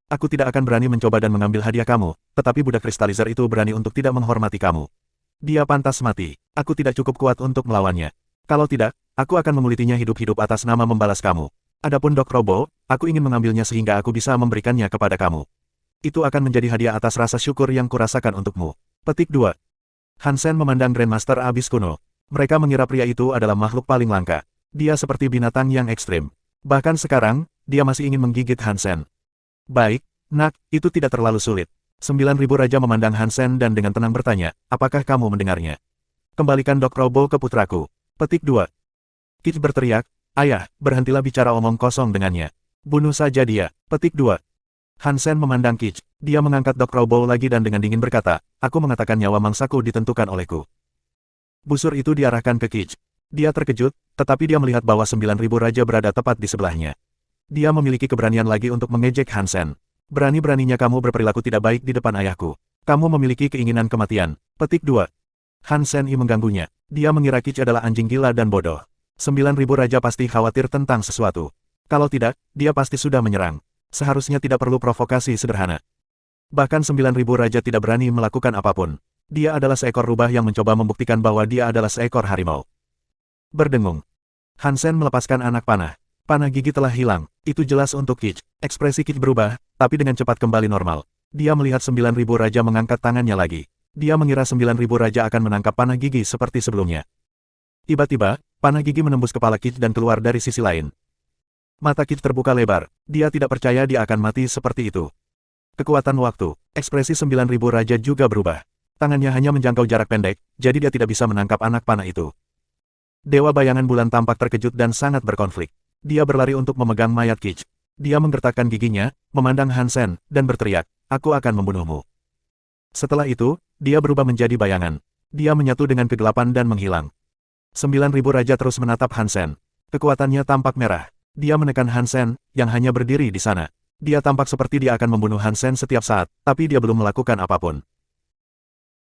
Aku tidak akan berani mencoba dan mengambil hadiah kamu, tetapi budak kristalizer itu berani untuk tidak menghormati kamu. Dia pantas mati. Aku tidak cukup kuat untuk melawannya. Kalau tidak, aku akan mengulitinya hidup-hidup atas nama membalas kamu. Adapun Dok Robo, aku ingin mengambilnya sehingga aku bisa memberikannya kepada kamu. Itu akan menjadi hadiah atas rasa syukur yang kurasakan untukmu. Petik 2. Hansen memandang Grandmaster Abyss kuno. Mereka mengira pria itu adalah makhluk paling langka. Dia seperti binatang yang ekstrim. Bahkan sekarang, dia masih ingin menggigit Hansen. Baik, nak, itu tidak terlalu sulit. 9.000 raja memandang Hansen dan dengan tenang bertanya, apakah kamu mendengarnya? Kembalikan Dok Robo ke putraku. Petik 2. Kich berteriak, ayah, berhentilah bicara omong kosong dengannya. Bunuh saja dia. Petik 2. Hansen memandang Kich. Dia mengangkat Dok Robo lagi dan dengan dingin berkata, aku mengatakan nyawa mangsaku ditentukan olehku. Busur itu diarahkan ke Kich. Dia terkejut, tetapi dia melihat bahwa 9.000 raja berada tepat di sebelahnya. Dia memiliki keberanian lagi untuk mengejek Hansen. Berani-beraninya kamu berperilaku tidak baik di depan ayahku. Kamu memiliki keinginan kematian. Petik 2. Hansen mengganggunya. Dia mengira Kich adalah anjing gila dan bodoh. 9.000 raja pasti khawatir tentang sesuatu. Kalau tidak, dia pasti sudah menyerang. Seharusnya tidak perlu provokasi sederhana. Bahkan 9.000 raja tidak berani melakukan apapun. Dia adalah seekor rubah yang mencoba membuktikan bahwa dia adalah seekor harimau. Berdengung. Hansen melepaskan anak panah. Panah gigi telah hilang. Itu jelas untuk Kich. Ekspresi Kich berubah, tapi dengan cepat kembali normal. Dia melihat 9.000 raja mengangkat tangannya lagi. Dia mengira 9.000 raja akan menangkap panah gigi seperti sebelumnya. Tiba-tiba, panah gigi menembus kepala Kich dan keluar dari sisi lain. Mata Kich terbuka lebar. Dia tidak percaya dia akan mati seperti itu. Kekuatan waktu. Ekspresi 9.000 raja juga berubah. Tangannya hanya menjangkau jarak pendek, jadi dia tidak bisa menangkap anak panah itu. Dewa Bayangan Bulan tampak terkejut dan sangat berkonflik. Dia berlari untuk memegang mayat Kich. Dia menggertakkan giginya, memandang Hansen, dan berteriak, "Aku akan membunuhmu." Setelah itu, dia berubah menjadi bayangan. Dia menyatu dengan kegelapan dan menghilang. 9.000 raja terus menatap Hansen. Kekuatannya tampak merah. Dia menekan Hansen, yang hanya berdiri di sana. Dia tampak seperti dia akan membunuh Hansen setiap saat, tapi dia belum melakukan apapun.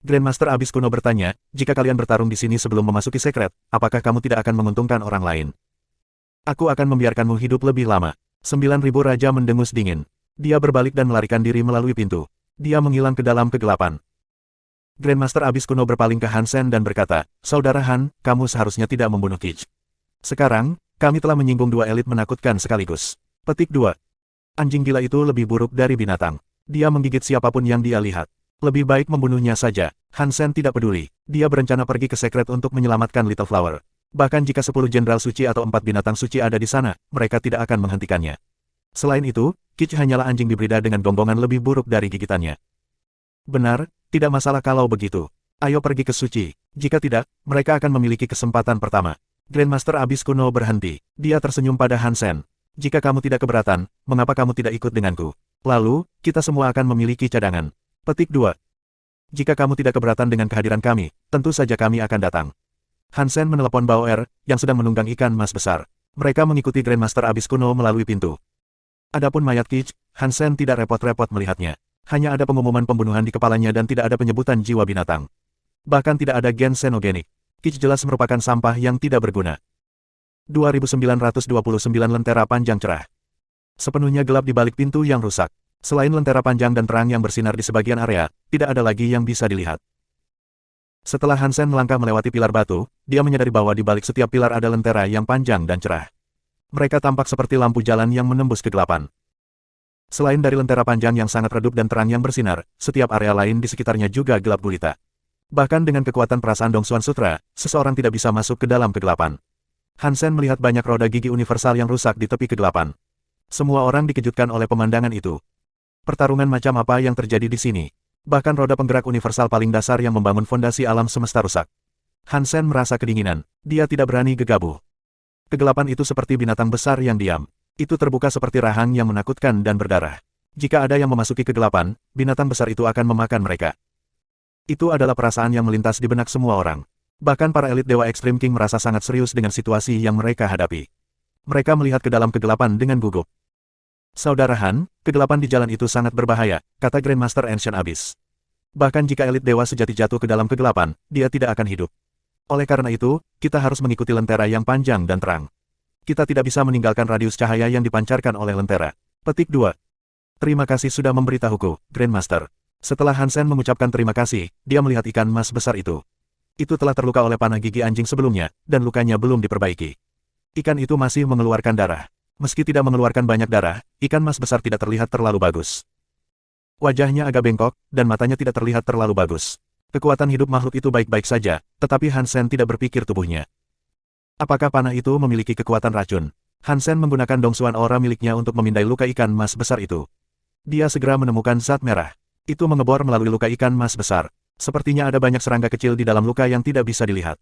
Grandmaster Abyss kuno bertanya, "Jika kalian bertarung di sini sebelum memasuki sekret, apakah kamu tidak akan menguntungkan orang lain? Aku akan membiarkanmu hidup lebih lama." 9.000 raja mendengus dingin. Dia berbalik dan melarikan diri melalui pintu. Dia menghilang ke dalam kegelapan. Grandmaster Abyss kuno berpaling ke Hansen dan berkata, "Saudara Han, kamu seharusnya tidak membunuh Kich. Sekarang, kami telah menyinggung dua elit menakutkan sekaligus." Petik 2. Anjing gila itu lebih buruk dari binatang. Dia menggigit siapapun yang dia lihat. Lebih baik membunuhnya saja. Hansen tidak peduli. Dia berencana pergi ke sekret untuk menyelamatkan Little Flower. Bahkan jika 10 jenderal suci atau 4 binatang suci ada di sana, mereka tidak akan menghentikannya. Selain itu, Kich hanyalah anjing hibrida dengan gonggongan lebih buruk dari gigitannya. Benar, tidak masalah kalau begitu. Ayo pergi ke suci. Jika tidak, mereka akan memiliki kesempatan pertama. Grandmaster Abyss kuno berhenti. Dia tersenyum pada Hansen. "Jika kamu tidak keberatan, mengapa kamu tidak ikut denganku? Lalu, kita semua akan memiliki cadangan." Petik 2. "Jika kamu tidak keberatan dengan kehadiran kami, tentu saja kami akan datang." Hansen menelepon Bauer, yang sedang menunggang ikan mas besar. Mereka mengikuti Grandmaster Abyss kuno melalui pintu. Adapun mayat Kich, Hansen tidak repot-repot melihatnya. Hanya ada pengumuman pembunuhan di kepalanya dan tidak ada penyebutan jiwa binatang. Bahkan tidak ada gen xenogenik. Kich jelas merupakan sampah yang tidak berguna. 2929 lentera panjang cerah. Sepenuhnya gelap di balik pintu yang rusak. Selain lentera panjang dan terang yang bersinar di sebagian area, tidak ada lagi yang bisa dilihat. Setelah Hansen melangkah melewati pilar batu, dia menyadari bahwa di balik setiap pilar ada lentera yang panjang dan cerah. Mereka tampak seperti lampu jalan yang menembus kegelapan. Selain dari lentera panjang yang sangat redup dan terang yang bersinar, setiap area lain di sekitarnya juga gelap gulita. Bahkan dengan kekuatan perasaan Dongsuan Sutra, seseorang tidak bisa masuk ke dalam kegelapan. Hansen melihat banyak roda gigi universal yang rusak di tepi kegelapan. Semua orang dikejutkan oleh pemandangan itu. Pertarungan macam apa yang terjadi di sini? Bahkan roda penggerak universal paling dasar yang membangun fondasi alam semesta rusak. Hansen merasa kedinginan. Dia tidak berani gegabah. Kegelapan itu seperti binatang besar yang diam. Itu terbuka seperti rahang yang menakutkan dan berdarah. Jika ada yang memasuki kegelapan, binatang besar itu akan memakan mereka. Itu adalah perasaan yang melintas di benak semua orang. Bahkan para elit Dewa Extreme King merasa sangat serius dengan situasi yang mereka hadapi. Mereka melihat ke dalam kegelapan dengan gugup. "Saudara Han, kegelapan di jalan itu sangat berbahaya," kata Grandmaster Ancient Abyss. "Bahkan jika elit dewa sejati jatuh ke dalam kegelapan, dia tidak akan hidup. Oleh karena itu, kita harus mengikuti lentera yang panjang dan terang. Kita tidak bisa meninggalkan radius cahaya yang dipancarkan oleh lentera." Petik 2. "Terima kasih sudah memberitahuku, Grandmaster." Setelah Hansen mengucapkan terima kasih, dia melihat ikan mas besar itu. Itu telah terluka oleh panah gigi anjing sebelumnya, dan lukanya belum diperbaiki. Ikan itu masih mengeluarkan darah. Meski tidak mengeluarkan banyak darah, ikan mas besar tidak terlihat terlalu bagus. Wajahnya agak bengkok, dan matanya tidak terlihat terlalu bagus. Kekuatan hidup makhluk itu baik-baik saja, tetapi Hansen tidak berpikir tubuhnya. Apakah panah itu memiliki kekuatan racun? Hansen menggunakan dongsuan aura miliknya untuk memindai luka ikan mas besar itu. Dia segera menemukan zat merah. Itu mengebor melalui luka ikan mas besar. Sepertinya ada banyak serangga kecil di dalam luka yang tidak bisa dilihat.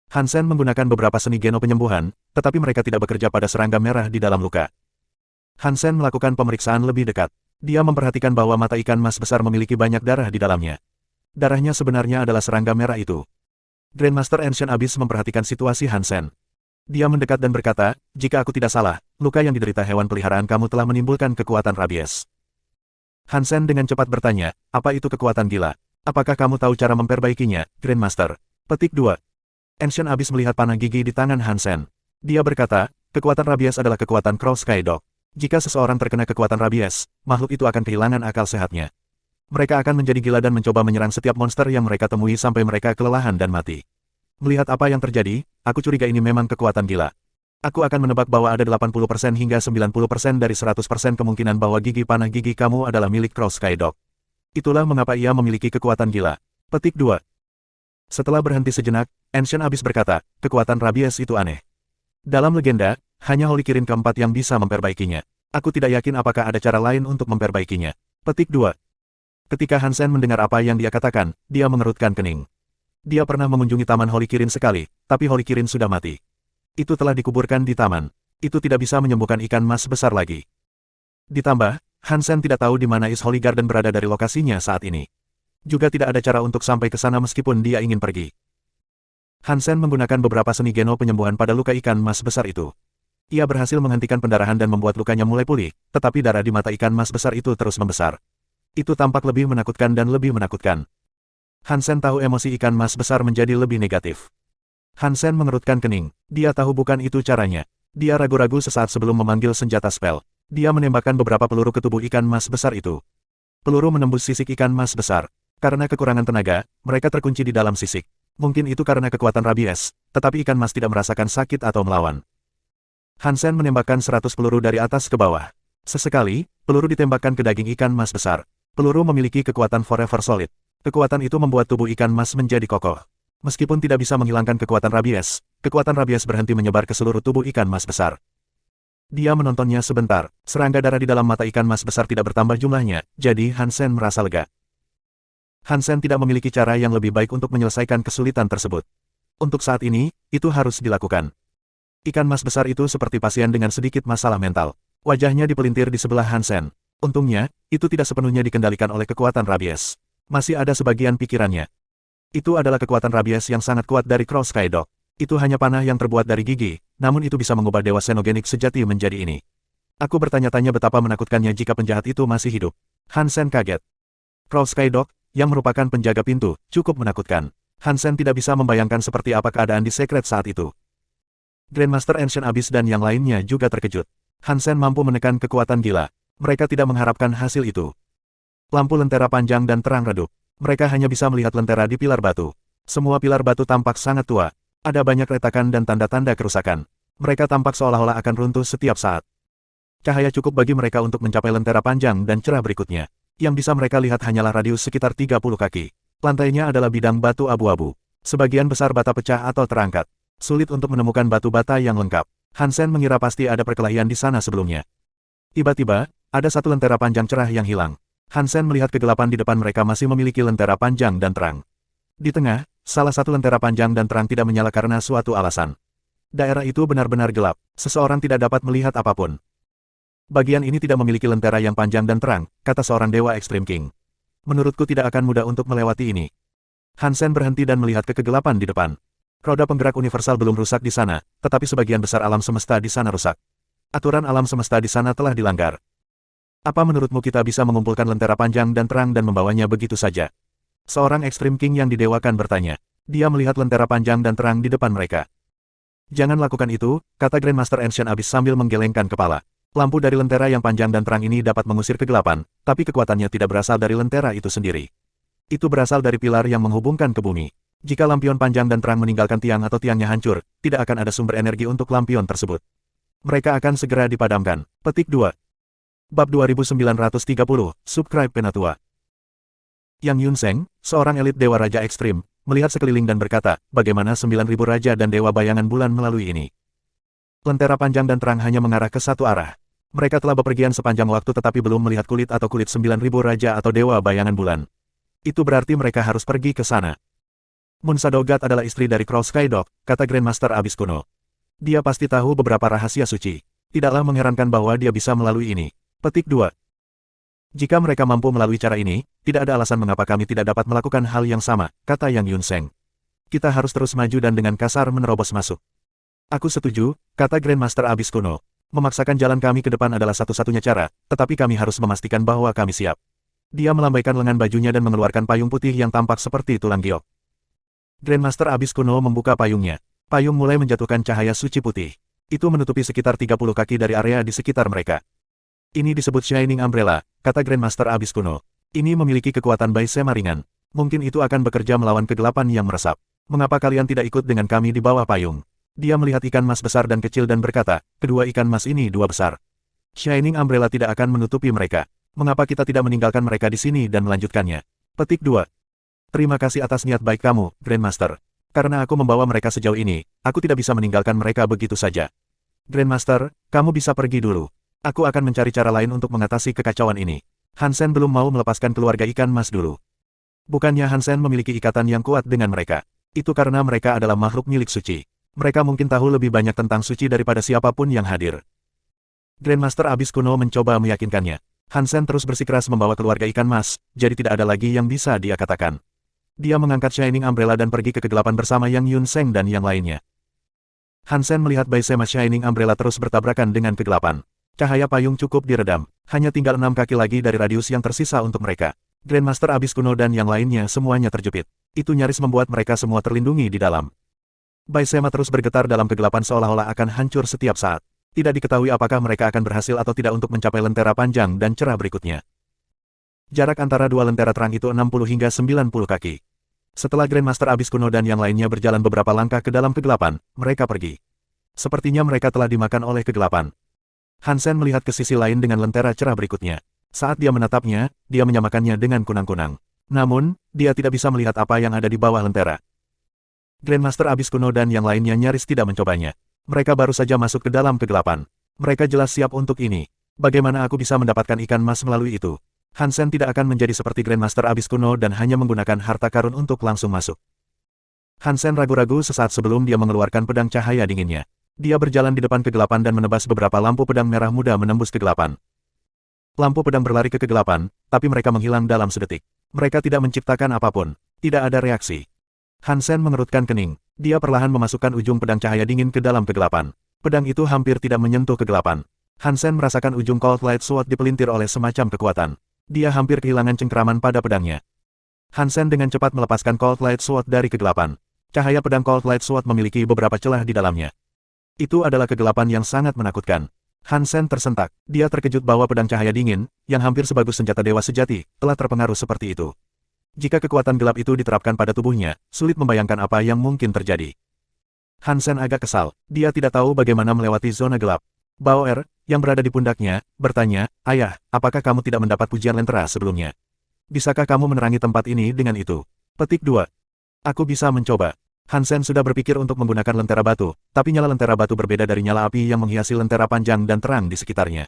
Hansen menggunakan beberapa seni geno penyembuhan, tetapi mereka tidak bekerja pada serangga merah di dalam luka. Hansen melakukan pemeriksaan lebih dekat. Dia memperhatikan bahwa mata ikan mas besar memiliki banyak darah di dalamnya. Darahnya sebenarnya adalah serangga merah itu. Grandmaster Ancient Abyss memperhatikan situasi Hansen. Dia mendekat dan berkata, "Jika aku tidak salah, luka yang diderita hewan peliharaan kamu telah menimbulkan kekuatan rabies." Hansen dengan cepat bertanya, "Apa itu kekuatan gila? Apakah kamu tahu cara memperbaikinya, Grandmaster?" Petik 2. Ancient Abyss melihat panah gigi di tangan Hansen. Dia berkata, "Kekuatan rabies adalah kekuatan Crow Sky Dog. Jika seseorang terkena kekuatan rabies, makhluk itu akan kehilangan akal sehatnya. Mereka akan menjadi gila dan mencoba menyerang setiap monster yang mereka temui sampai mereka kelelahan dan mati. Melihat apa yang terjadi, aku curiga ini memang kekuatan gila. Aku akan menebak bahwa ada 80% hingga 90% dari 100% kemungkinan bahwa gigi panah gigi kamu adalah milik Crow Sky Dog. Itulah mengapa ia memiliki kekuatan gila." Petik 2. Setelah berhenti sejenak, Ancient Abyss berkata, "Kekuatan rabies itu aneh. Dalam legenda, hanya Holy Kirin keempat yang bisa memperbaikinya. Aku tidak yakin apakah ada cara lain untuk memperbaikinya." Petik 2. Ketika Hansen mendengar apa yang dia katakan, dia mengerutkan kening. Dia pernah mengunjungi Taman Holy Kirin sekali, tapi Holy Kirin sudah mati. Itu telah dikuburkan di taman. Itu tidak bisa menyembuhkan ikan mas besar lagi. Ditambah, Hansen tidak tahu di mana Is Holy Garden berada dari lokasinya saat ini. Juga tidak ada cara untuk sampai ke sana meskipun dia ingin pergi. Hansen menggunakan beberapa seni geno penyembuhan pada luka ikan mas besar itu. Ia berhasil menghentikan pendarahan dan membuat lukanya mulai pulih, tetapi darah di mata ikan mas besar itu terus membesar. Itu tampak lebih menakutkan dan lebih menakutkan. Hansen tahu emosi ikan mas besar menjadi lebih negatif. Hansen mengerutkan kening. Dia tahu bukan itu caranya. Dia ragu-ragu sesaat sebelum memanggil senjata spell. Dia menembakkan beberapa peluru ke tubuh ikan mas besar itu. Peluru menembus sisik ikan mas besar. Karena kekurangan tenaga, mereka terkunci di dalam sisik. Mungkin itu karena kekuatan rabies, tetapi ikan mas tidak merasakan sakit atau melawan. Hansen menembakkan 100 peluru dari atas ke bawah. Sesekali, peluru ditembakkan ke daging ikan mas besar. Peluru memiliki kekuatan forever solid. Kekuatan itu membuat tubuh ikan mas menjadi kokoh. Meskipun tidak bisa menghilangkan kekuatan rabies berhenti menyebar ke seluruh tubuh ikan mas besar. Dia menontonnya sebentar. Serangga darah di dalam mata ikan mas besar tidak bertambah jumlahnya, jadi Hansen merasa lega. Hansen tidak memiliki cara yang lebih baik untuk menyelesaikan kesulitan tersebut. Untuk saat ini, itu harus dilakukan. Ikan mas besar itu seperti pasien dengan sedikit masalah mental. Wajahnya dipelintir di sebelah Hansen. Untungnya, itu tidak sepenuhnya dikendalikan oleh kekuatan rabies. Masih ada sebagian pikirannya. Itu adalah kekuatan rabies yang sangat kuat dari Crow Sky Dog. Itu hanya panah yang terbuat dari gigi, namun itu bisa mengubah dewa xenogenik sejati menjadi ini. Aku bertanya-tanya betapa menakutkannya jika penjahat itu masih hidup. Hansen kaget. Crow Sky Dog, yang merupakan penjaga pintu, cukup menakutkan. Hansen tidak bisa membayangkan seperti apa keadaan di Secret saat itu. Grandmaster Ancient Abyss dan yang lainnya juga terkejut. Hansen mampu menekan kekuatan gila. Mereka tidak mengharapkan hasil itu. Lampu lentera panjang dan terang redup. Mereka hanya bisa melihat lentera di pilar batu. Semua pilar batu tampak sangat tua. Ada banyak retakan dan tanda-tanda kerusakan. Mereka tampak seolah-olah akan runtuh setiap saat. Cahaya cukup bagi mereka untuk mencapai lentera panjang dan cerah berikutnya. Yang bisa mereka lihat hanyalah radius sekitar 30 kaki. Lantainya adalah bidang batu abu-abu. Sebagian besar bata pecah atau terangkat. Sulit untuk menemukan batu bata yang lengkap. Hansen mengira pasti ada perkelahian di sana sebelumnya. Tiba-tiba, ada satu lentera panjang cerah yang hilang. Hansen melihat kegelapan di depan mereka masih memiliki lentera panjang dan terang. Di tengah, salah satu lentera panjang dan terang tidak menyala karena suatu alasan. Daerah itu benar-benar gelap. Seseorang tidak dapat melihat apapun. Bagian ini tidak memiliki lentera yang panjang dan terang, kata seorang dewa Extreme King. Menurutku tidak akan mudah untuk melewati ini. Hansen berhenti dan melihat ke kegelapan di depan. Roda penggerak universal belum rusak di sana, tetapi sebagian besar alam semesta di sana rusak. Aturan alam semesta di sana telah dilanggar. Apa menurutmu kita bisa mengumpulkan lentera panjang dan terang dan membawanya begitu saja? Seorang Extreme King yang didewakan bertanya. Dia melihat lentera panjang dan terang di depan mereka. Jangan lakukan itu, kata Grandmaster Ancient Abyss sambil menggelengkan kepala. Lampu dari lentera yang panjang dan terang ini dapat mengusir kegelapan, tapi kekuatannya tidak berasal dari lentera itu sendiri. Itu berasal dari pilar yang menghubungkan ke bumi. Jika lampion panjang dan terang meninggalkan tiang atau tiangnya hancur, tidak akan ada sumber energi untuk lampion tersebut. Mereka akan segera dipadamkan. Petik 2. Bab 2930, Subscribe Penatua. Yang Yunseng, seorang elit Dewa Raja Ekstrim, melihat sekeliling dan berkata, bagaimana 9.000 raja dan Dewa Bayangan Bulan melalui ini. Lentera panjang dan terang hanya mengarah ke satu arah. Mereka telah bepergian sepanjang waktu tetapi belum melihat kulit atau kulit 9.000 raja atau Dewa Bayangan Bulan. Itu berarti mereka harus pergi ke sana. Munsadogat adalah istri dari Crow Sky Dog, kata Grandmaster Abyss kuno. Dia pasti tahu beberapa rahasia suci. Tidaklah mengherankan bahwa dia bisa melalui ini. Petik 2. Jika mereka mampu melalui cara ini, tidak ada alasan mengapa kami tidak dapat melakukan hal yang sama, kata Yang Yunseng. Kita harus terus maju dan dengan kasar menerobos masuk. Aku setuju, kata Grandmaster Abyss kuno. Memaksakan jalan kami ke depan adalah satu-satunya cara, tetapi kami harus memastikan bahwa kami siap. Dia melambaikan lengan bajunya dan mengeluarkan payung putih yang tampak seperti tulang giok. Grandmaster Abyss kuno membuka payungnya. Payung mulai menjatuhkan cahaya suci putih. Itu menutupi sekitar 30 kaki dari area di sekitar mereka. Ini disebut Shining Umbrella, kata Grandmaster Abyss kuno. Ini memiliki kekuatan Baisema ringan. Mungkin itu akan bekerja melawan kegelapan yang meresap. Mengapa kalian tidak ikut dengan kami di bawah payung? Dia melihat ikan mas besar dan kecil dan berkata, kedua ikan mas ini dua besar. Shining Umbrella tidak akan menutupi mereka. Mengapa kita tidak meninggalkan mereka di sini dan melanjutkannya? Petik 2. Terima kasih atas niat baik kamu, Grandmaster. Karena aku membawa mereka sejauh ini, aku tidak bisa meninggalkan mereka begitu saja. Grandmaster, kamu bisa pergi dulu. Aku akan mencari cara lain untuk mengatasi kekacauan ini. Hansen belum mau melepaskan keluarga ikan mas dulu. Bukannya Hansen memiliki ikatan yang kuat dengan mereka. Itu karena mereka adalah makhluk milik suci. Mereka mungkin tahu lebih banyak tentang suci daripada siapapun yang hadir. Grandmaster Abyss kuno mencoba meyakinkannya. Hansen terus bersikeras membawa keluarga ikan mas, jadi tidak ada lagi yang bisa dia katakan. Dia mengangkat Shining Umbrella dan pergi ke kegelapan bersama Yang Yun Seng dan yang lainnya. Hansen melihat Baisema Shining Umbrella terus bertabrakan dengan kegelapan. Cahaya payung cukup diredam. Hanya tinggal 6 kaki lagi dari radius yang tersisa untuk mereka. Grandmaster Abyss kuno dan yang lainnya semuanya terjepit. Itu nyaris membuat mereka semua terlindungi di dalam. Baisema terus bergetar dalam kegelapan seolah-olah akan hancur setiap saat. Tidak diketahui apakah mereka akan berhasil atau tidak untuk mencapai lentera panjang dan cerah berikutnya. Jarak antara dua lentera terang itu 60 hingga 90 kaki. Setelah Grandmaster Abyss kuno dan yang lainnya berjalan beberapa langkah ke dalam kegelapan, mereka pergi. Sepertinya mereka telah dimakan oleh kegelapan. Hansen melihat ke sisi lain dengan lentera cerah berikutnya. Saat dia menatapnya, dia menyamakannya dengan kunang-kunang. Namun, dia tidak bisa melihat apa yang ada di bawah lentera. Grandmaster Abyss kuno dan yang lainnya nyaris tidak mencobanya. Mereka baru saja masuk ke dalam kegelapan. Mereka jelas siap untuk ini. Bagaimana aku bisa mendapatkan ikan mas melalui itu? Hansen tidak akan menjadi seperti Grandmaster Abyss kuno dan hanya menggunakan harta karun untuk langsung masuk. Hansen ragu-ragu sesaat sebelum dia mengeluarkan pedang cahaya dinginnya. Dia berjalan di depan kegelapan dan menebas beberapa lampu pedang merah muda menembus kegelapan. Lampu pedang berlari ke kegelapan, tapi mereka menghilang dalam sedetik. Mereka tidak menciptakan apapun. Tidak ada reaksi. Hansen mengerutkan kening. Dia perlahan memasukkan ujung pedang cahaya dingin ke dalam kegelapan. Pedang itu hampir tidak menyentuh kegelapan. Hansen merasakan ujung Cold Light Sword dipelintir oleh semacam kekuatan. Dia hampir kehilangan cengkeraman pada pedangnya. Hansen dengan cepat melepaskan Cold Light Sword dari kegelapan. Cahaya pedang Cold Light Sword memiliki beberapa celah di dalamnya. Itu adalah kegelapan yang sangat menakutkan. Hansen tersentak. Dia terkejut bahwa pedang cahaya dingin, yang hampir sebagus senjata dewa sejati, telah terpengaruh seperti itu. Jika kekuatan gelap itu diterapkan pada tubuhnya, sulit membayangkan apa yang mungkin terjadi. Hansen agak kesal. Dia tidak tahu bagaimana melewati zona gelap. Baoer, yang berada di pundaknya, bertanya, "Ayah, apakah kamu tidak mendapat pujian lentera sebelumnya? Bisakah kamu menerangi tempat ini dengan itu?" Petik 2. Aku bisa mencoba. Hansen sudah berpikir untuk menggunakan lentera batu, tapi nyala lentera batu berbeda dari nyala api yang menghiasi lentera panjang dan terang di sekitarnya.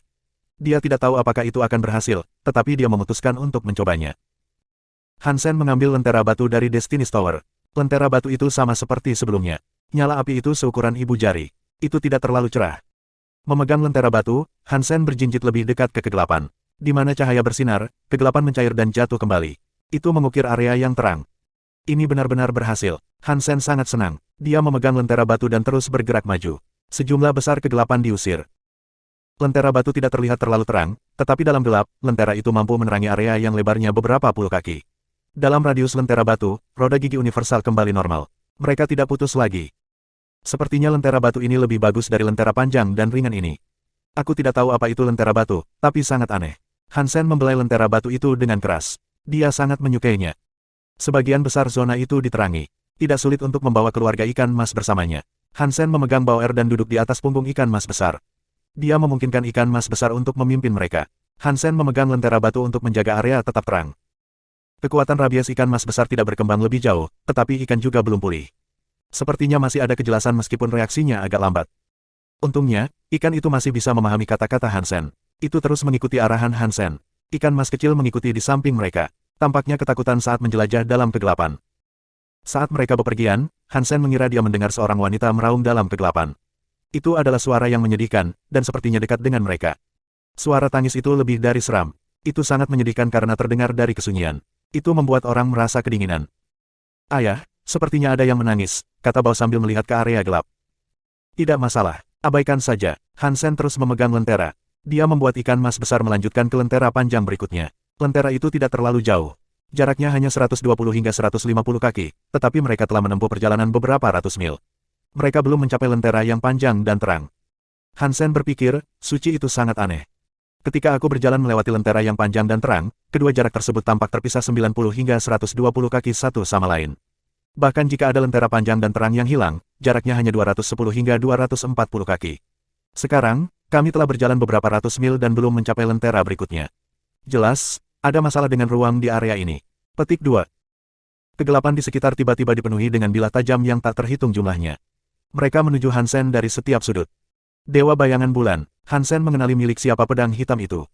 Dia tidak tahu apakah itu akan berhasil, tetapi dia memutuskan untuk mencobanya. Hansen mengambil lentera batu dari Destiny's Tower. Lentera batu itu sama seperti sebelumnya. Nyala api itu seukuran ibu jari. Itu tidak terlalu cerah. Memegang lentera batu, Hansen berjinjit lebih dekat ke kegelapan. Di mana cahaya bersinar, kegelapan mencair dan jatuh kembali. Itu mengukir area yang terang. Ini benar-benar berhasil. Hansen sangat senang. Dia memegang lentera batu dan terus bergerak maju. Sejumlah besar kegelapan diusir. Lentera batu tidak terlihat terlalu terang, tetapi dalam gelap, lentera itu mampu menerangi area yang lebarnya beberapa puluh kaki. Dalam radius lentera batu, roda gigi universal kembali normal. Mereka tidak putus lagi. Sepertinya lentera batu ini lebih bagus dari lentera panjang dan ringan ini. Aku tidak tahu apa itu lentera batu, tapi sangat aneh. Hansen membelai lentera batu itu dengan keras. Dia sangat menyukainya. Sebagian besar zona itu diterangi. Tidak sulit untuk membawa keluarga ikan mas bersamanya. Hansen memegang Baoer dan duduk di atas punggung ikan mas besar. Dia memungkinkan ikan mas besar untuk memimpin mereka. Hansen memegang lentera batu untuk menjaga area tetap terang. Kekuatan rabies ikan mas besar tidak berkembang lebih jauh, tetapi ikan juga belum pulih. Sepertinya masih ada kejelasan meskipun reaksinya agak lambat. Untungnya, ikan itu masih bisa memahami kata-kata Hansen. Itu terus mengikuti arahan Hansen. Ikan mas kecil mengikuti di samping mereka. Tampaknya ketakutan saat menjelajah dalam kegelapan. Saat mereka bepergian, Hansen mengira dia mendengar seorang wanita meraung dalam kegelapan. Itu adalah suara yang menyedihkan, dan sepertinya dekat dengan mereka. Suara tangis itu lebih dari seram. Itu sangat menyedihkan karena terdengar dari kesunyian. Itu membuat orang merasa kedinginan. "Ayah, sepertinya ada yang menangis," kata Bao sambil melihat ke area gelap. "Tidak masalah, abaikan saja." Hansen terus memegang lentera. Dia membuat ikan mas besar melanjutkan ke lentera panjang berikutnya. Lentera itu tidak terlalu jauh. Jaraknya hanya 120 hingga 150 kaki, tetapi mereka telah menempuh perjalanan beberapa ratus mil. Mereka belum mencapai lentera yang panjang dan terang. Hansen berpikir, suci itu sangat aneh. Ketika aku berjalan melewati lentera yang panjang dan terang, kedua jarak tersebut tampak terpisah 90 hingga 120 kaki satu sama lain. Bahkan jika ada lentera panjang dan terang yang hilang, jaraknya hanya 210 hingga 240 kaki. Sekarang, kami telah berjalan beberapa ratus mil dan belum mencapai lentera berikutnya. Jelas, ada masalah dengan ruang di area ini. Petik 2. Kegelapan di sekitar tiba-tiba dipenuhi dengan bilah tajam yang tak terhitung jumlahnya. Mereka menuju Hansen dari setiap sudut. Dewa bayangan bulan, Hansen mengenali milik siapa pedang hitam itu.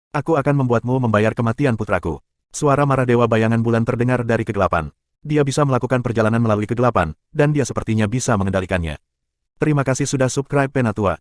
"Aku akan membuatmu membayar kematian putraku." Suara marah Dewa bayangan bulan terdengar dari kegelapan. Dia bisa melakukan perjalanan melalui kegelapan, dan dia sepertinya bisa mengendalikannya. Terima kasih sudah subscribe Penatua.